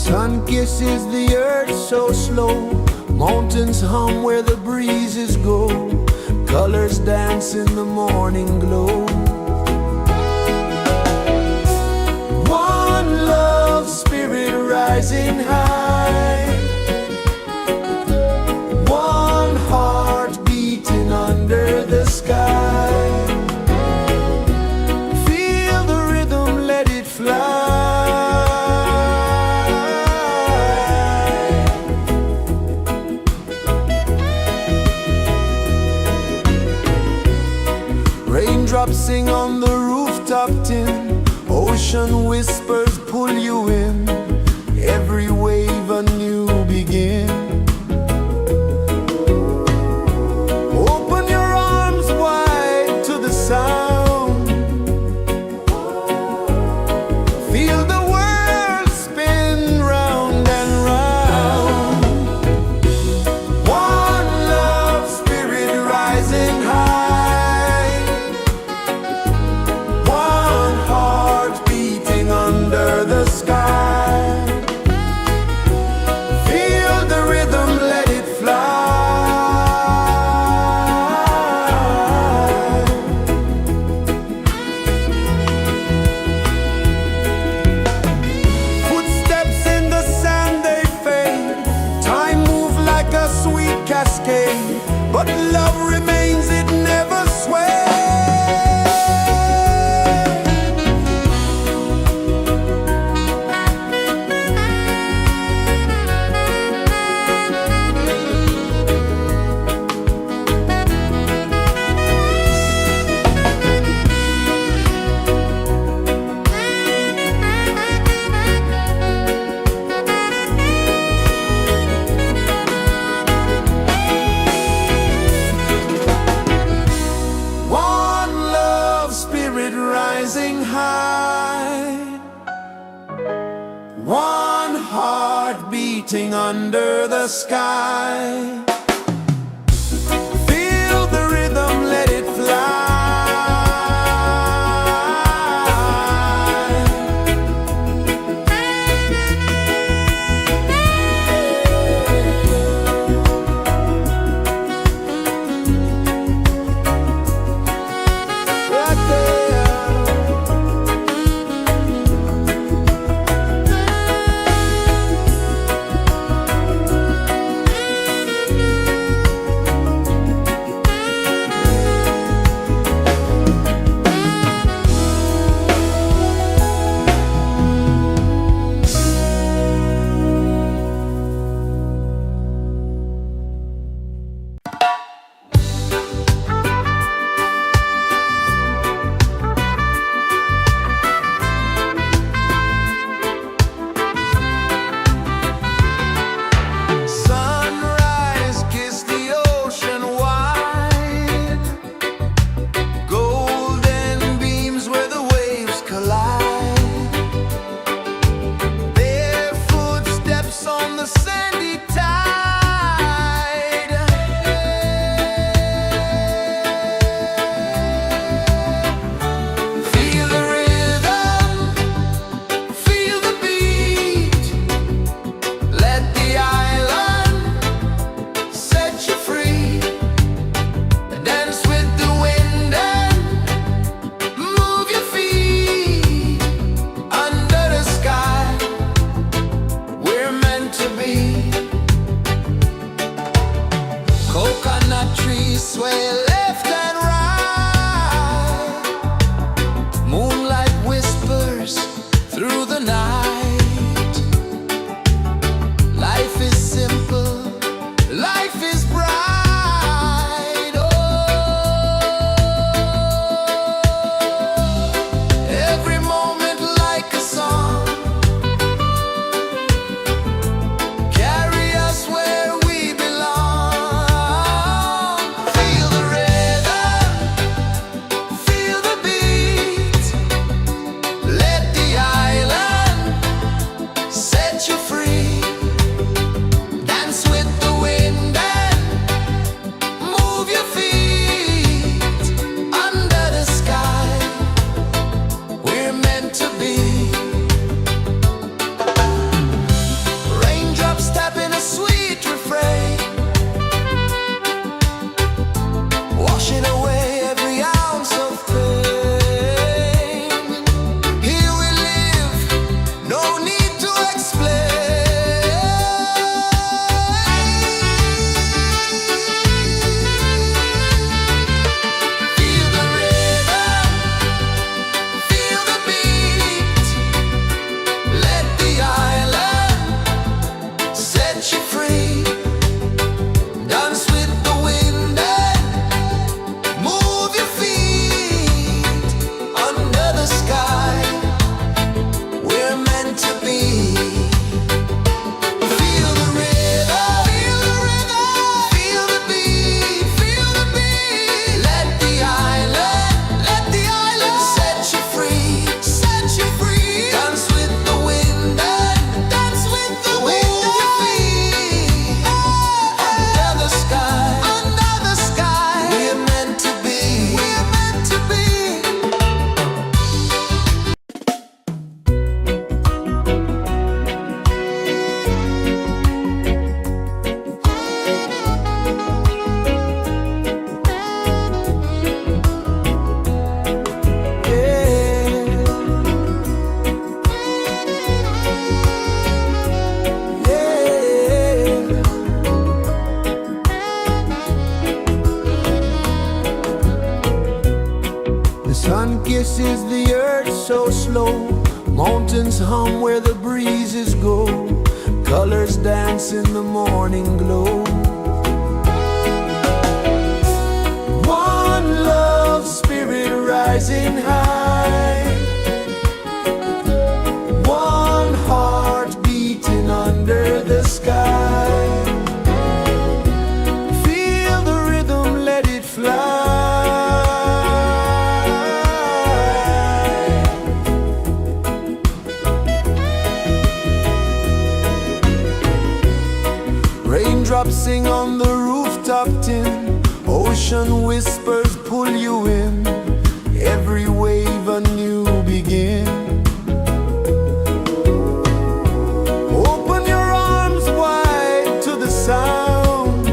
Sun kisses the earth so slow, mountains hum where the breezes go, colors dance in the morning glow. One love, spirit rising high, one heart beating under the sky. Feel the rhythm, let it fly. Raindrops sing on the rooftop tin, ocean whispers pull you in, every wave a new begin. Open your arms wide to the sound, feel the world spin round and round. One love, spirit rising high, one heart beating under the sky. Feel the rhythm, let it fly. Footsteps in the sand, they fade, time moves like a sweet cascade, but love remains, it never sways. One love, spirit rising high, one heart beating under the sky. Feel the rhythm, let it fly. Right there. flow, mountains hum where the breezes go, colors dance in the morning glow. One love, spirit rising high, one heart beating under the sky. Feel the rhythm, let it fly. Raindrops sing on the rooftop tin, ocean whispers pull you in, every wave a new begin. Open your arms wide to the sound,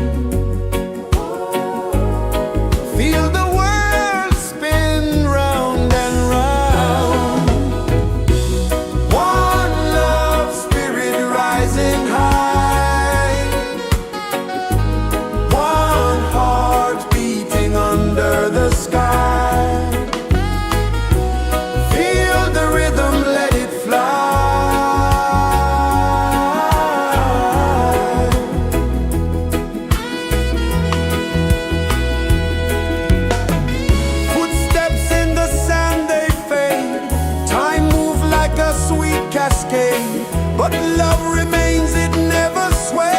feel the world spin round and round. One love, spirit rising high, one heart beating under the sky. Feel the rhythm, let it fly. Footsteps in the sand, they fade, time moves like a sweet cascade, but love remains, it never sways.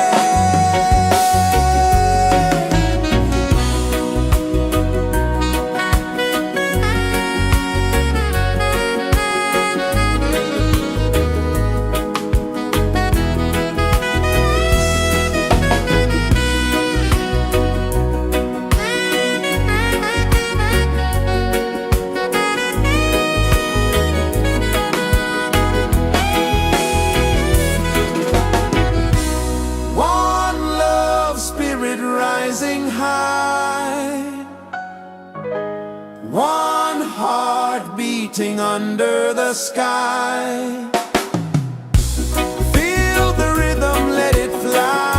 One love, spirit rising high, one heart beating under the sky. Feel the rhythm, let it fly.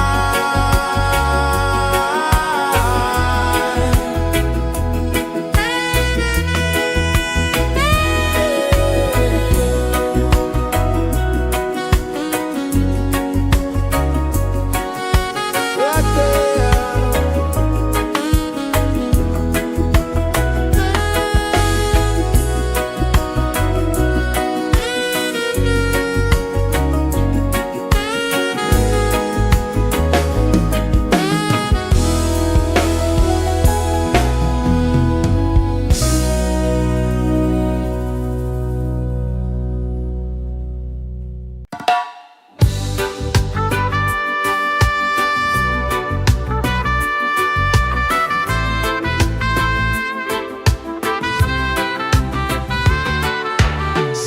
Right there.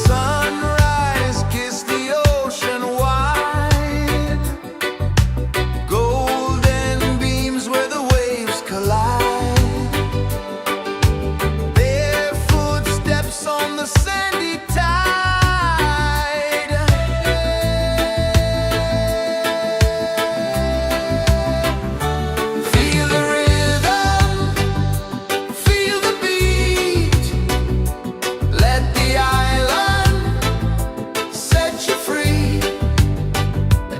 Sunrise, kiss the ocean wide, golden beams where the waves collide, their footsteps on the sandy tide. Feel the rhythm, feel the beat, let the island set you free.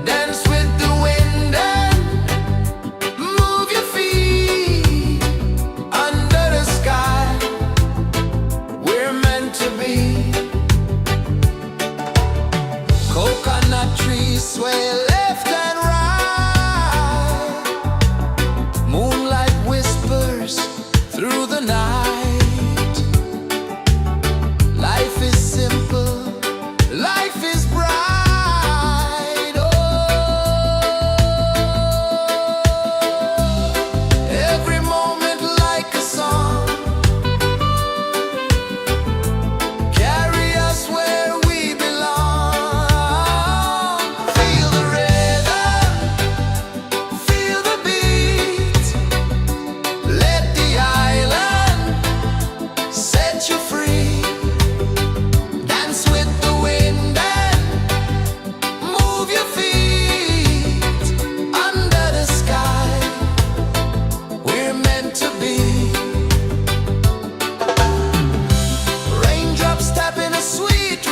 Dance with the wind and move your feet. Under the sky, we're meant to be. Coconut trees sway left and right, moonlight whispers through the night. Life is simple, life is bright. Oh, every moment like a song, carry us where we belong. Feel the rhythm, feel the beat, let the island set you free. Dance with the wind and move your feet. Under the sky, we're meant to be. Raindrops tap in a sweet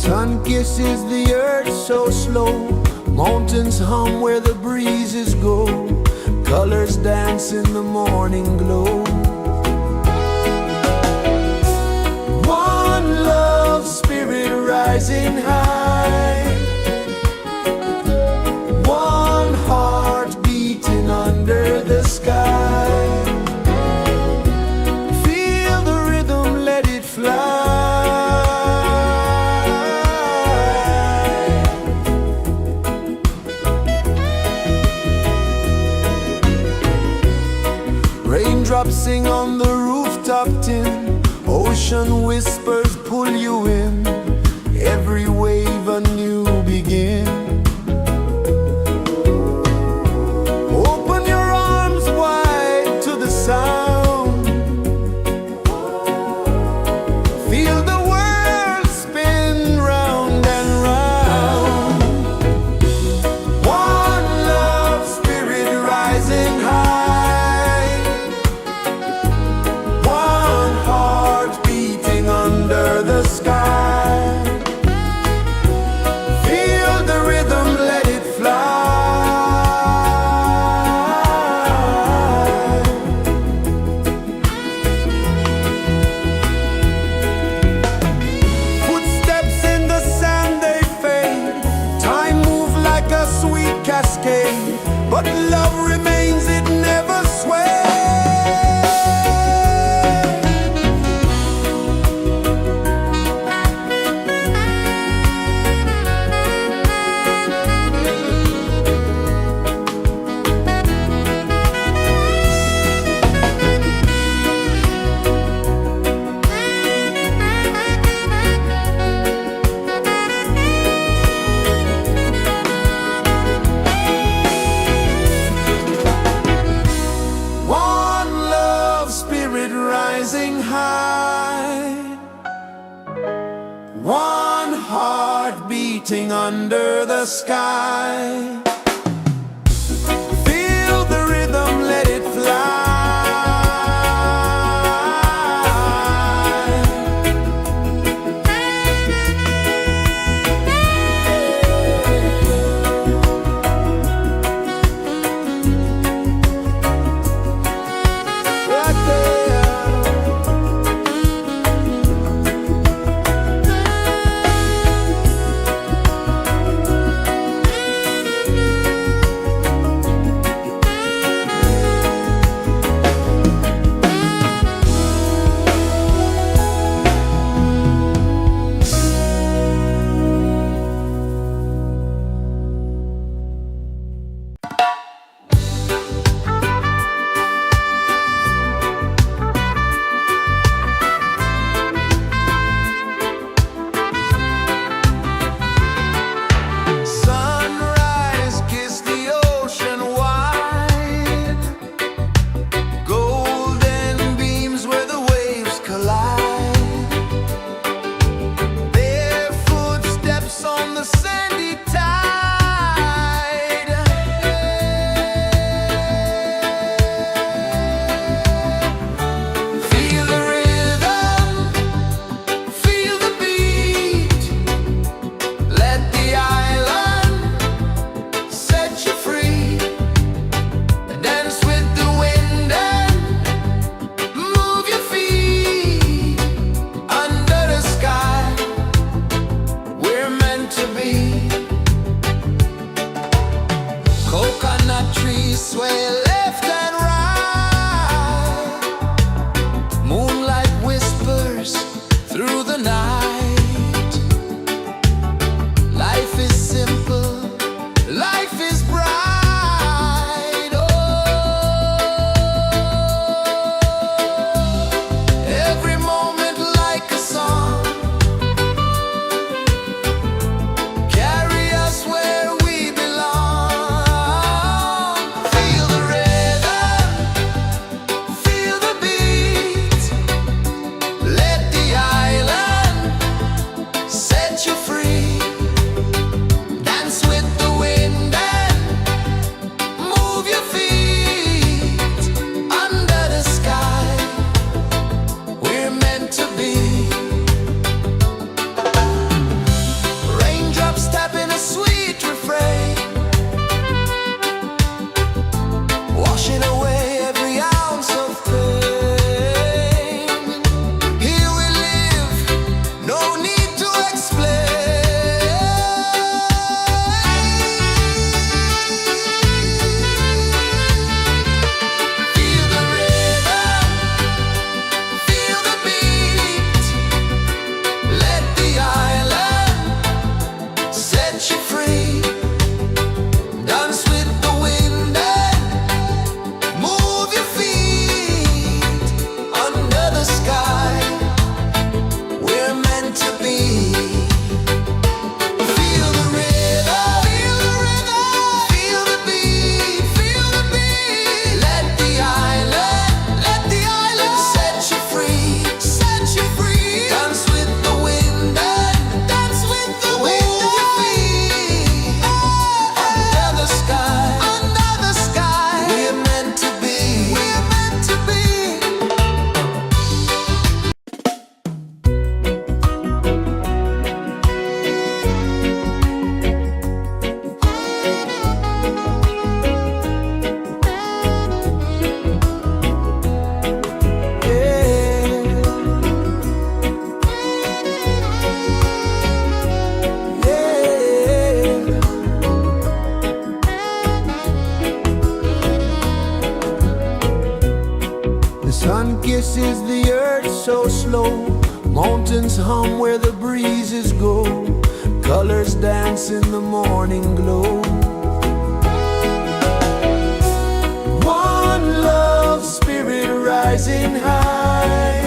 Sun kisses the earth so slow, mountains hum where the breezes go, colors dance in the morning glow. One love spirit rising high, one heart beating under the sky. Feel the rhythm, let it fly. Raindrops sing on the rooftop tin, ocean whispers pull you in, every wave a new begin. Open your arms wide to the sound, feel the world spin round and round. One love spirit rising high, one heart beating under the sky. Feel the rhythm, let it fly. Footsteps in the sand, they fade. Time moves like a sweet cascade, but love remains, it never sways. One love spirit rising high, one heart beating under the sky. Feel the rhythm, let it fly. Right there. Sunrise, kiss the ocean wide, golden beams where the waves collide, bare footsteps on the sandy tide. Feel the rhythm, feel the beat, let the island set you free. Dance with the wind and move your feet under the sky. We're meant to be. Coconut trees sway left and right, moonlight whispers through the night. Life is simple, life is bright. Oh, every moment like a song, carry us where we belong. Feel the rhythm, feel the beat, let the island set you free. Dance with the wind and move your feet under the sky. We're meant to be. mountains hum where the breezes go, colors dance in the morning glow. One love spirit rising high,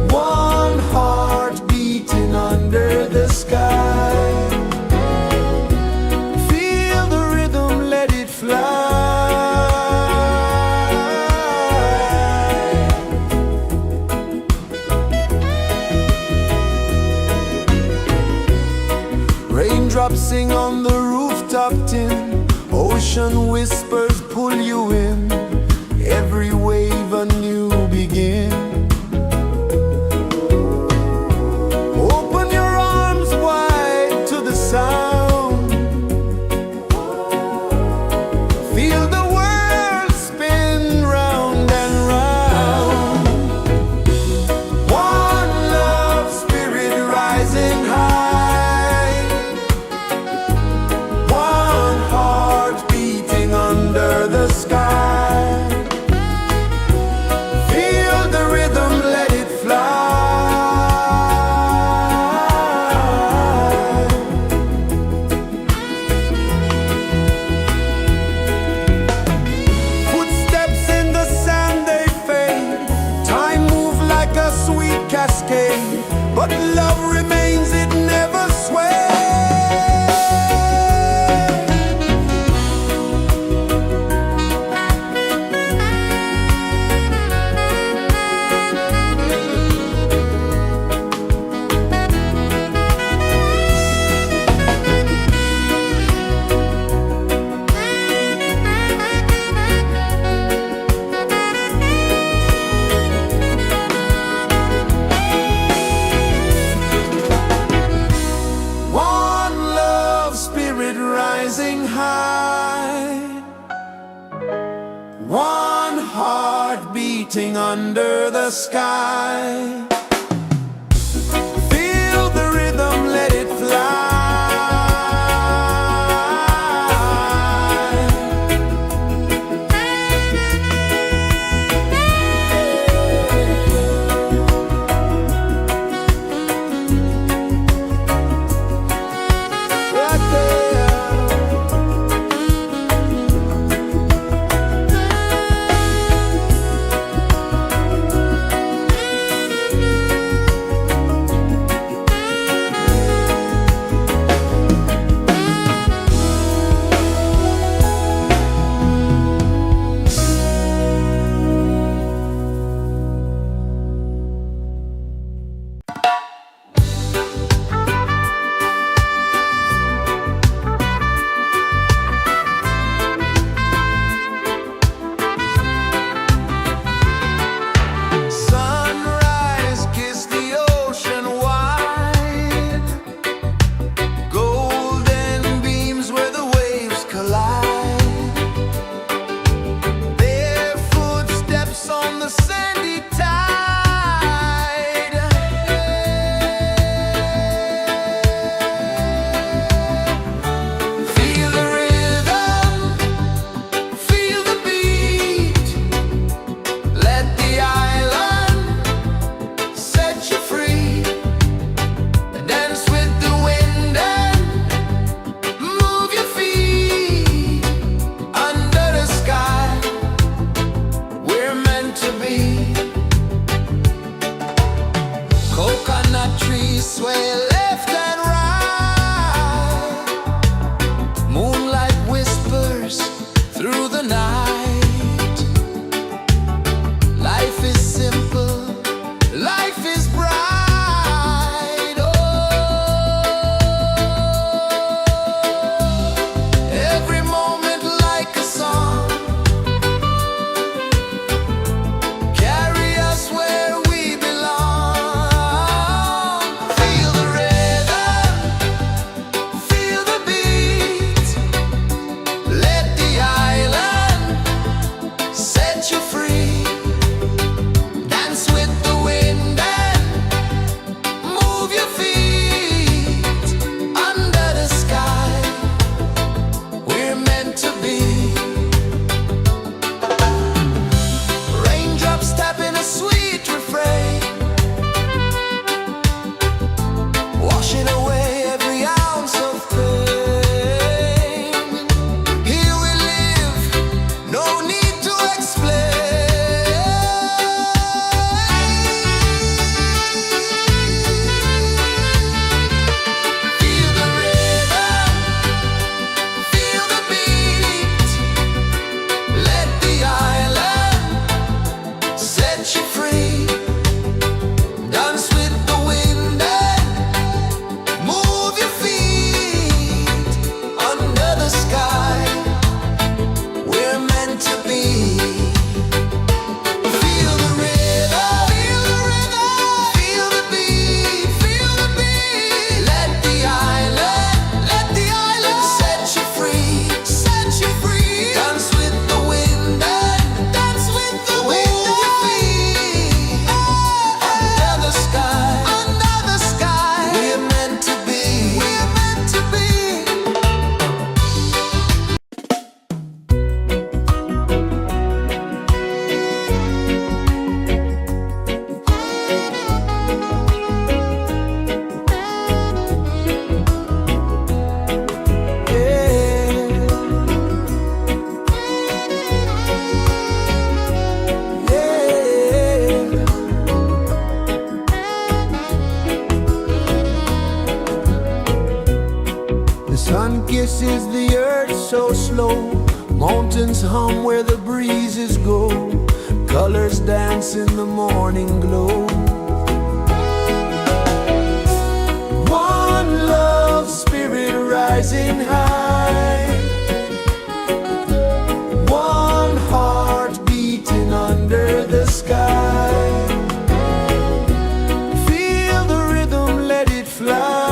one heart beating under the sky. Feel the rhythm, let it fly. Raindrops sing on the rooftop tin, ocean whispers pull you in, every wave a new begin. Open your arms wide to the sound, feel the world spin round and round. One love spirit rising high, one heart beating under the sky. Feel the rhythm, let it fly. Footsteps in the sand, they fade. Time moves like a sweet cascade, but love remains, it never sways. One love spirit rising high, one heart beating under the sky. Feel the rhythm, let it fly. Right there. Sunrise, kiss the ocean wide, golden beams where the waves collide, their footsteps on the sandy tide. Feel the rhythm, feel the beat, let the island set you free. Dance with the wind and move your feet under the sky. We're meant to be. Coconut trees sway left and right, moonlight whispers through the night. Life is simple, life is bright. Oh, every moment like a song, carry us where we belong. Feel the rhythm, kisses the earth so slow. Mountains hum where the breezes go. Colors dance in the morning glow. One love, spirit rising high. One heart beating under the sky. Feel the rhythm, let it fly.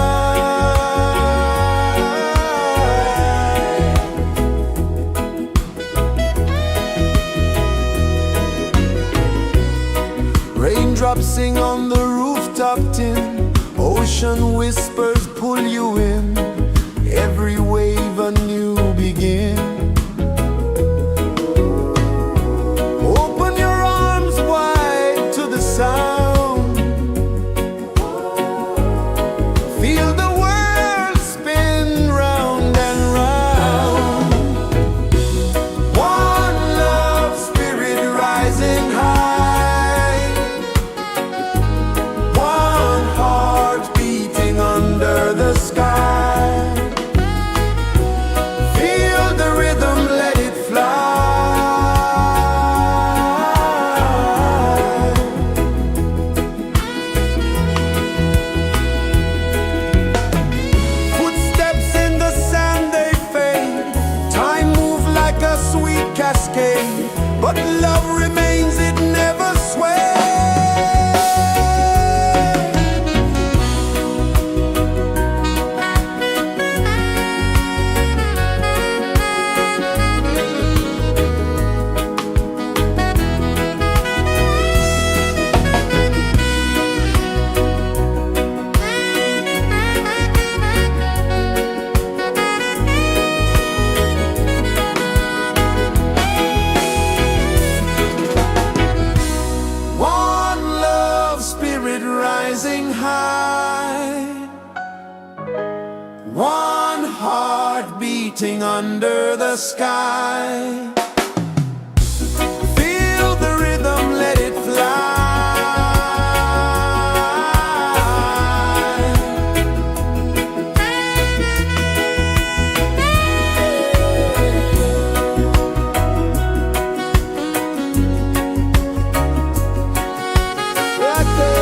Raindrops sing on the rooftop tin. Ocean whispers pull you in. Every wave a new begin. Open your arms wide to the sound. Feel the world spin round and round. One love, spirit rising high. One heart beating under the sky. Feel the rhythm, let it fly. Footsteps in the sand, they fade. Time moves like a sweet cascade, but love remains, it never sways. One love, spirit rising high. One heart beating under the sky. Feel the rhythm, let it fly. Right there.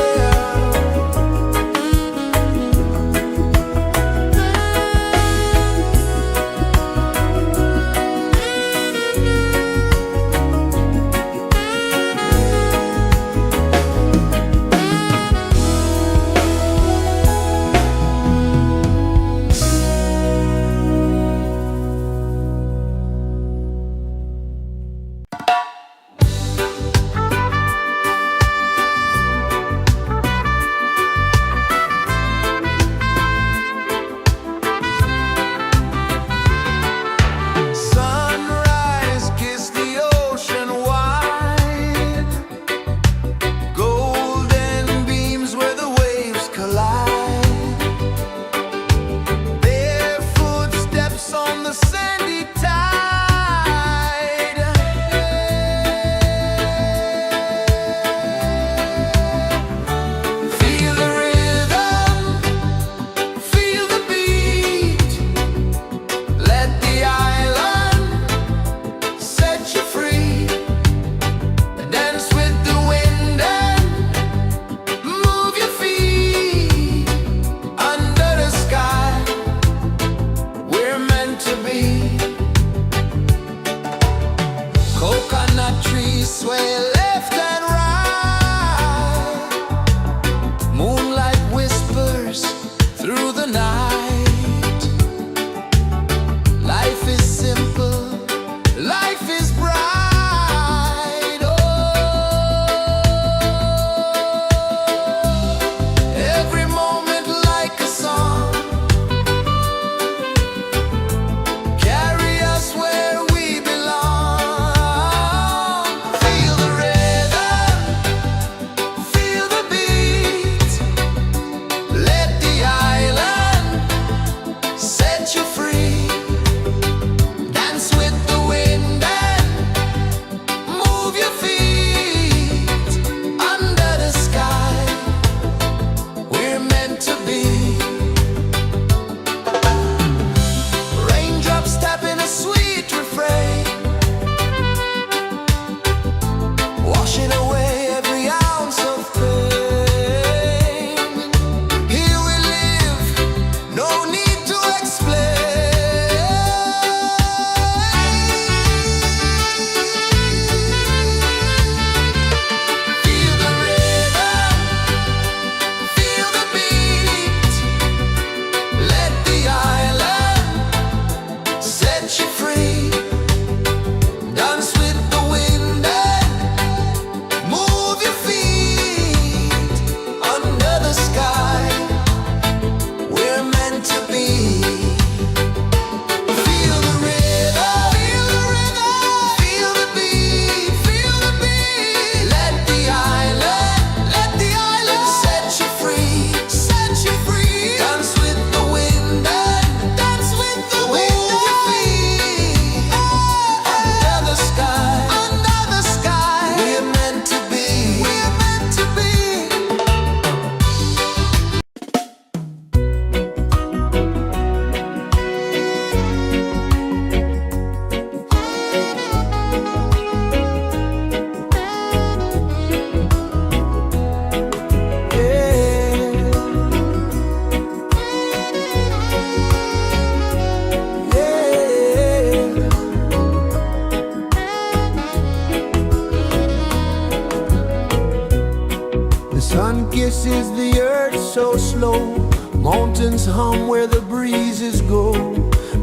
Sun kisses the earth so slow, mountains hum where the breezes go,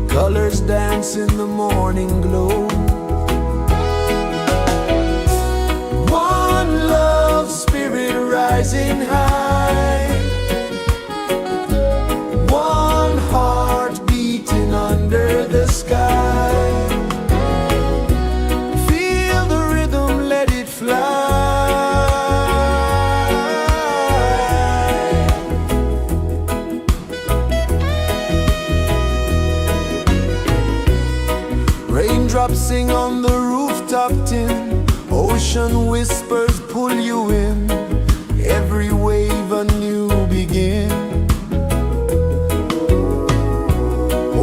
colors dance in the morning glow. One love spirit rising high, one heart beating under the sky. Feel the rhythm, let it fly. Raindrops sing on the rooftop tin, ocean whispers pull you in, every wave a new begin.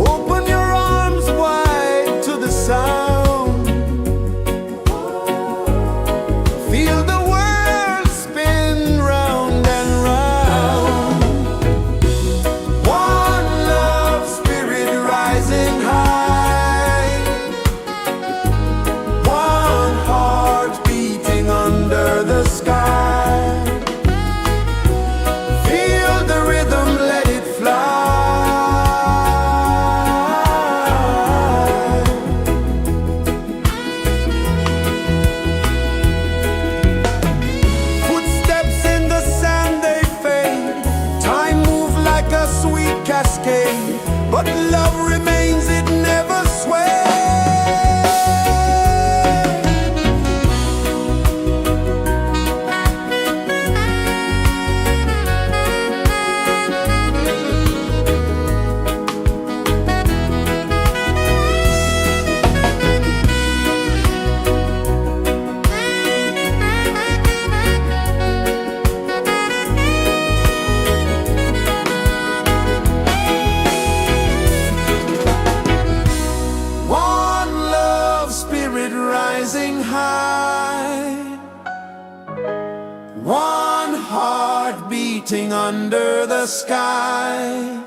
Open your arms wide to the sound, feel the world spin round and round. One love spirit rising high, one heart beating under the sky. Feel the rhythm, let it fly. Footsteps in the sand, they fade, time moves like a sweet cascade, but love remains, it never sways. One love spirit rising high, one heart beating under the sky.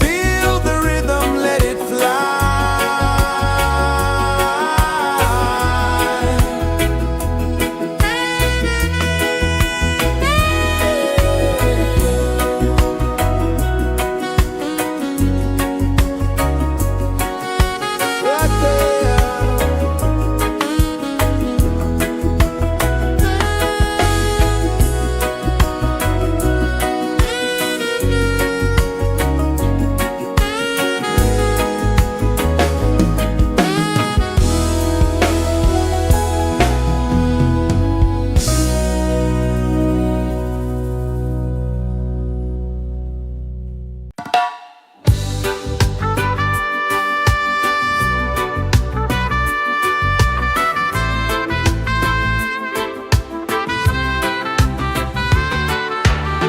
Feel the rhythm, let it fly. Right there.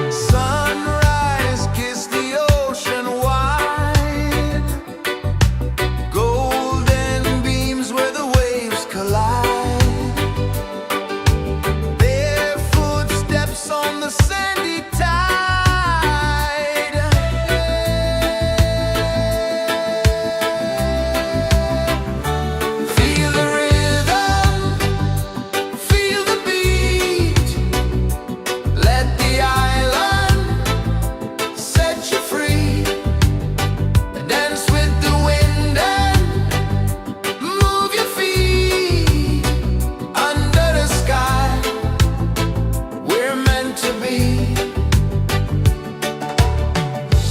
Sunrise, kiss the ocean wide, golden beams where the waves collide, their footsteps on the sandy tide. Feel the rhythm, feel the beat, let the island set you free. Dance with the wind and move your feet. Under the sky, we're meant to be.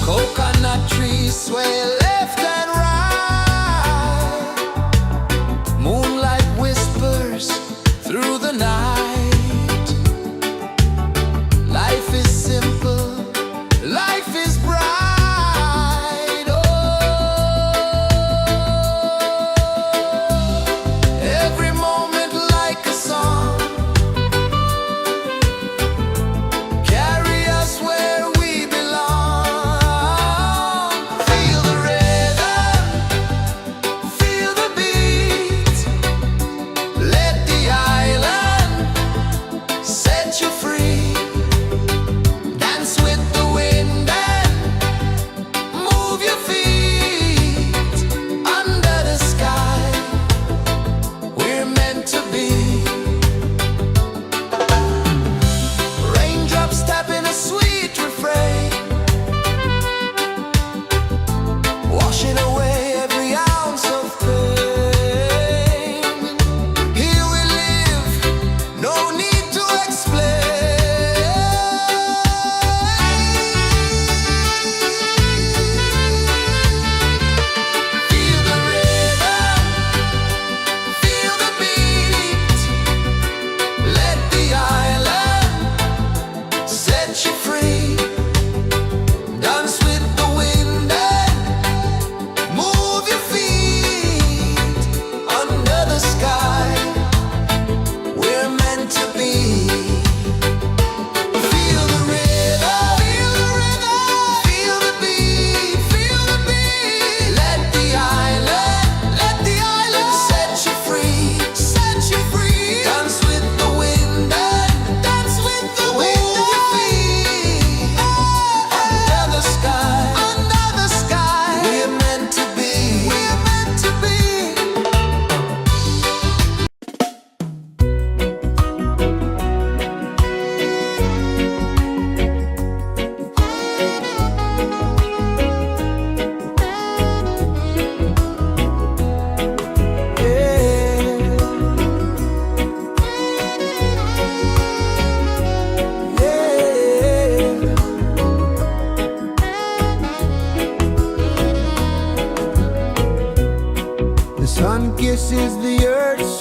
Coconut trees sway left and right, moonlight whispers through the night. Life is simple, life is bright. Oh, every moment like a song, carry us where we belong. Feel the rhythm.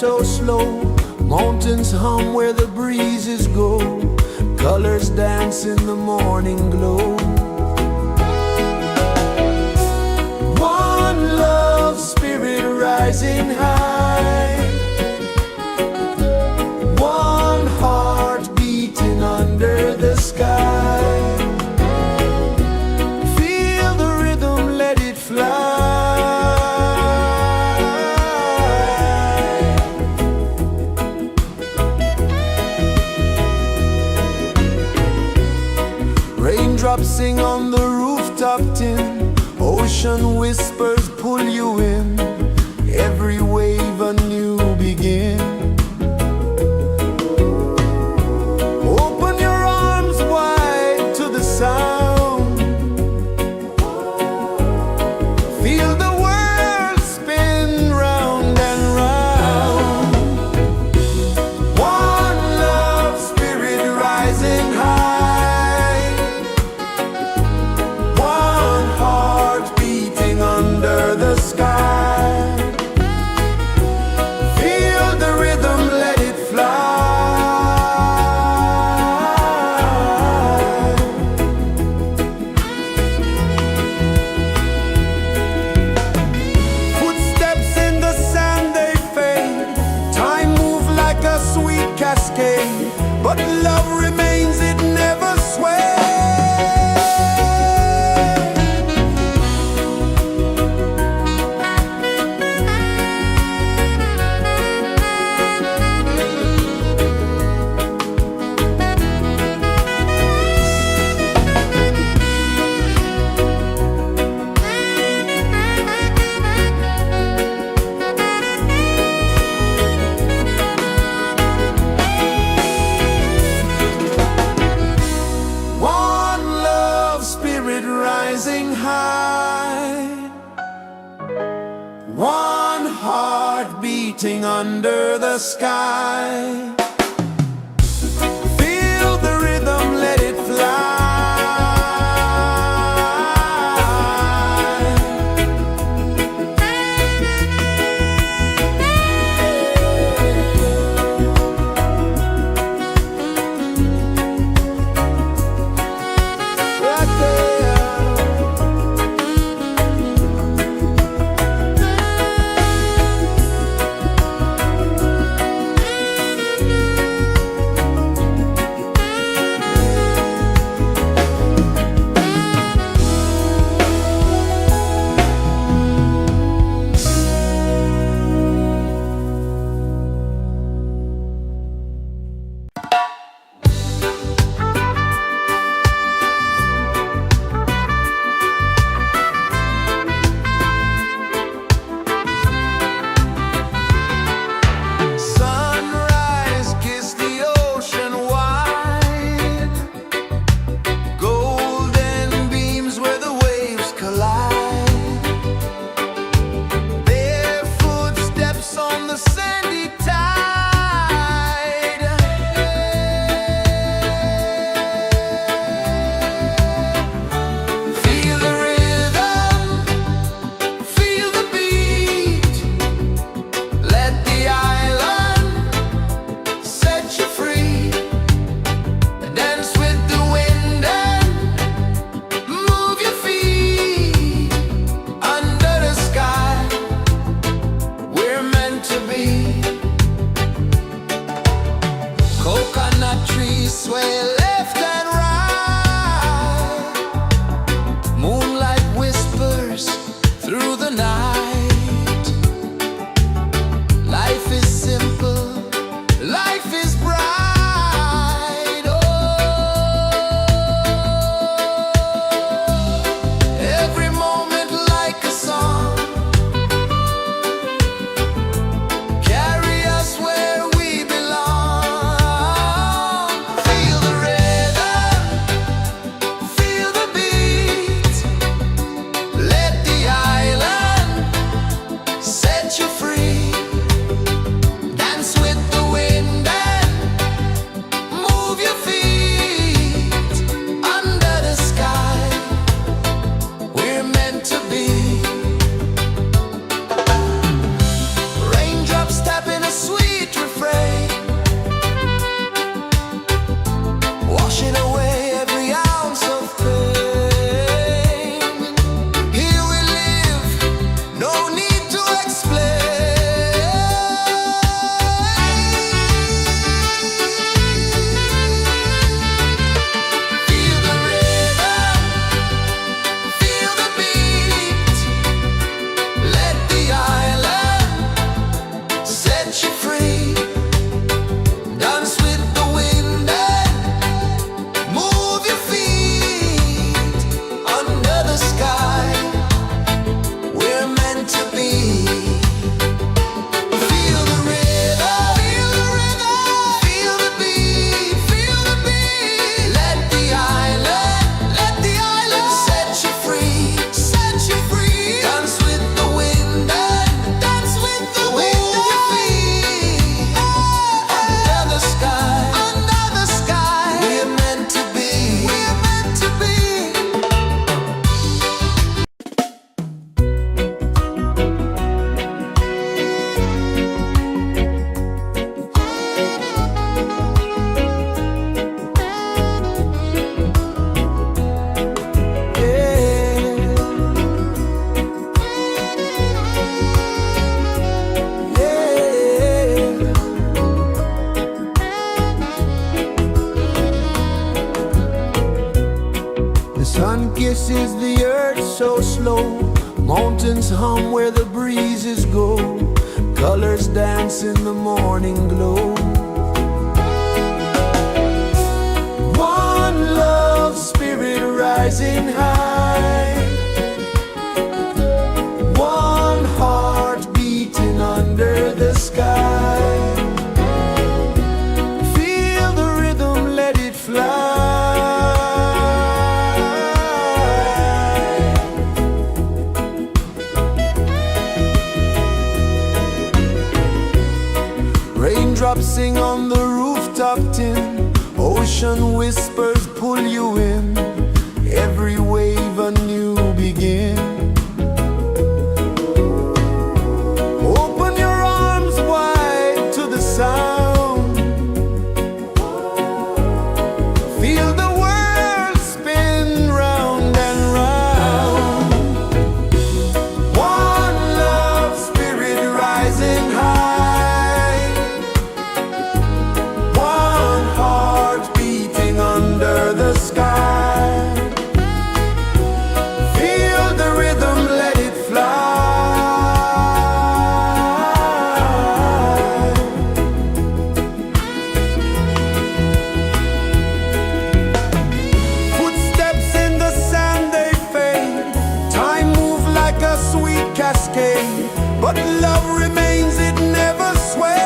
so slow. Mountains hum where the breezes go. Colors dance in the morning glow. One love spirit rising high. One heart beating under the sky. Feel the rhythm, let it fly. Raindrops sing on the rooftop tin. Ocean whispers pull you in. Every wave a new begin. Open your arms wide to the sound. Feel the world spin round and round. One love spirit rising high. One heart beating under the sky. Feel the rhythm, let it fly. Footsteps in the sand, they fade. Time moves like a sweet cascade, but love remains, it never sways. One love spirit rising high. One heart beating under the sky. Feel the rhythm, let it fly. Sun kisses the earth so slow, mountains hum where the breezes go, colors dance in the morning glow. One love spirit rising high, one heart beating under the sky. Feel the rhythm, let it fly. Raindrops sing on the rooftop tin, ocean whispers pull you in, every wave a new begin. Open your arms wide to the sound, feel the world spin round and round. One love spirit rising high, one heart beating under the sky. Feel the rhythm, let it fly. Footsteps in the sand, they fade, time moves like a sweet cascade, but love remains, it never sways.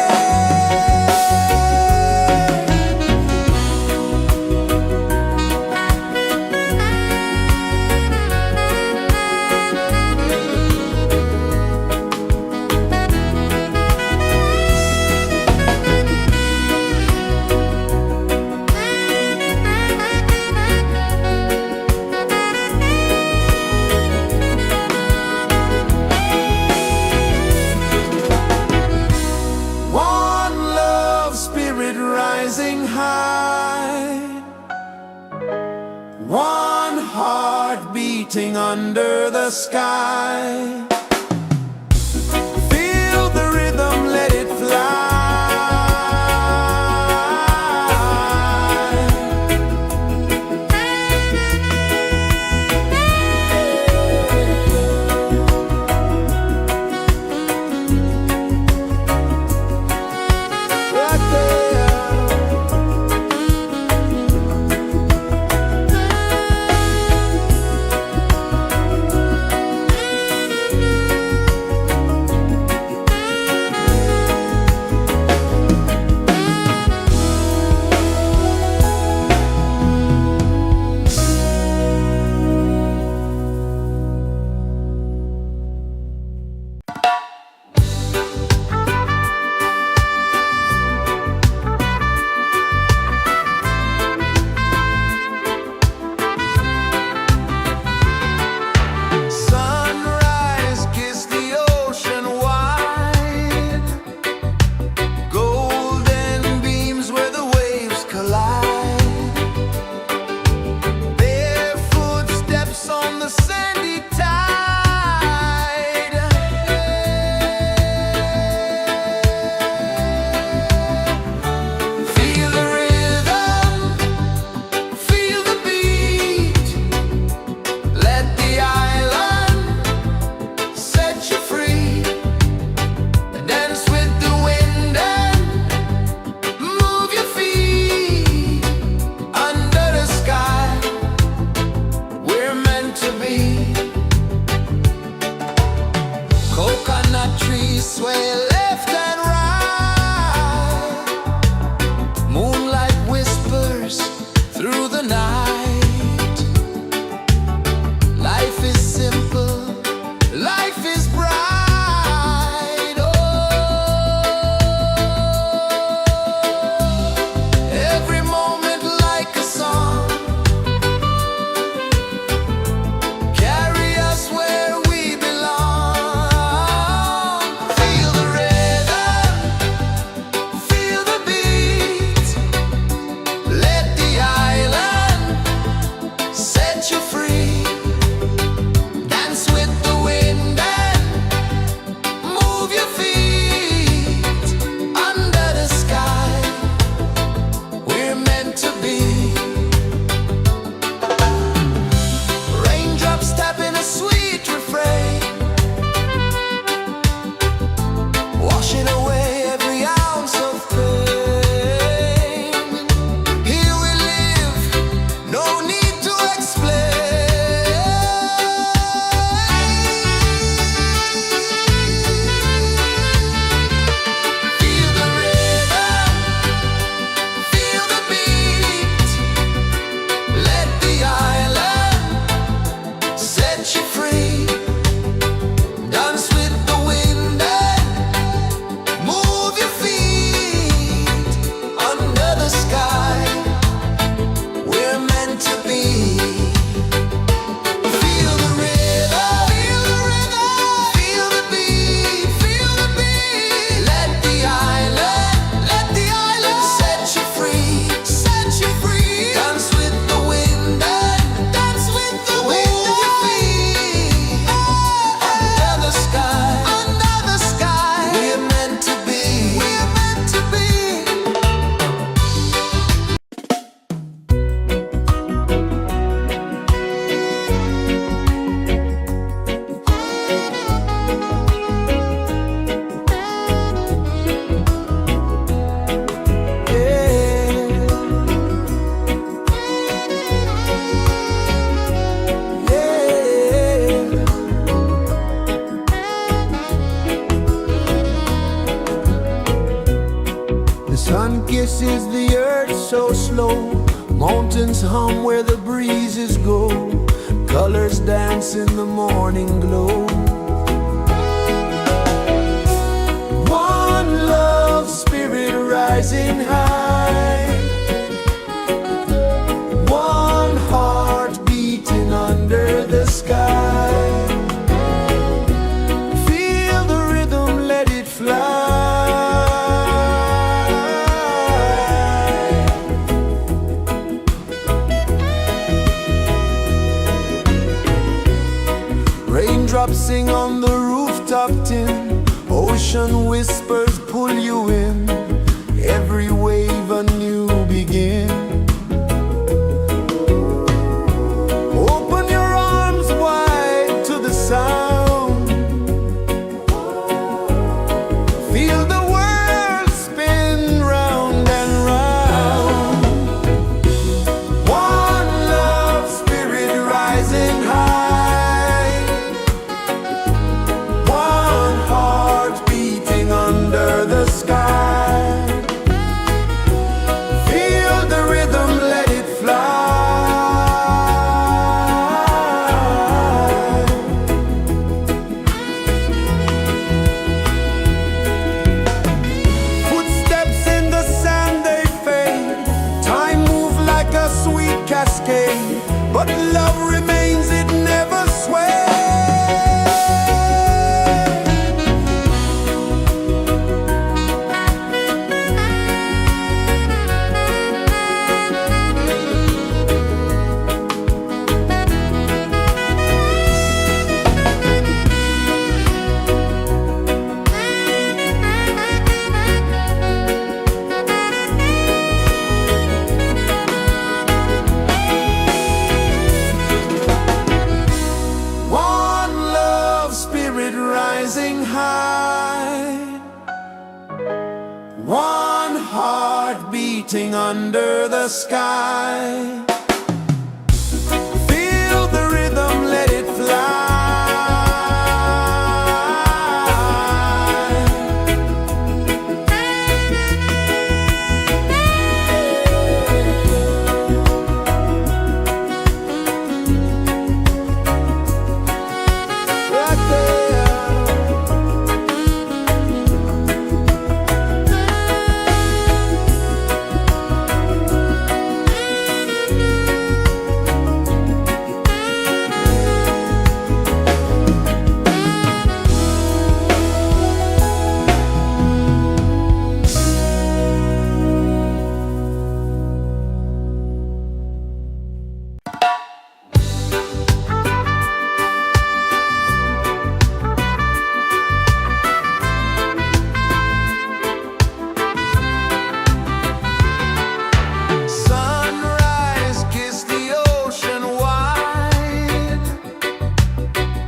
One love spirit rising high, one heart beating under the sky. Feel the rhythm, let it fly. Right there. pulses the earth so slow. Mountains hum where the breezes go. Colors dance in the morning glow. One love spirit rising high. One heart beating under the sky. Feel the rhythm, let it fly. Raindrops sing on the rooftop tin. Ocean whispers pull you in. Every wave a new begin. Open your arms wide to the sound. Feel the world spin round and round. One love spirit rising high. One heart beating under the sky. Feel the rhythm, let it fly. Footsteps in the sand, they fade. Time moves like a sweet cascade, but love remains, it never sways. One love spirit rising high. One heart beating under the sky. Feel the rhythm, let it fly. Right there. Sunrise, kiss the ocean wide.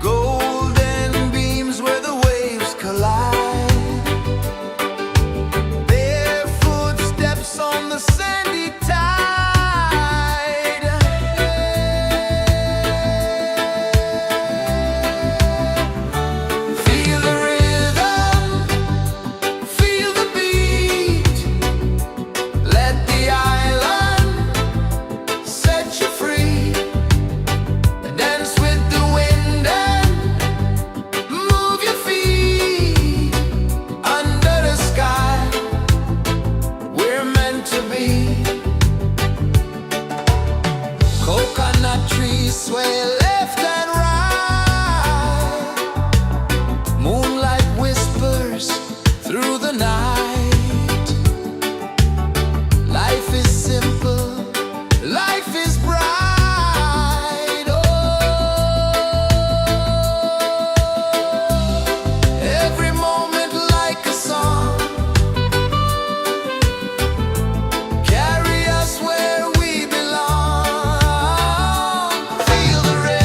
Golden beams where the waves collide. Bare footsteps on the sandy tide. Feel the rhythm, feel the beat. Let the island set you free. Dance with the wind and move your feet. Under the sky, we're meant to be. Coconut trees sway left and right. Moonlight whispers through the night. Life is simple, life is bright. Oh, every moment like a song. Carry us where we belong. Feel the rhythm.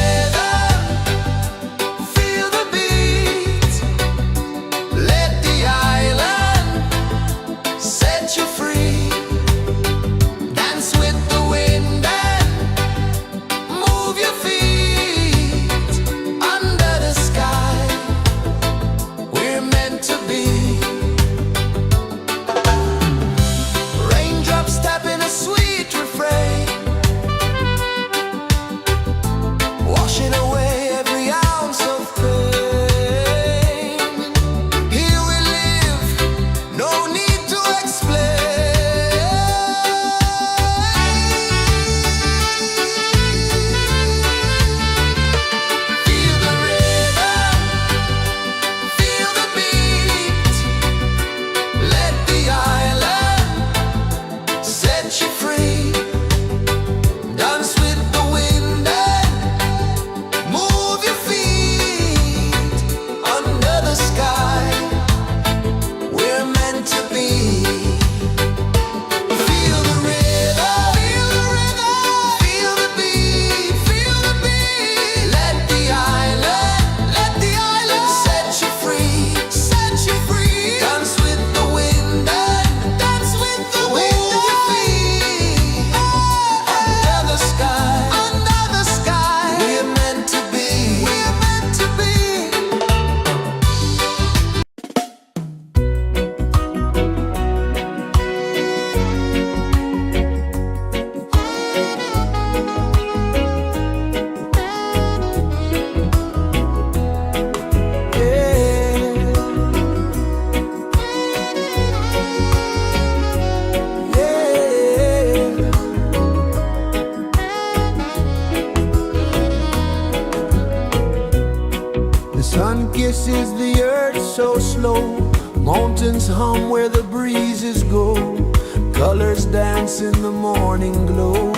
Sun kisses the earth so slow, mountains hum where the breezes go, colors dance in the morning glow.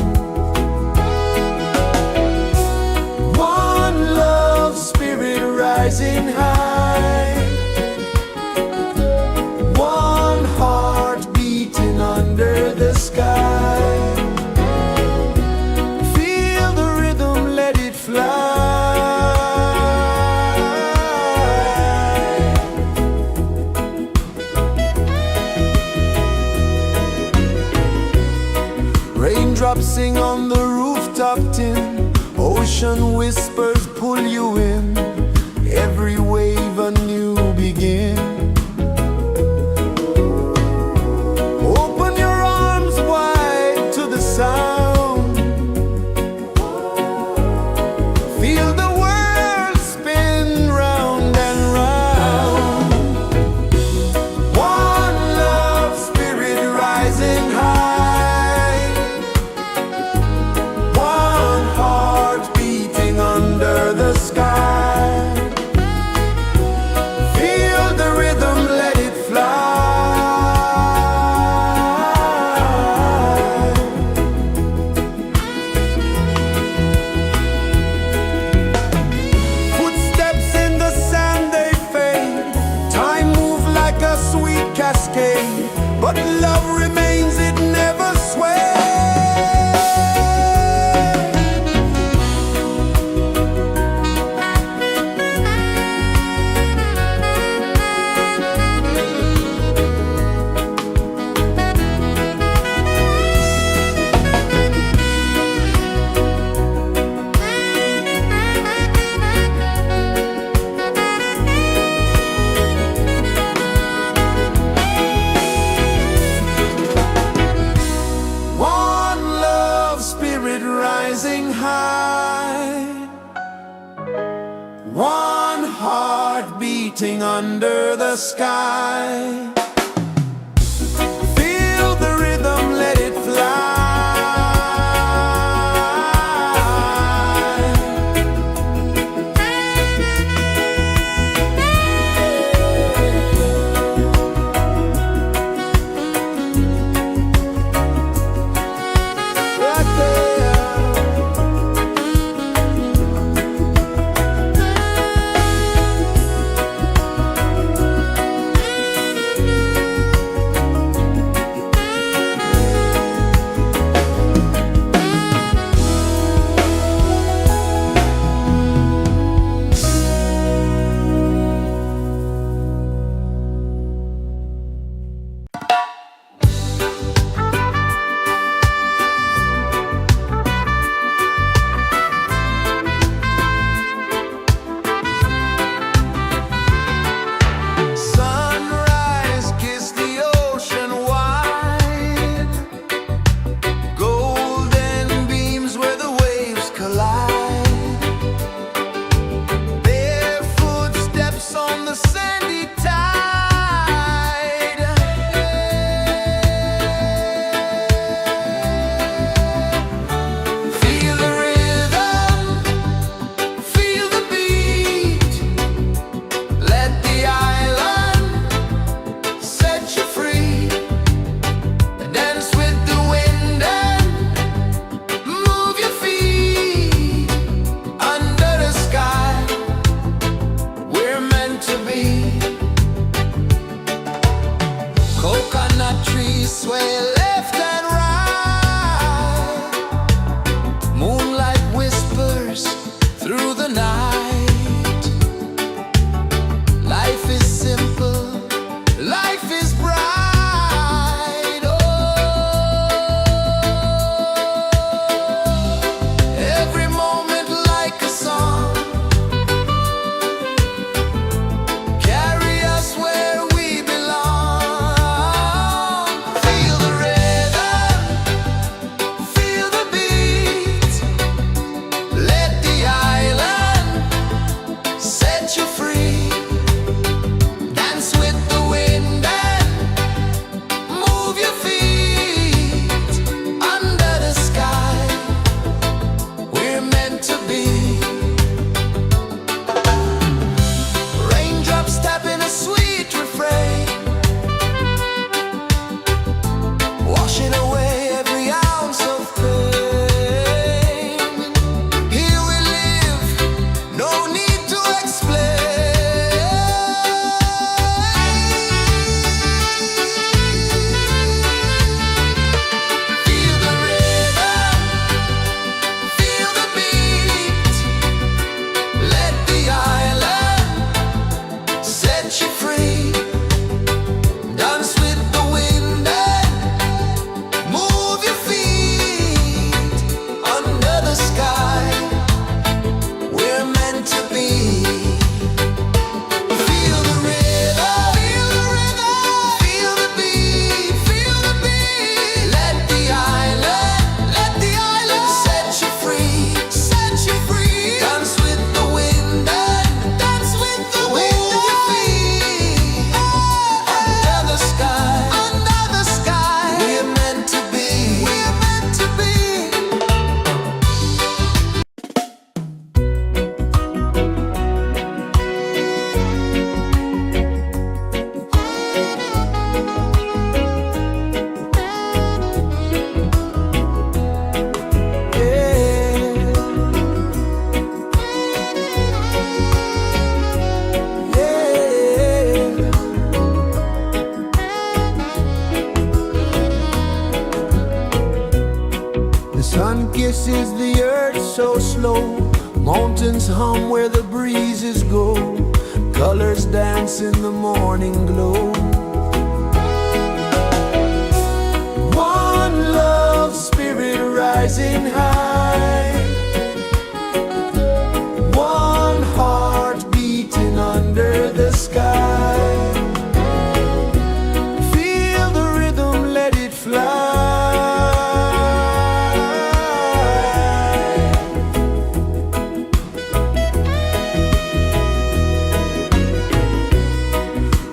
One love, spirit rising high, one heart beating under the sky. Feel the rhythm, let it fly. Raindrops sing on the rooftop tin, ocean whispers pull you in, every wave a new begin. Open your arms wide to the sound, feel the world spin round and round. One love, spirit rising high, one heart beating under the sky. Feel the rhythm, let it fly. Footsteps in the sand, they fade, time moves like a sweet cascade, but love remains, it never sways. One love, spirit rising high, one heart beating under the sky. Feel the rhythm, let it fly. Right there. Sunrise, kiss the ocean wide, golden beams where the waves collide, bare footsteps on the sandy tide. Feel the rhythm, feel the beat, let the island set you free. Dance with the wind and move your feet. Under the sky, we're meant to be. Coconut trees sway left and right, moonlight whispers through the night. Life is simple, life is bright. Oh, every moment like a song, carry us where we belong. Feel the rhythm, feel the beat, let the island set you free. Dance with the wind and move your feet. Under the sky, we're meant to be. heart so slow. Mountains hum where the breezes go. Colors dance in the morning glow. One love spirit rising high. One heart beating under the sky. Feel the rhythm, let it fly.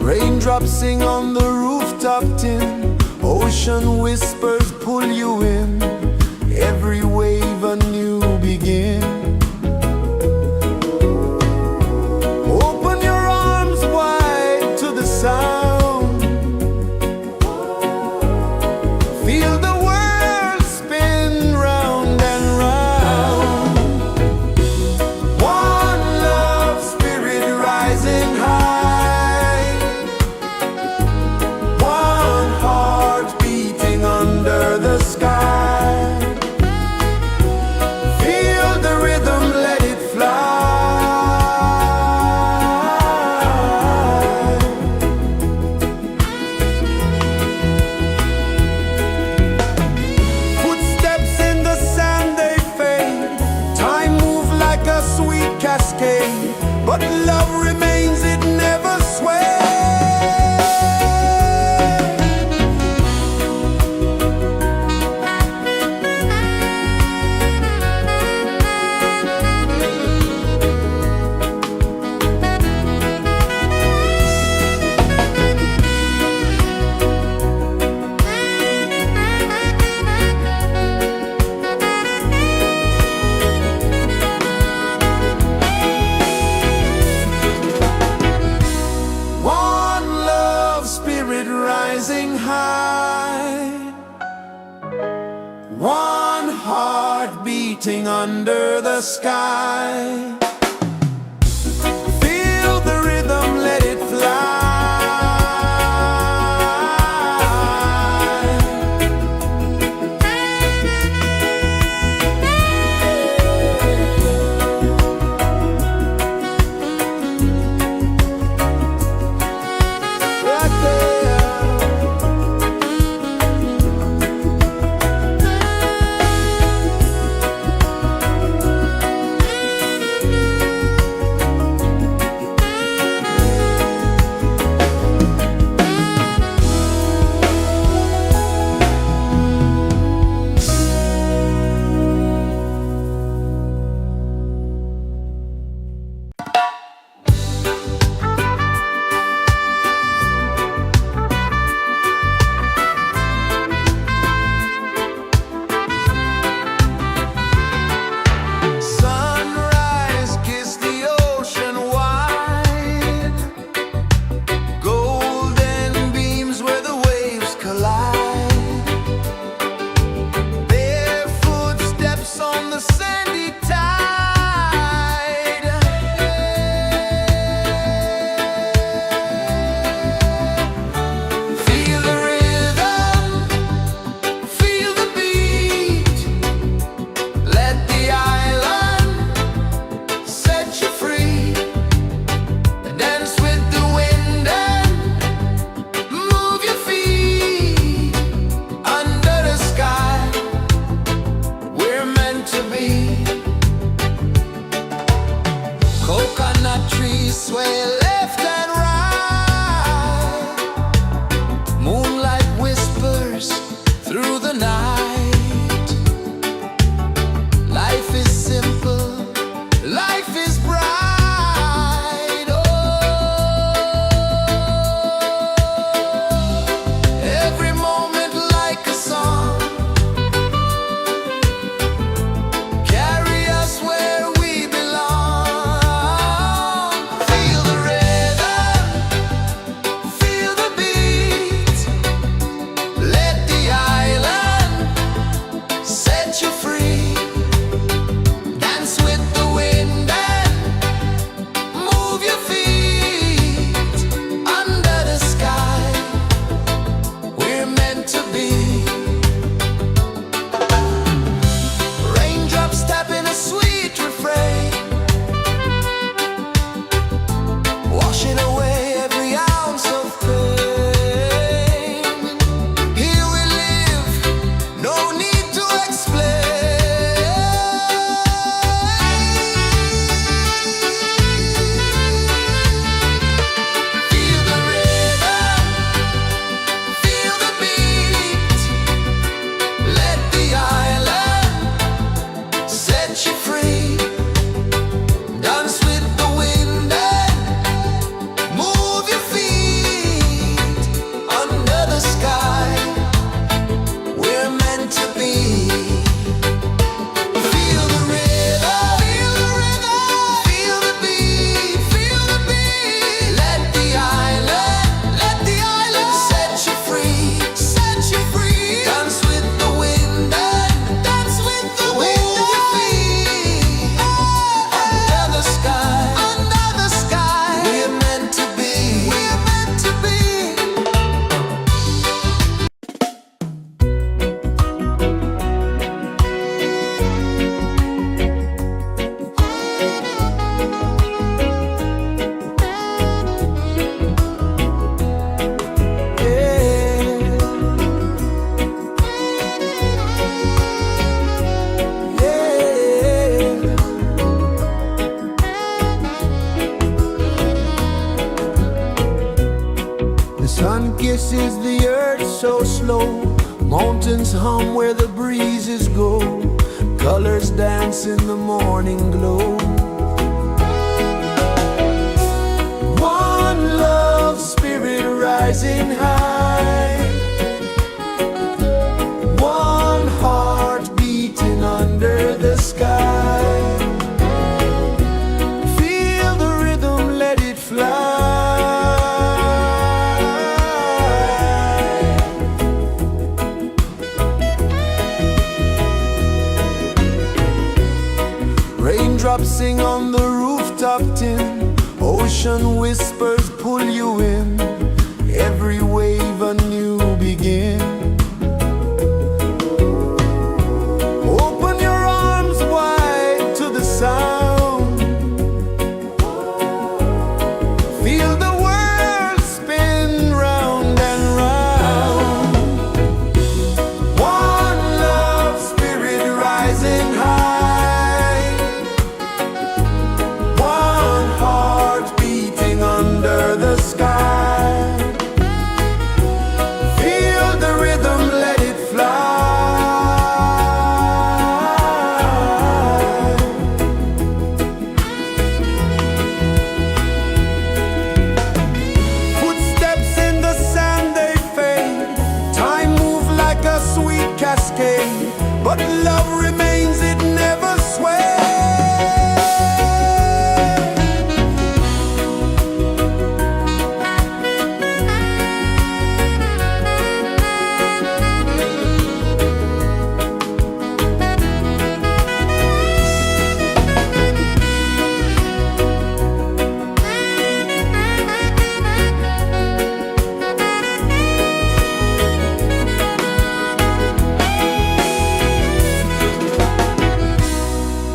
Raindrops sing on the rooftop tin. Ocean whispers pull you in. Every wave a new begin. Open your arms wide to the sound. Feel the world spin round and round. One love spirit rising high. One heart beating under the sky. Feel the rhythm, let it fly. Footsteps in the sand, they fade. Time moves like a sweet cascade, but love remains, it never sways. One love spirit rising high. One heart beating under the sky. Feel the rhythm, let it fly. Right there. Sunrise, kiss the ocean wide. Golden beams where the waves collide. Barefoot steps on the sandy tide. Feel the rhythm, feel the beat. Let the island set you free. Dance with the wind and move your feet. Under the sky, we're meant to be. Coconut trees sway left and right. Moonlight whispers through the night. Life is simple, life is bright. Oh, every moment like a song. Carry us where we belong. Feel the rhythm. rejoices the earth so slow. Mountains hum where the breezes go. Colors dance in the morning glow. One love spirit rising high. One heart beating under the sky. Feel the rhythm, let it fly. Raindrops sing on the rooftop tin. Ocean whispers pull you in. Every wave a new begin. Open your arms wide to the sound. Feel the world spin round and round. One love spirit rising high. One heart beating under the sky. Feel the rhythm, let it fly. Footsteps in the sand, they fade. Time moves like a sweet cascade, but love remains, it never sways.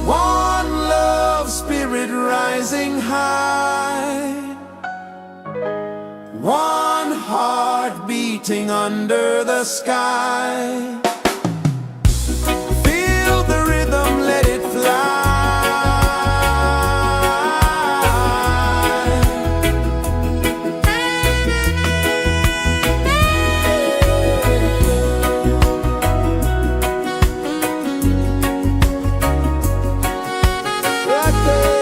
One love spirit rising high. One heart beating under the sky. Feel the rhythm, let it fly. Right there.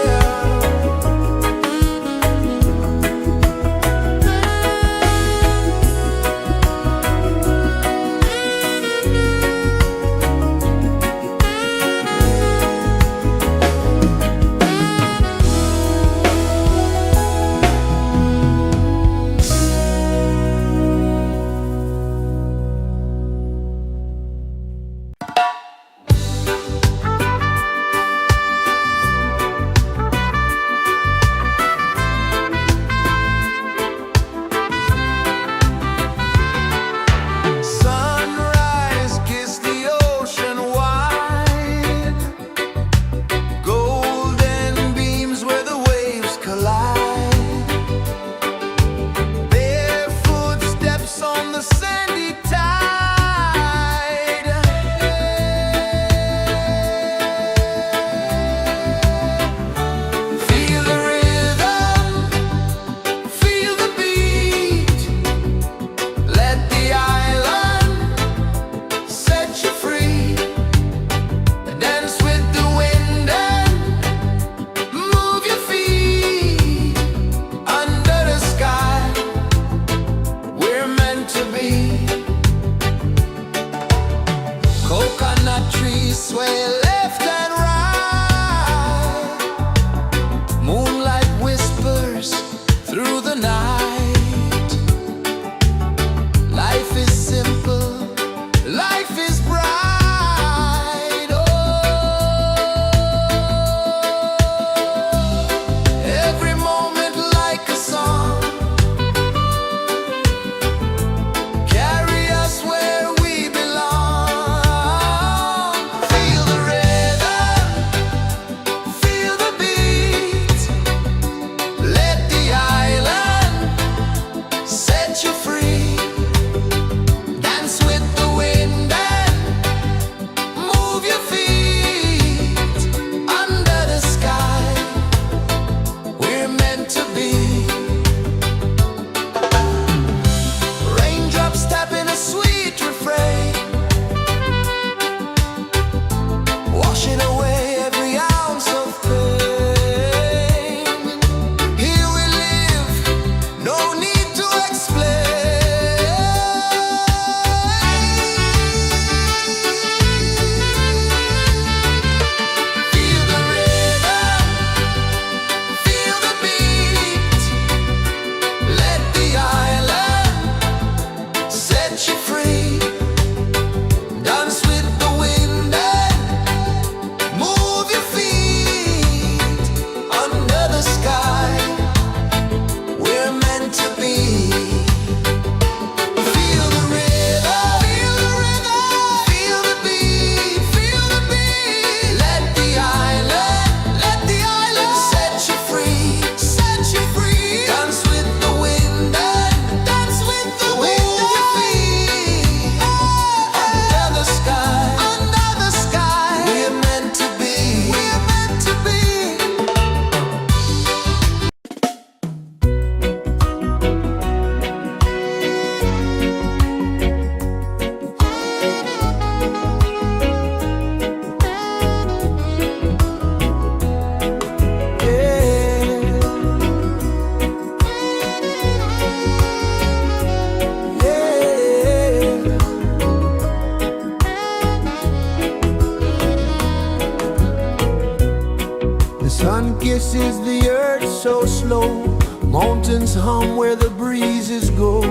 Sun kisses the earth so slow, mountains hum where the breezes go,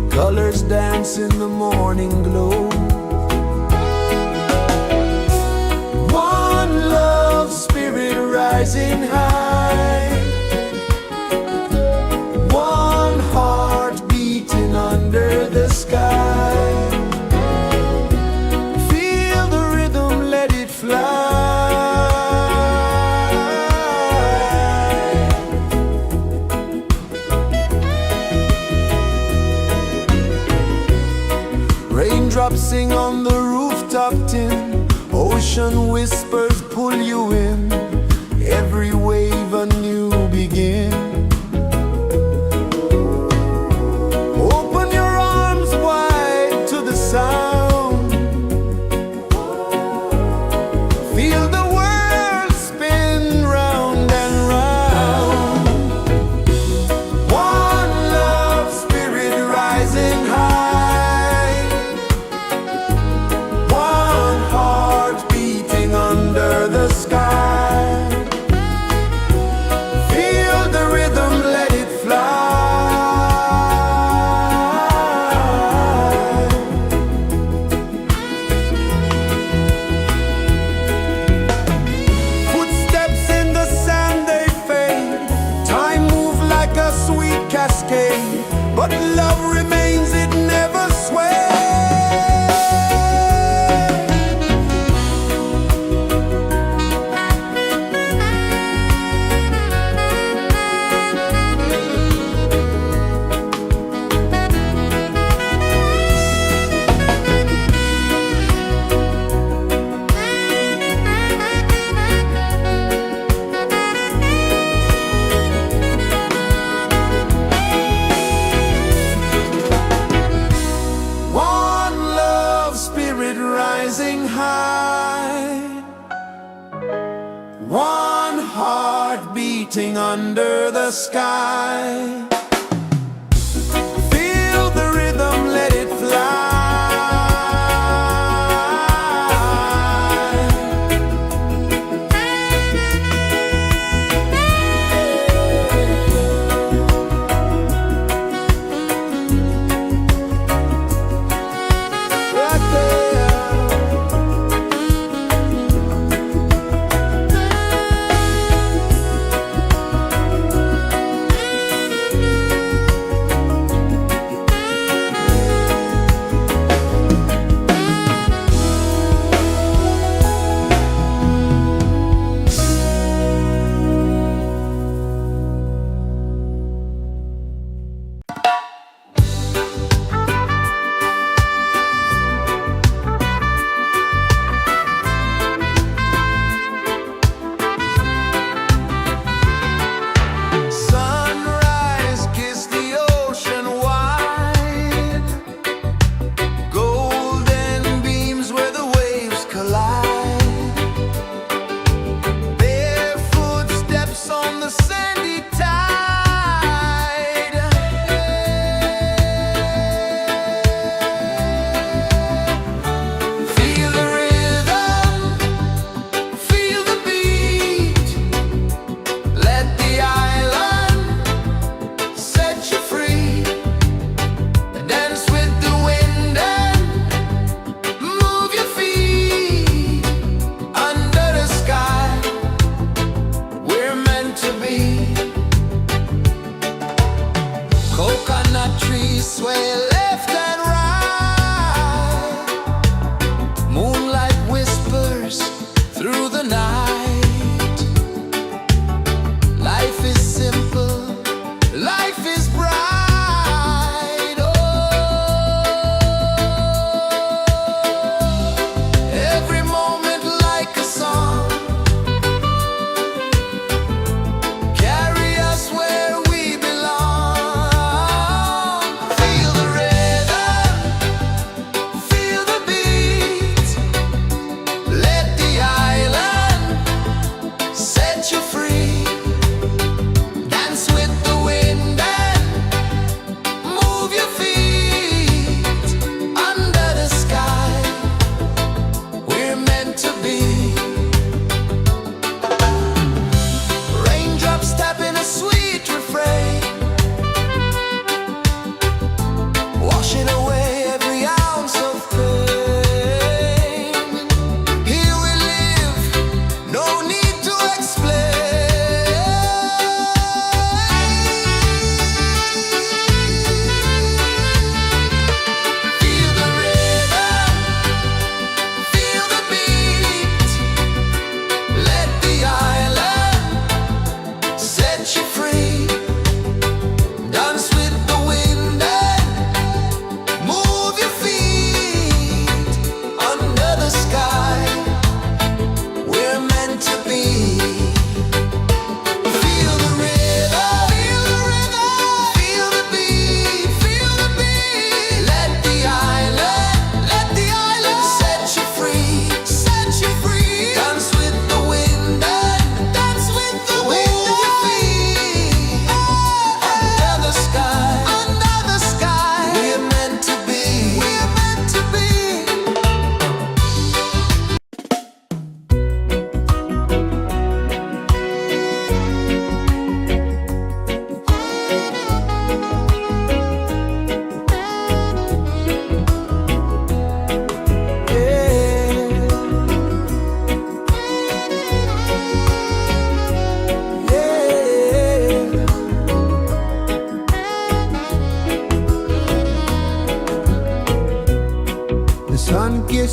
colors dance in the morning glow. One love spirit rising high, one heart beating under the sky. Feel the rhythm, let it fly. Raindrops sing on the rooftop tin, ocean whispers pull you in, every wave a new begin. Open your arms wide to the sound, feel the world spin round and round. One love spirit rising high, under the sky. Feel the rhythm, let it fly. Footsteps in the sand, they fade. Time moves like a sweet cascade, but love remains, it never sways. Rising high, one heart beating under the sky. Feel the rhythm, let it fly.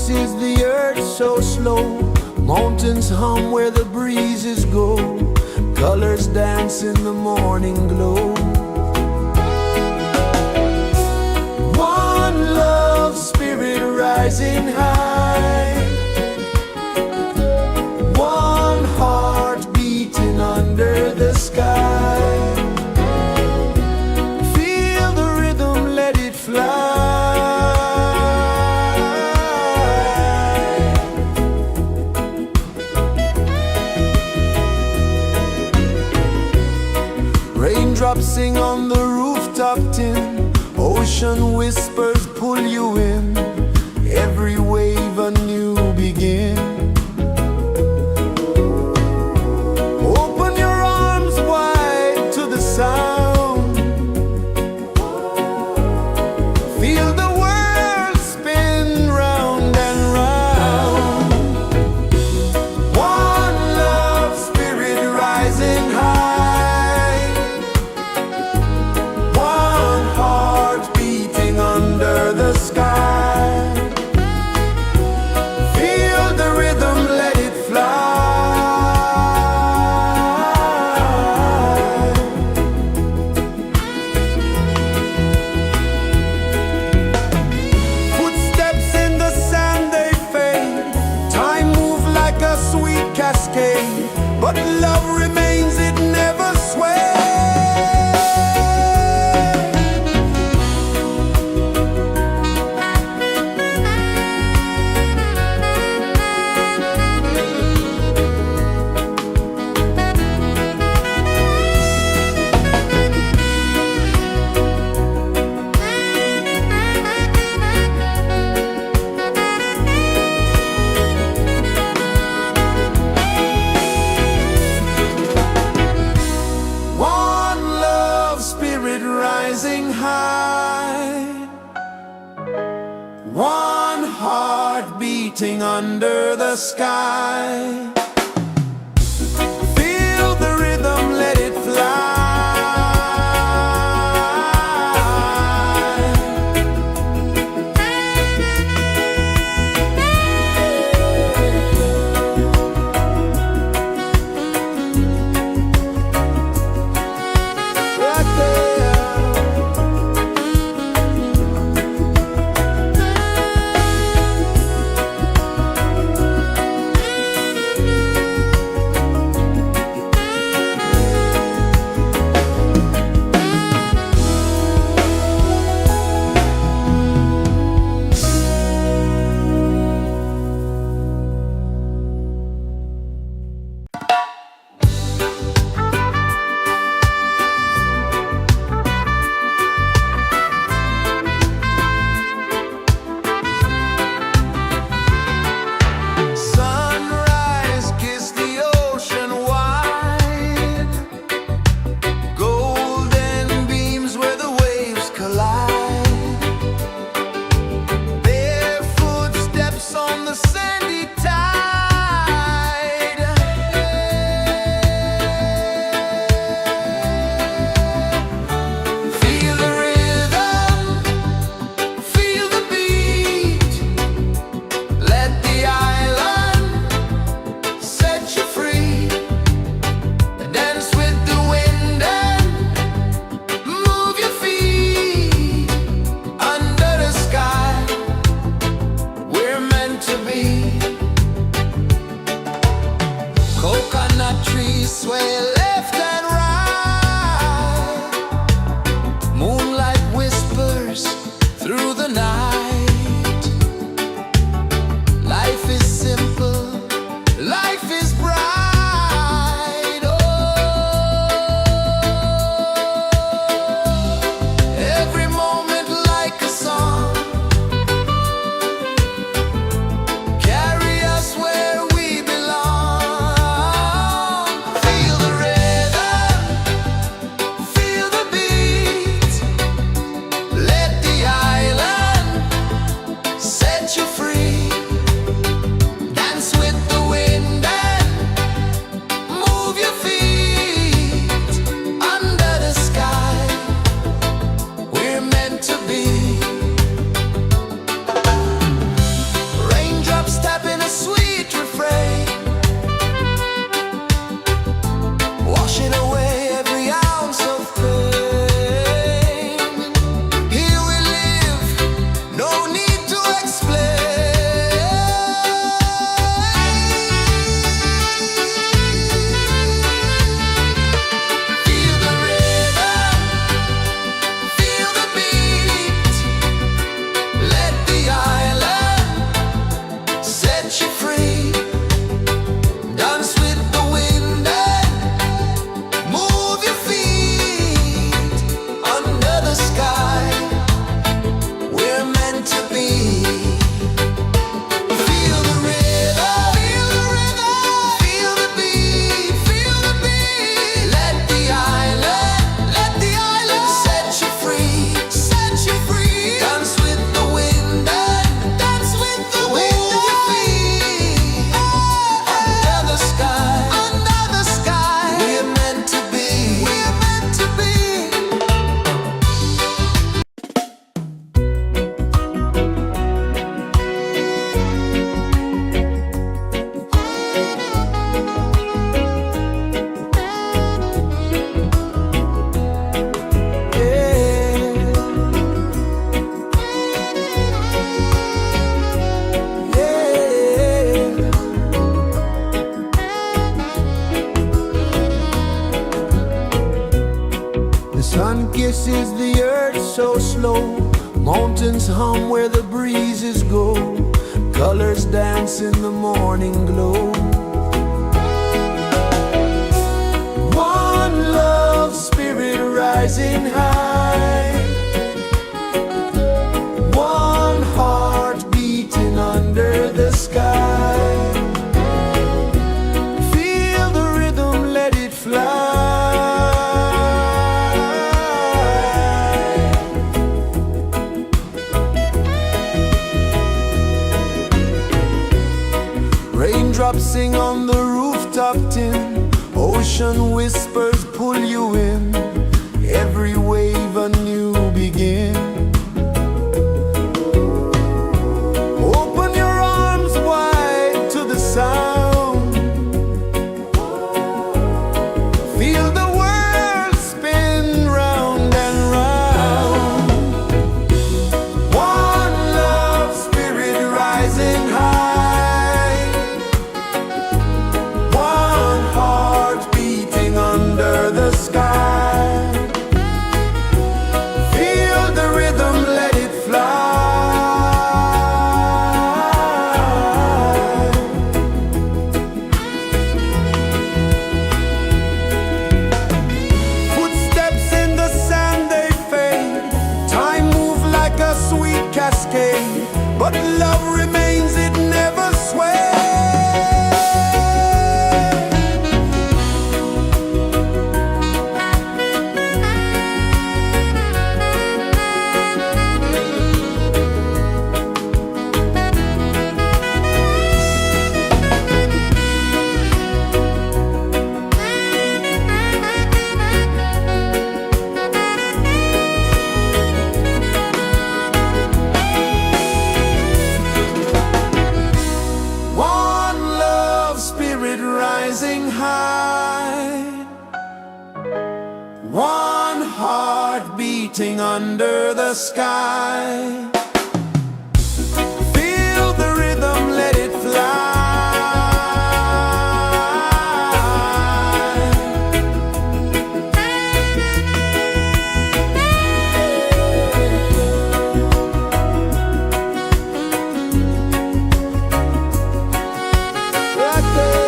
pulses the earth so slow. Mountains hum where the breezes go. Colors dance in the morning glow. One love spirit rising high. One heart beating under the sky. Feel the rhythm, let it fly. Raindrops sing on the rooftop tin. Ocean whispers pull you in. Every wave a new begin. Open your arms wide to the sound. Feel the world spin round and round. One love spirit rising high. One heart beating under the sky. Feel the rhythm, let it fly. Footsteps in the sand, they fade. Time moves like a sweet cascade, but love remains, it never sways. One love spirit rising high. One heart beating under the sky. Feel the rhythm, let it fly. Right there. Sunrise, kiss the ocean wide. Golden beams where the waves collide. Bare footsteps on the sandy tide. Feel the rhythm, feel the beat. Let the island set you free. Dance with the wind and move your feet. Under the sky, we're meant to be. Coconut trees sway left and right. Moonlight whispers through the night. Life is simple, life is bright. Oh, every moment like a song. Carry us where we belong. Feel the rhythm. kisses the earth so slow. Mountains hum where the breezes go. Colors dance in the morning glow. One love spirit rising high. One heart beating under the sky. Feel the rhythm, let it fly. Raindrops sing on the rooftop tin. Ocean whispers pull you in. Every wave a new begin. Open your arms wide to the sound. Feel the world spin round and round. One love spirit rising high. One heart beating under the sky. Feel the rhythm, let it fly. Footsteps in the sand, they fade. Time moves like a sweet cascade, but love remains, it never sways. One love spirit rising high. One heart beating under the sky. Feel the rhythm, let it fly. Right there.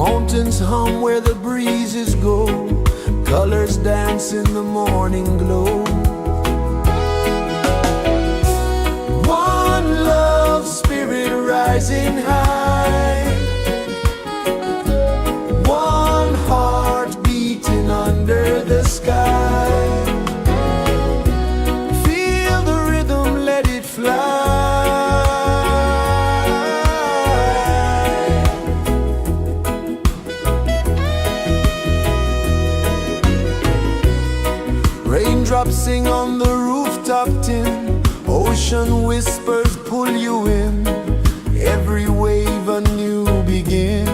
Mountains hum where the breezes go, colors dance in the morning glow. One love spirit rising high, one heart beating under the sky. Feel the rhythm, let it fly. Raindrops sing on the rooftop tin, ocean whispers pull you in, every wave a new begin.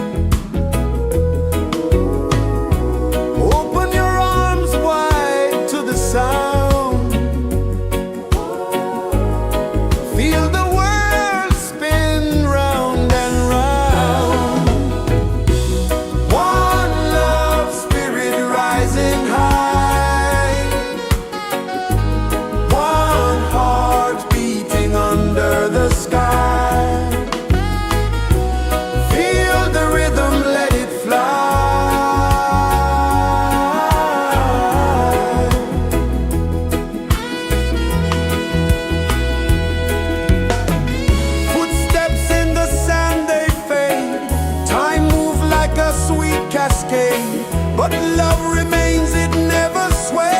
Open your arms wide to the sound, feel the world spin round and round. One love spirit rising high, one heart beating under the sky. Feel the rhythm, let it fly. Footsteps in the sand, they fade. Time moves like a sweet cascade, but love remains, it never sways.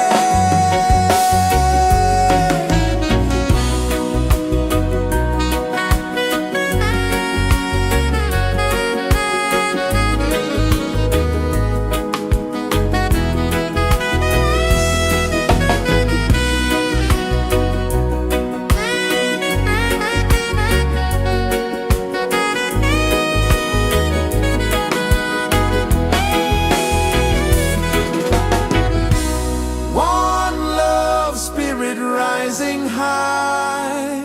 One love spirit rising high,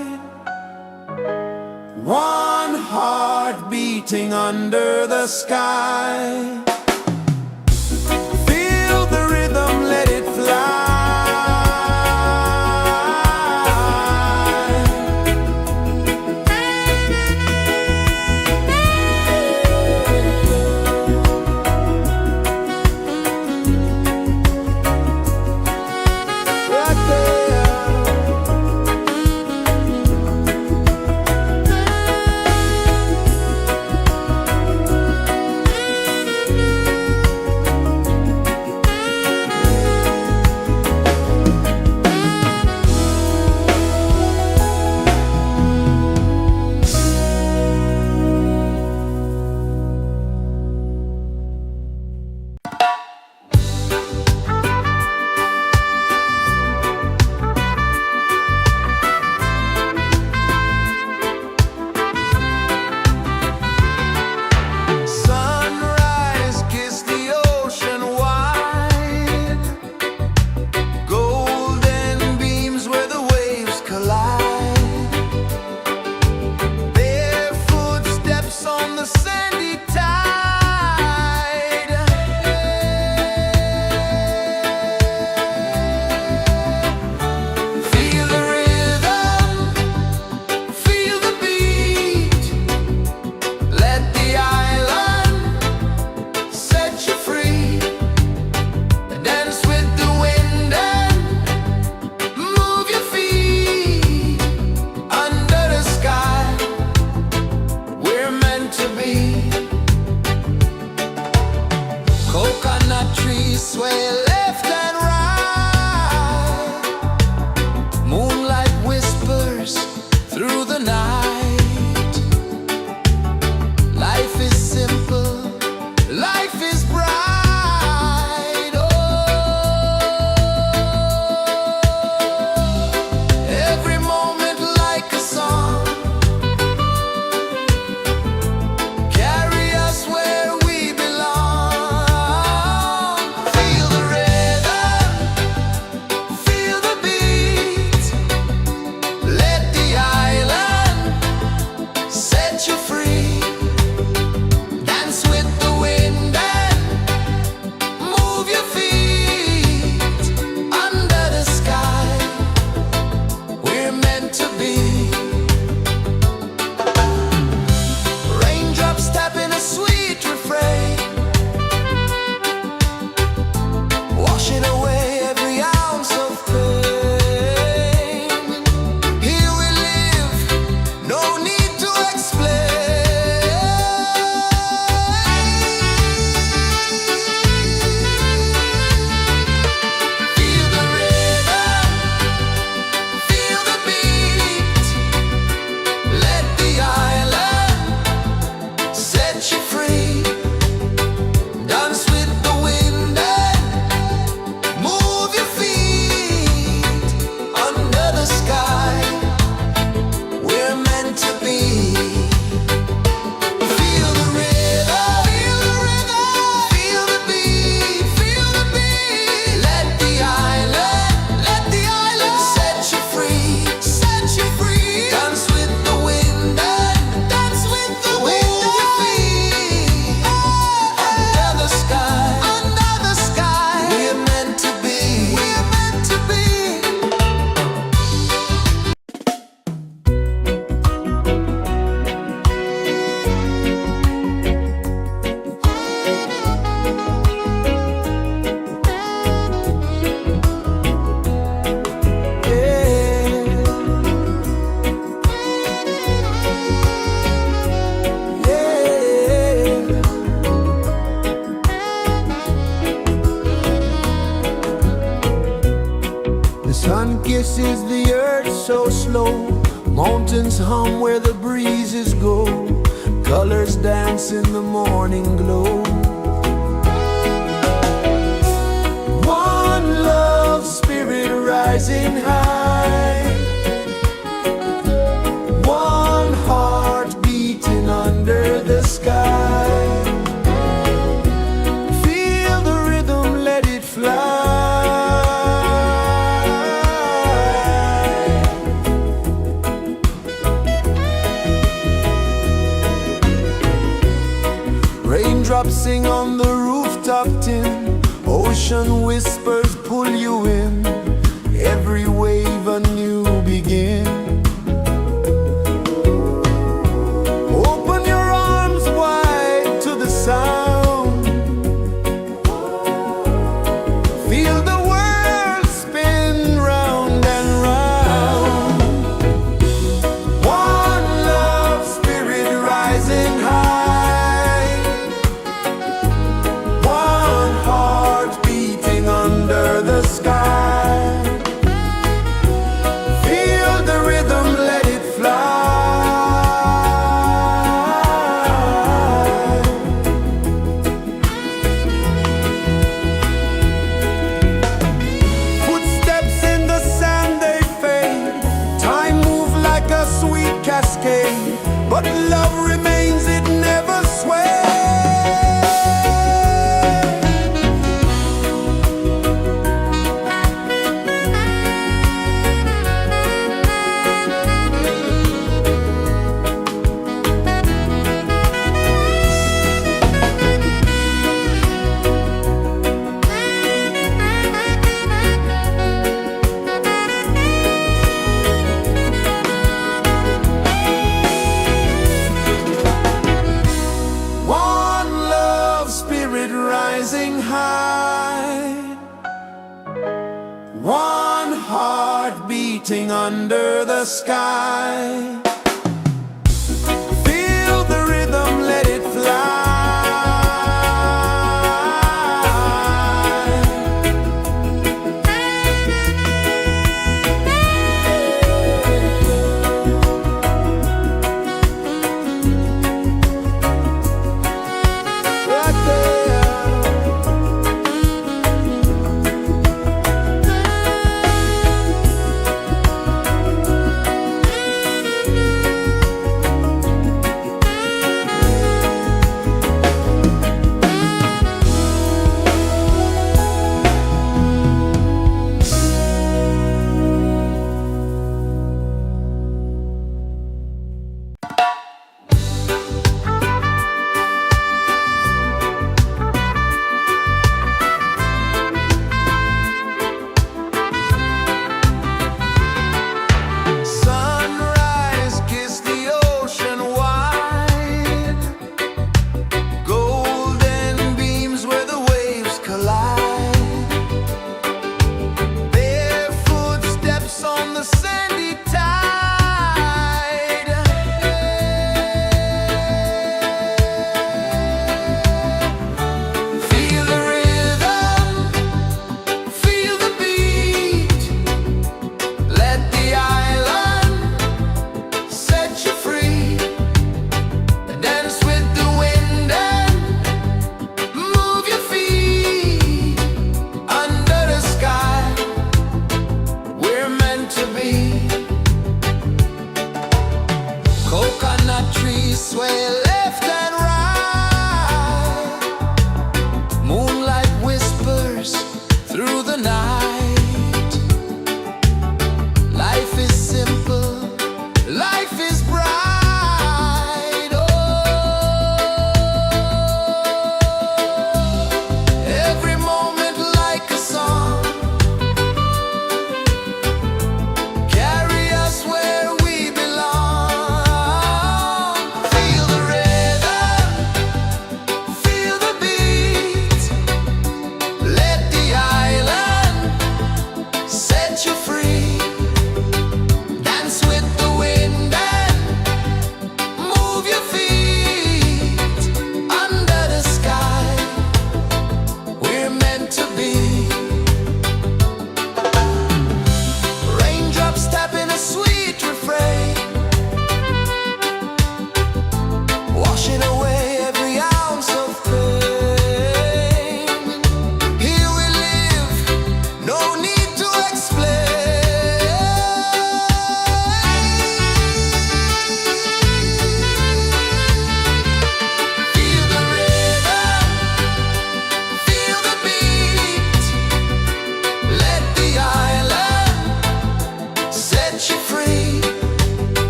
one heart beating under the sky. Feel the rhythm, let it fly. Right there. Sunrise, kiss the ocean wide, golden beams where the waves collide, barefoot steps on the sandy tide. Feel the rhythm, feel the beat, let the island set you free. Dance with the wind and move your feet. Under the sky, we're meant to be. Coconut trees sway left and right, moonlight whispers through the night. Life is simple, life is bright. Oh, every moment like a song, carry us where we belong. Feel the rhythm. Yes, is the earth so slow? Mountains hum where the breezes go. Colors dance in the morning glow. One love spirit rising high. One heart beating under the sky. Feel the rhythm, let it fly. Raindrops sing on the rooftop tin. Ocean whispers pull you in. Every wave a new begin. Open your arms wide to the sound. Feel the world spin round and round. One love spirit rising high. One heart beating under the sky. Feel the rhythm, let it fly. Footsteps in the sand, they fade. Time moves like a sweet cascade, but love remains, it never sways. One love spirit rising high. One heart beating under the sky. Feel the rhythm, let it fly. Right there.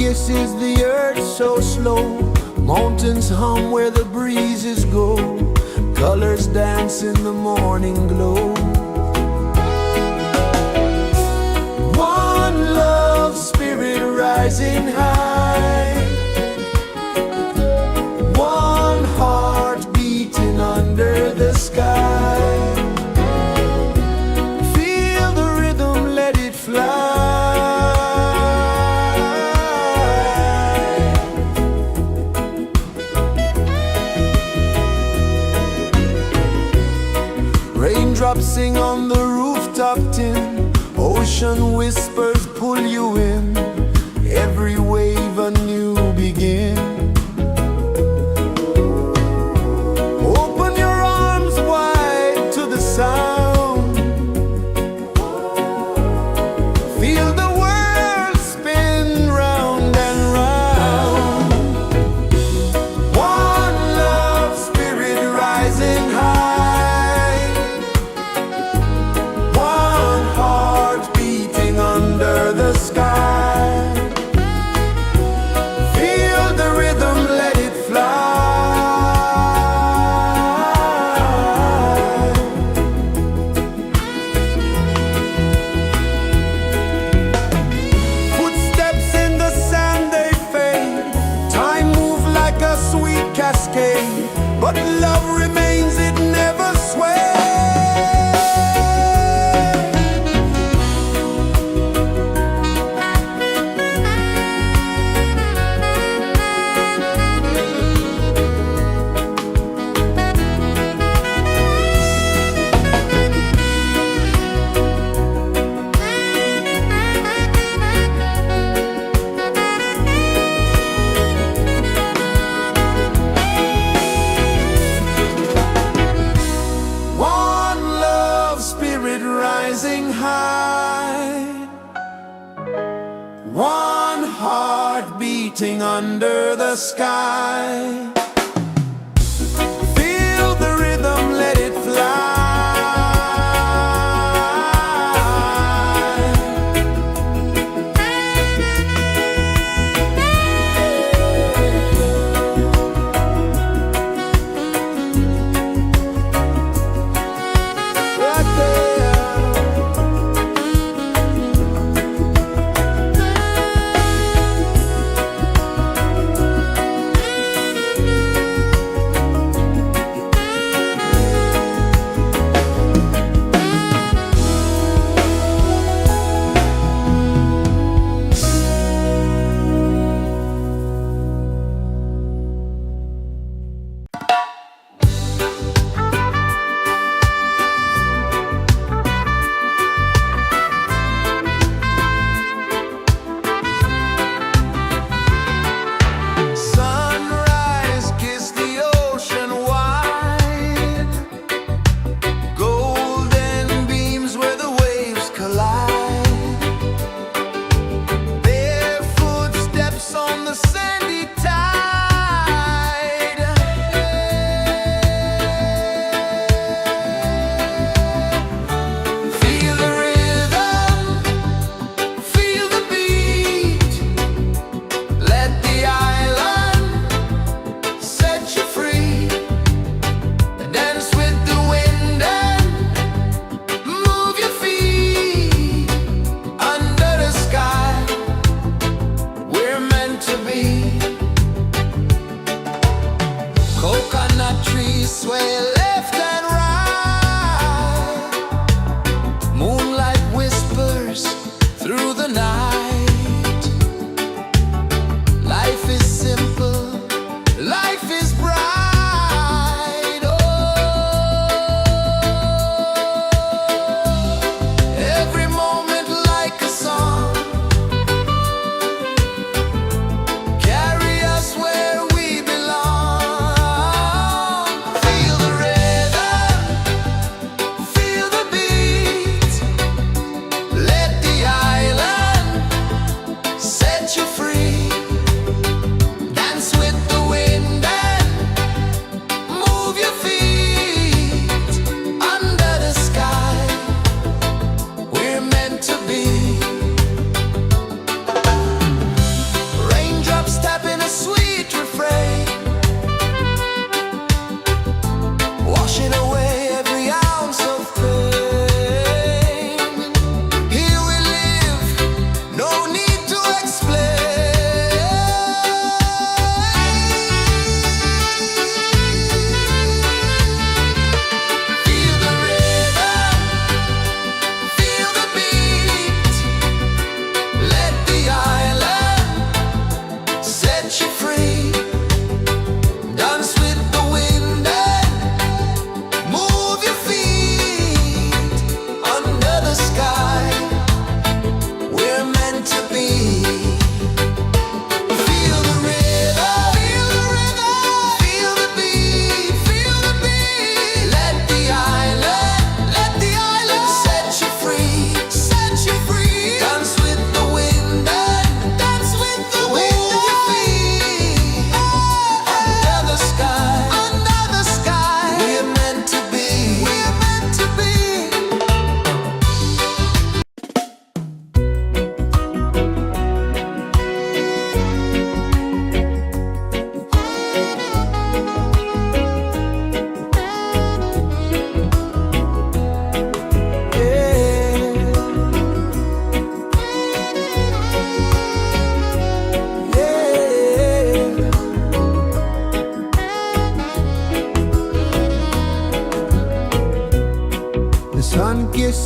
kisses the earth so slow. Mountains hum where the breezes go. Colors dance in the morning glow. One love spirit rising high. One heart beating under the sky. Feel the rhythm, let it fly. Raindrops sing on the rooftop tin. Ocean whispers pull you in. Every wave a new begin. Open your arms wide to the sound. Feel the world spin round and round. One love spirit rising high. One heart beating under the sky. Feel the rhythm, let it fly. Footsteps in the sand, they fade. Time moves like a sweet cascade, but love remains, it never sways. One love spirit rising high. One heart beating under the sky. Feel the rhythm, let it fly. Right there. Sunrise, kiss the ocean wide. Golden beams where the waves collide. Barefoot steps on the sandy tide. Feel the rhythm, feel the beat. Let the island set you free. Dance with the wind and move your feet. Under the sky, we're meant to be. Coconut trees sway left and right. Moonlight whispers through the night. Life is simple, life is bright. Oh, every moment like a song. Carry us where we belong. Feel the rhythm.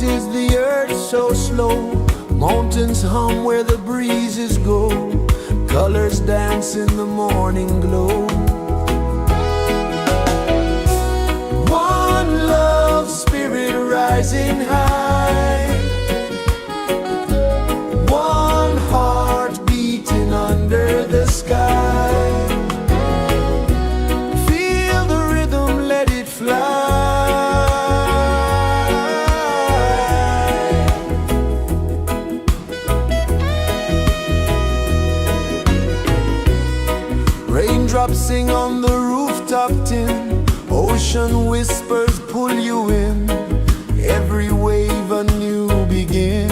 pulses the earth so slow. Mountains hum where the breezes go. Colors dance in the morning glow. One love spirit rising high. One heart beating under the sky. Feel the rhythm, let it fly. Raindrops sing on the rooftop tin. Ocean whispers pull you in. Every wave a new begin.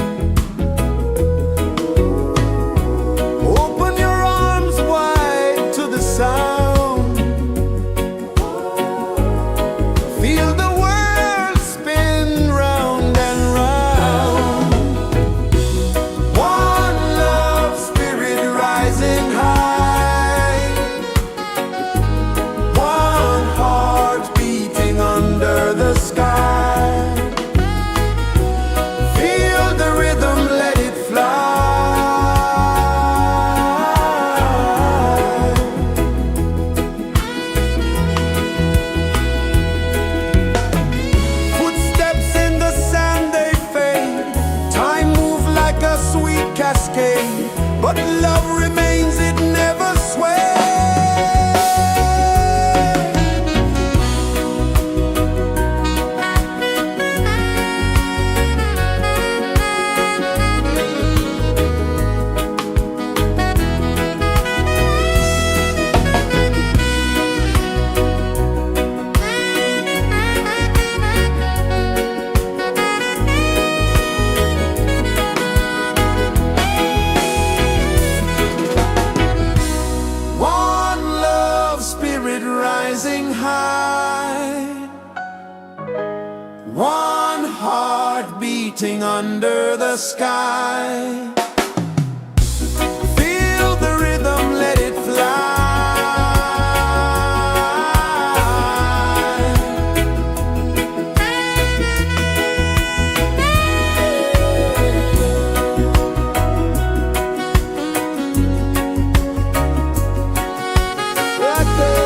Open your arms wide to the sound. Feel the world spin round and round. One love spirit rising high. One heart beating under the sky. Feel the rhythm, let it fly. Footsteps in the sand, they fade. Time moves like a sweet cascade, but love remains, it never sways. One love spirit rising high. One heart beating under the sky. Feel the rhythm, let it fly. Right there.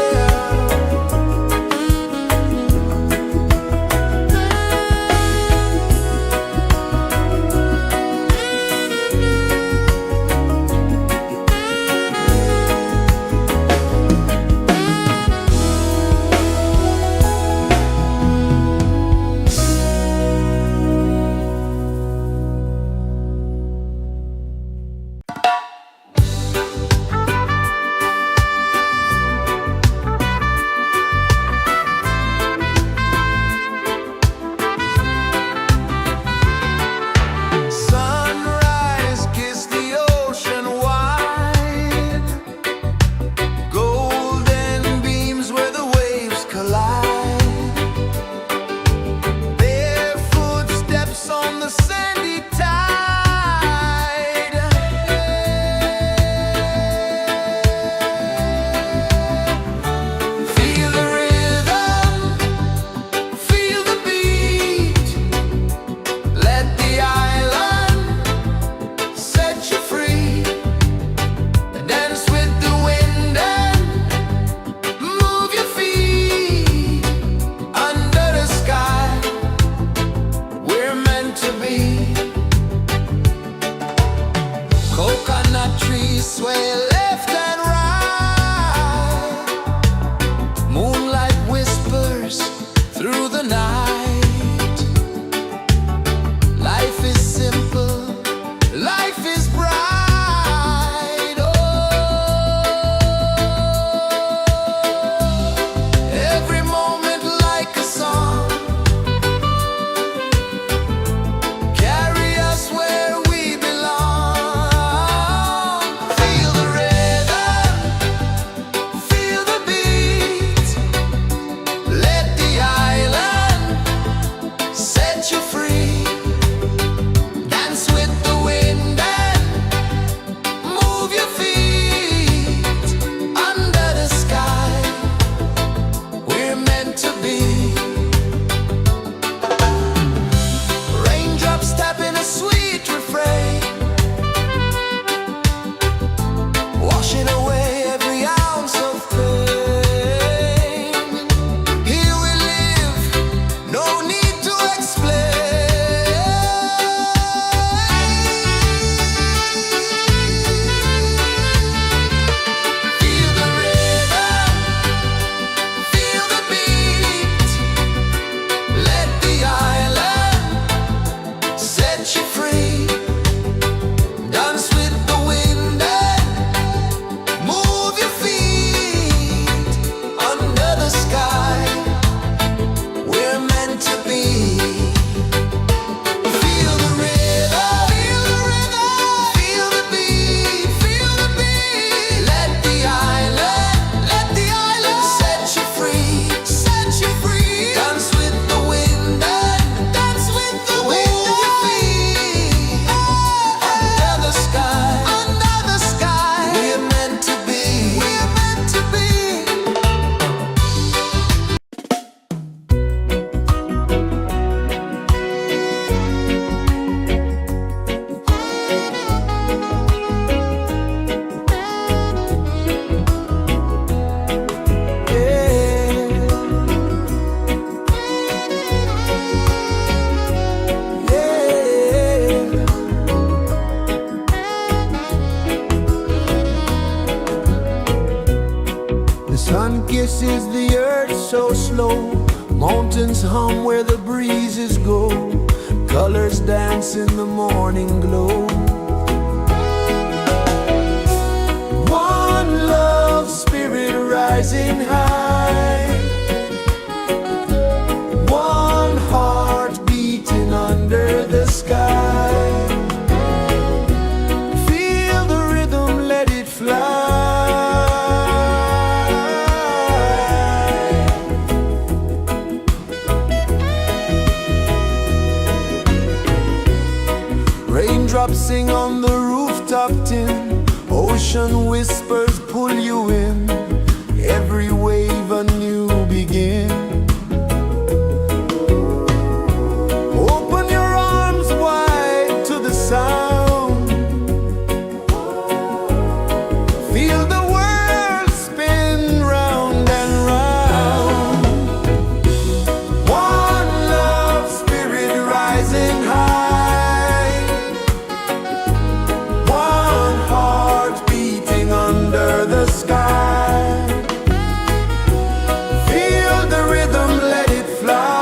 Sun kisses the earth so slow, mountains hum where the breezes go, colors dance in the morning glow. One love spirit rising high, one heart beating under the sky. Feel the rhythm, let it fly. Raindrops sing on the rooftop tin, ocean whispers pull you in, every wave a new begin. Open your arms wide to the sound, feel the world spin round and round. One love spirit rising high, one heart beating under the sky. Feel the rhythm, let it fly.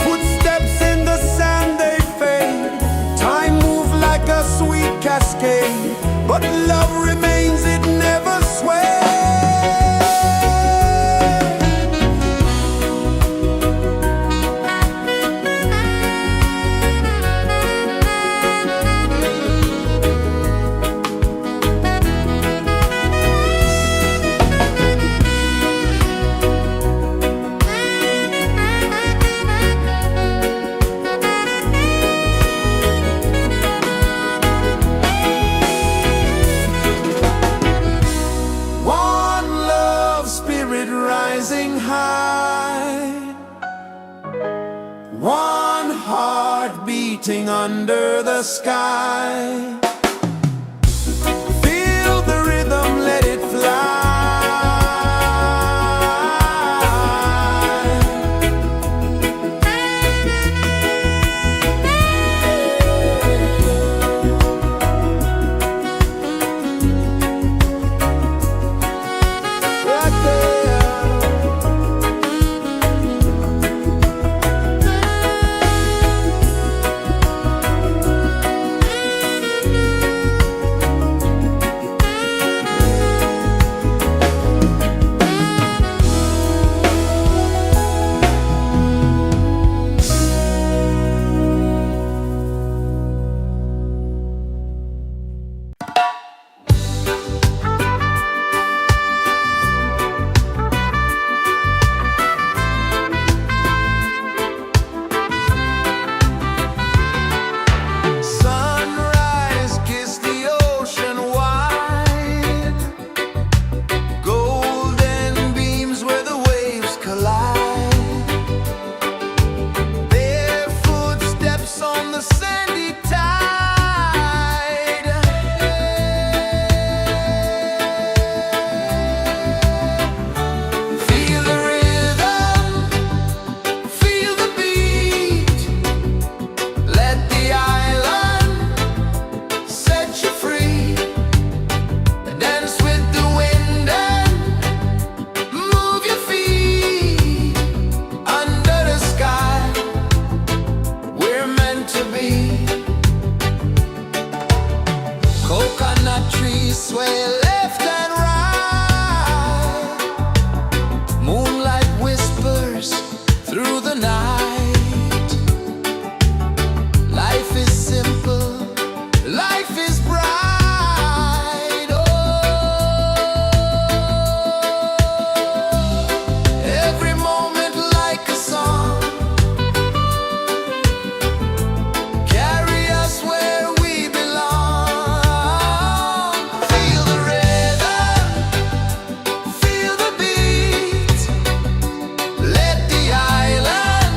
Footsteps in the sand, they fade. Time moves like a sweet cascade, but love remains, it never sways. One love spirit rising high, one heart beating under the sky. Feel the rhythm, let it fly. Right there. Sunrise, kiss the ocean wide, golden beams where the waves collide, their footsteps on the sandy tide. Feel the rhythm, feel the beat, let the island set you free. Dance with the wind and move your feet under the sky. We're meant to be. Coconut trees sway left and right, moonlight whispers through the night. Life is simple, life is bright. Oh, every moment like a song, carry us where we belong. Feel the rhythm, feel the beat, let the island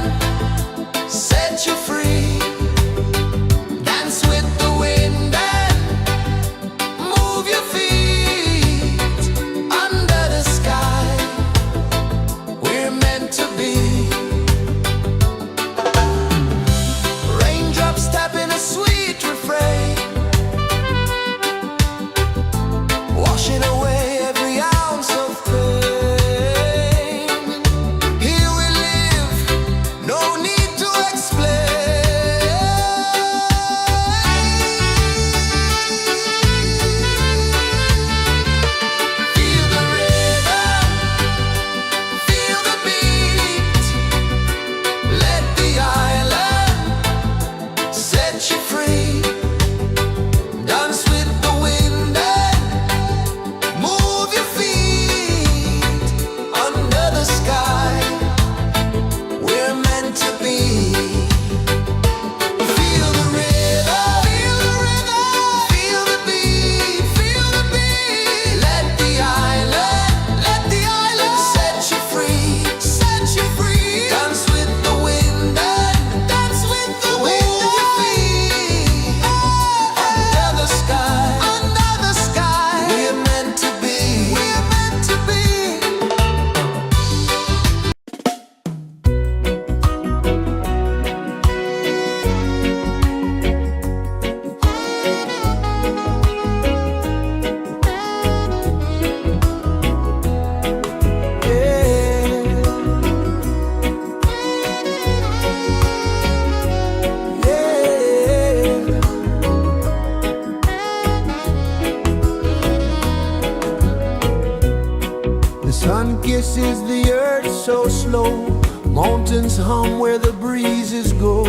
is the earth so slow. Mountains hum where the breezes go.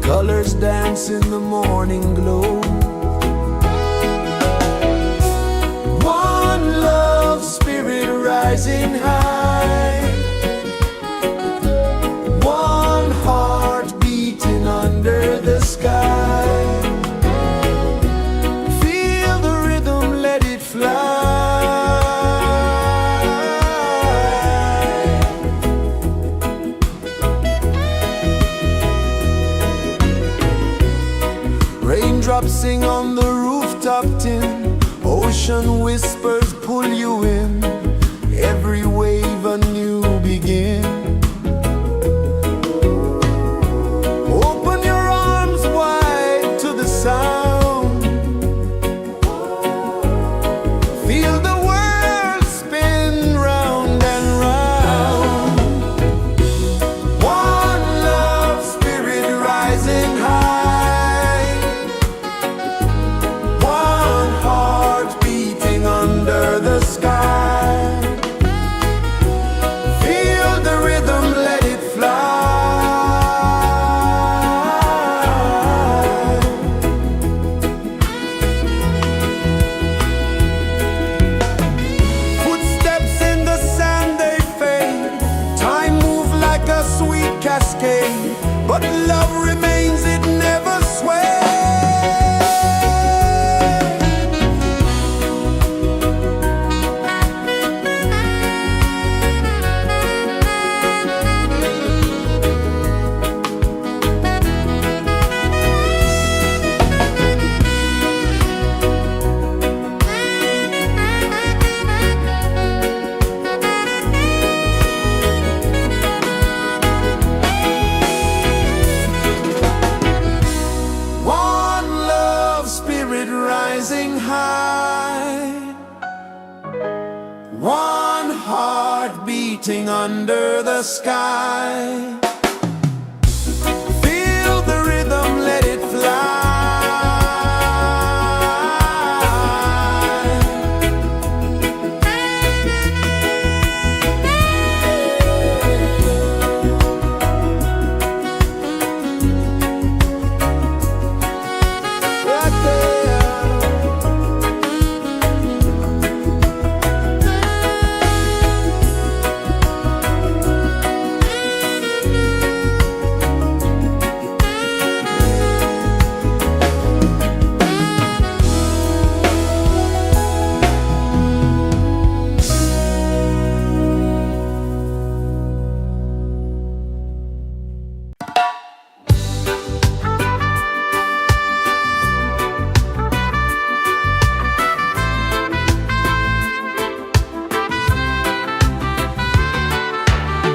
Colors dance in the morning glow. One love, spirit rising high. One heart beating under the sky. Feel the rhythm, let it fly. Raindrops sing on the rooftop tin. Ocean whispers pull you in. Every wave a new begin. Open your arms wide to the sound. Feel the world spin round and round. One love, spirit rising high. One heart beating under the sky. Feel the rhythm, let it fly. Footsteps in the sand, they fade. Time moves like a sweet cascade, but love remains, it never sways. One love, spirit rising high. One heart beating under the sky. Feel the rhythm, let it fly. Right there.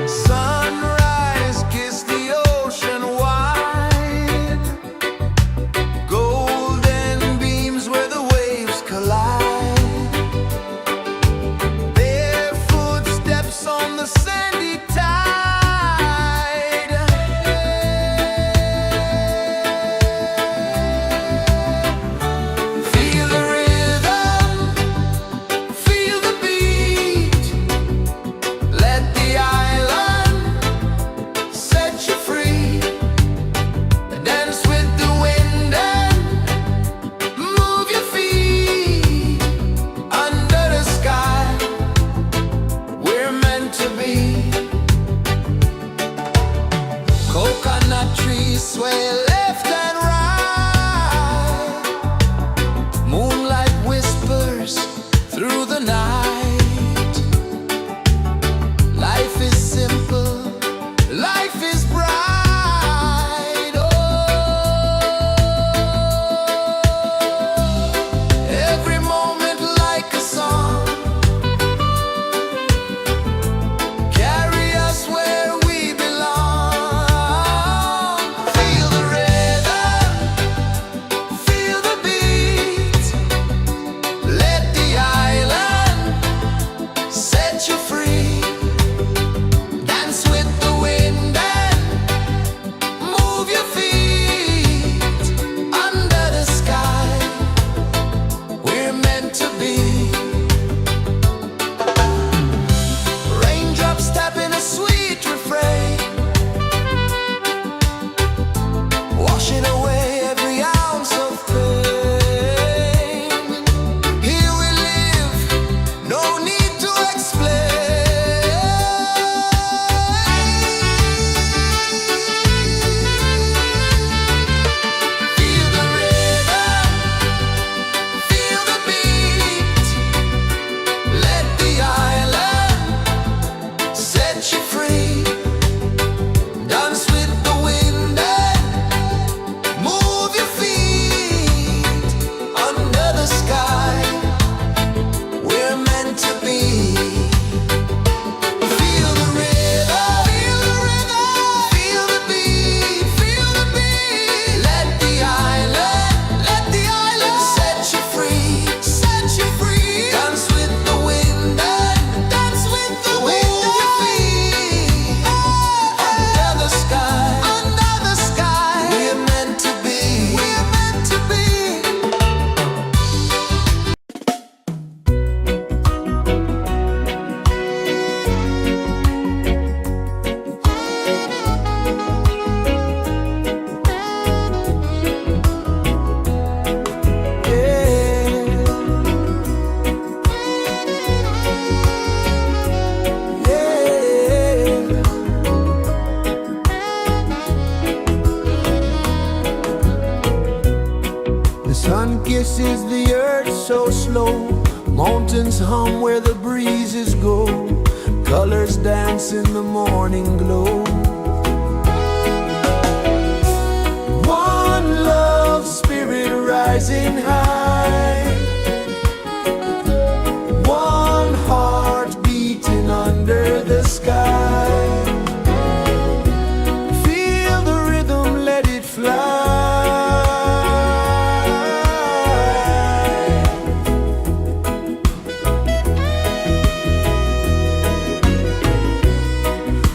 Sunrise, kiss the ocean wide. Golden beams where the waves collide. Bare footsteps on the sandy tide. Feel the rhythm, feel the beat. Let the island set you free. Dance with the wind and move your feet. Under the sky, we're meant to be. Coconut trees sway left and right. Moonlight whispers through the night. Life is simple, life is bright. Oh, every moment like a song. Carry us where we belong. Feel the rhythm. is the earth so slow. Mountains hum where the breezes go. Colors dance in the morning glow. One love, spirit rising high. One heart beating under the sky. Feel the rhythm, let it fly.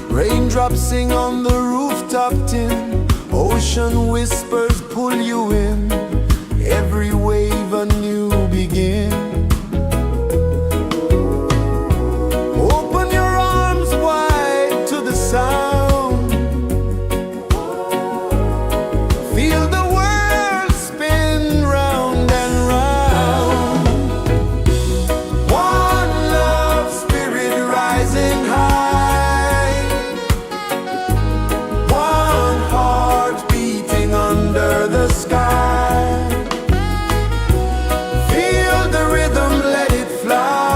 Raindrops sing on the rooftop tin. Ocean whispers pull you in. Every wave a new begin. Open your arms wide to the sound. Feel the world spin round and round. One love, spirit rising high. One heart beating under the sky. Feel the rhythm, let it fly.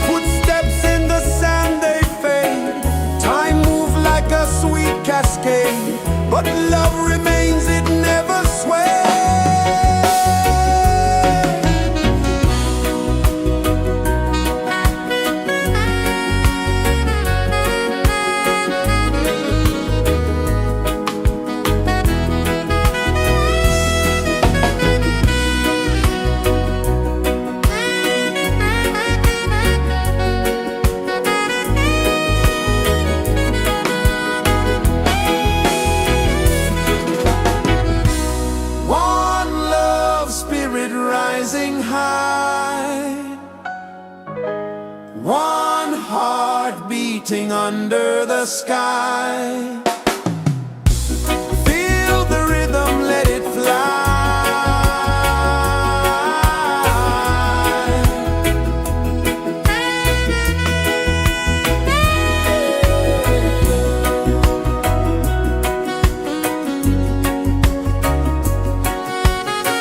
Footsteps in the sand, they fade. Time moves like a sweet cascade, but love remains, it never sways. One love, spirit rising high. One heart beating under the sky. Feel the rhythm, let it fly.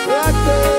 Right there.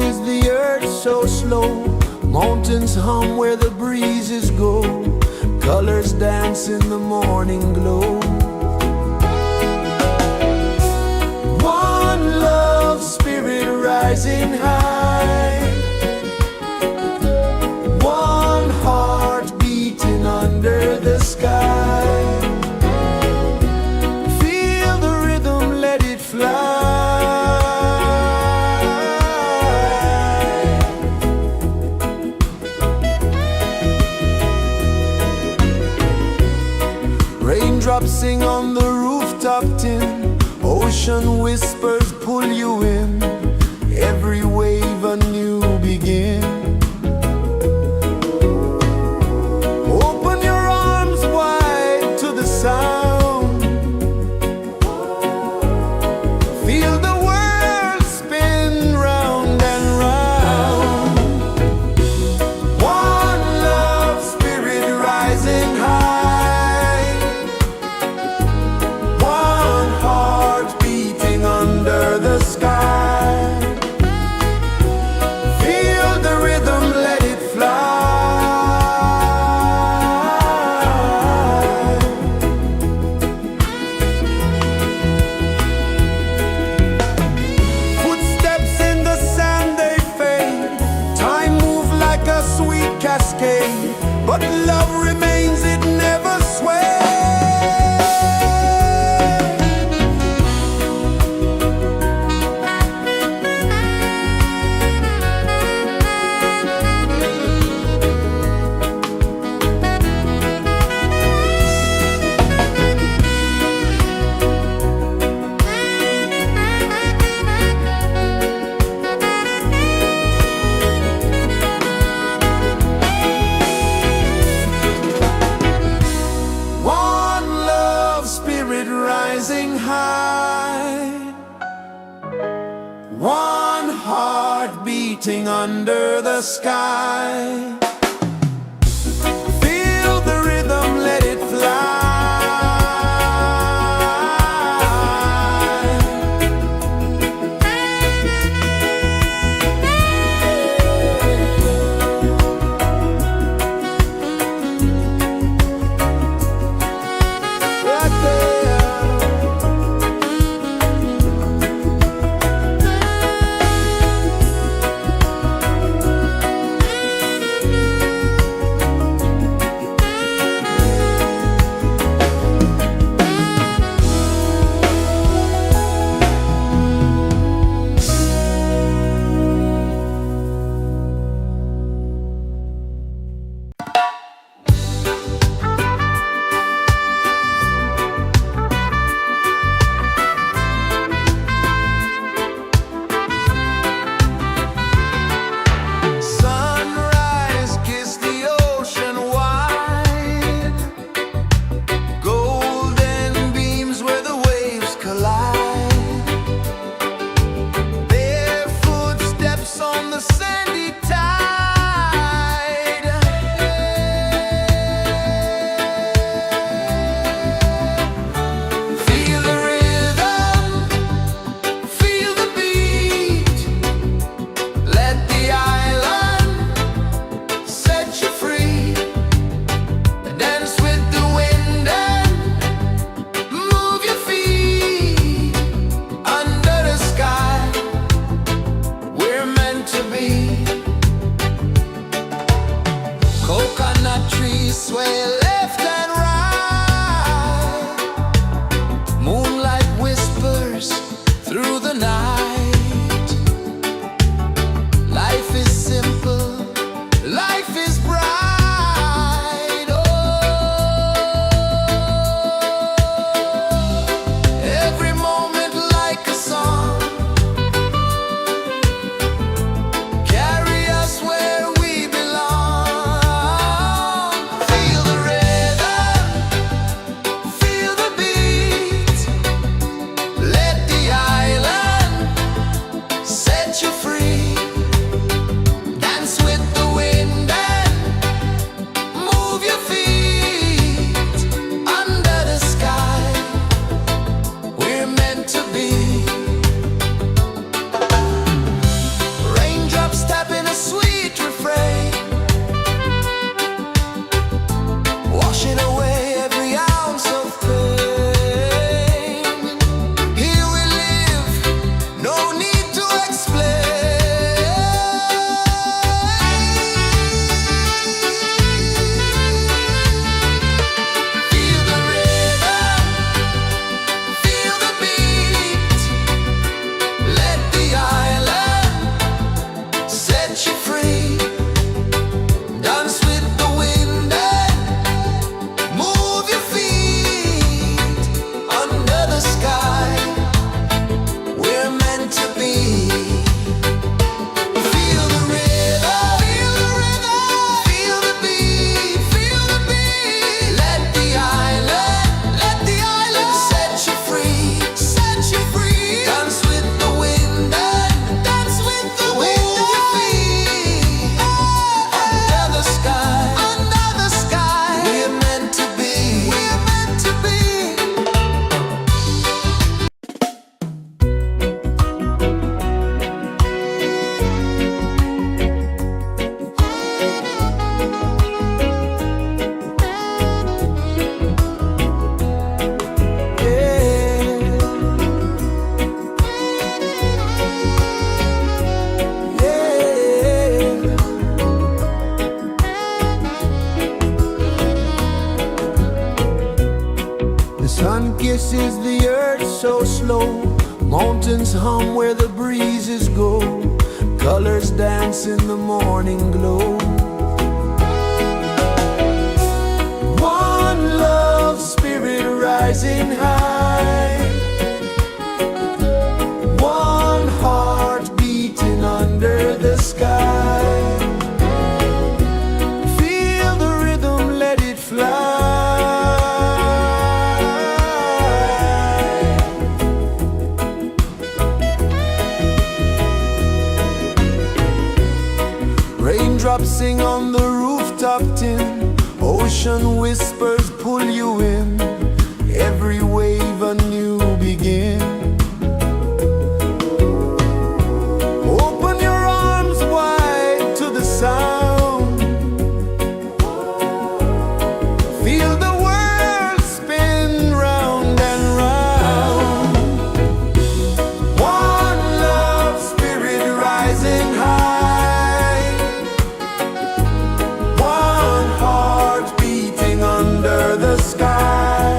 is the earth so slow? Mountains hum where the breezes go. Colors dance in the morning glow. One love spirit rising high. One heart beating under the sky. Feel the rhythm, let it fly. Raindrops sing on the rooftop tin. Ocean whispers pull you in. Every wave a new begin. Open your arms wide to the sound. Feel the world spin round and round. One love spirit rising high. One heart beating under the sky. Feel the rhythm, let it fly. Footsteps in the sand, they fade. Time moves like a sweet cascade, but love remains, it never sways. One love spirit rising high. One heart beating under the sky. Feel the rhythm, let it fly. Right there. pulses the earth so slow. Mountains hum where the breezes go. Colors dance in the morning glow. One love spirit rising high. One heart beating under the sky. Feel the rhythm, let it fly. Raindrops sing on the rooftop tin. Ocean whispers pull you in. Every wave a new begin. Open your arms wide to the sound. Feel the world spin round and round. One love spirit rising high. One heart beating under the sky.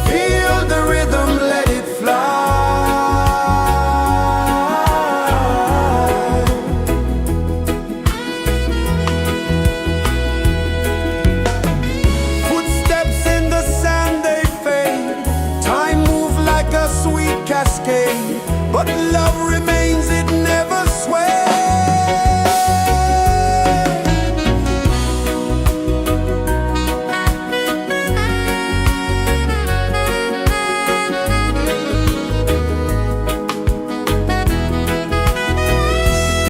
Feel the rhythm, let it fly. Footsteps in the sand, they fade. Time moves like a sweet cascade, but love remains.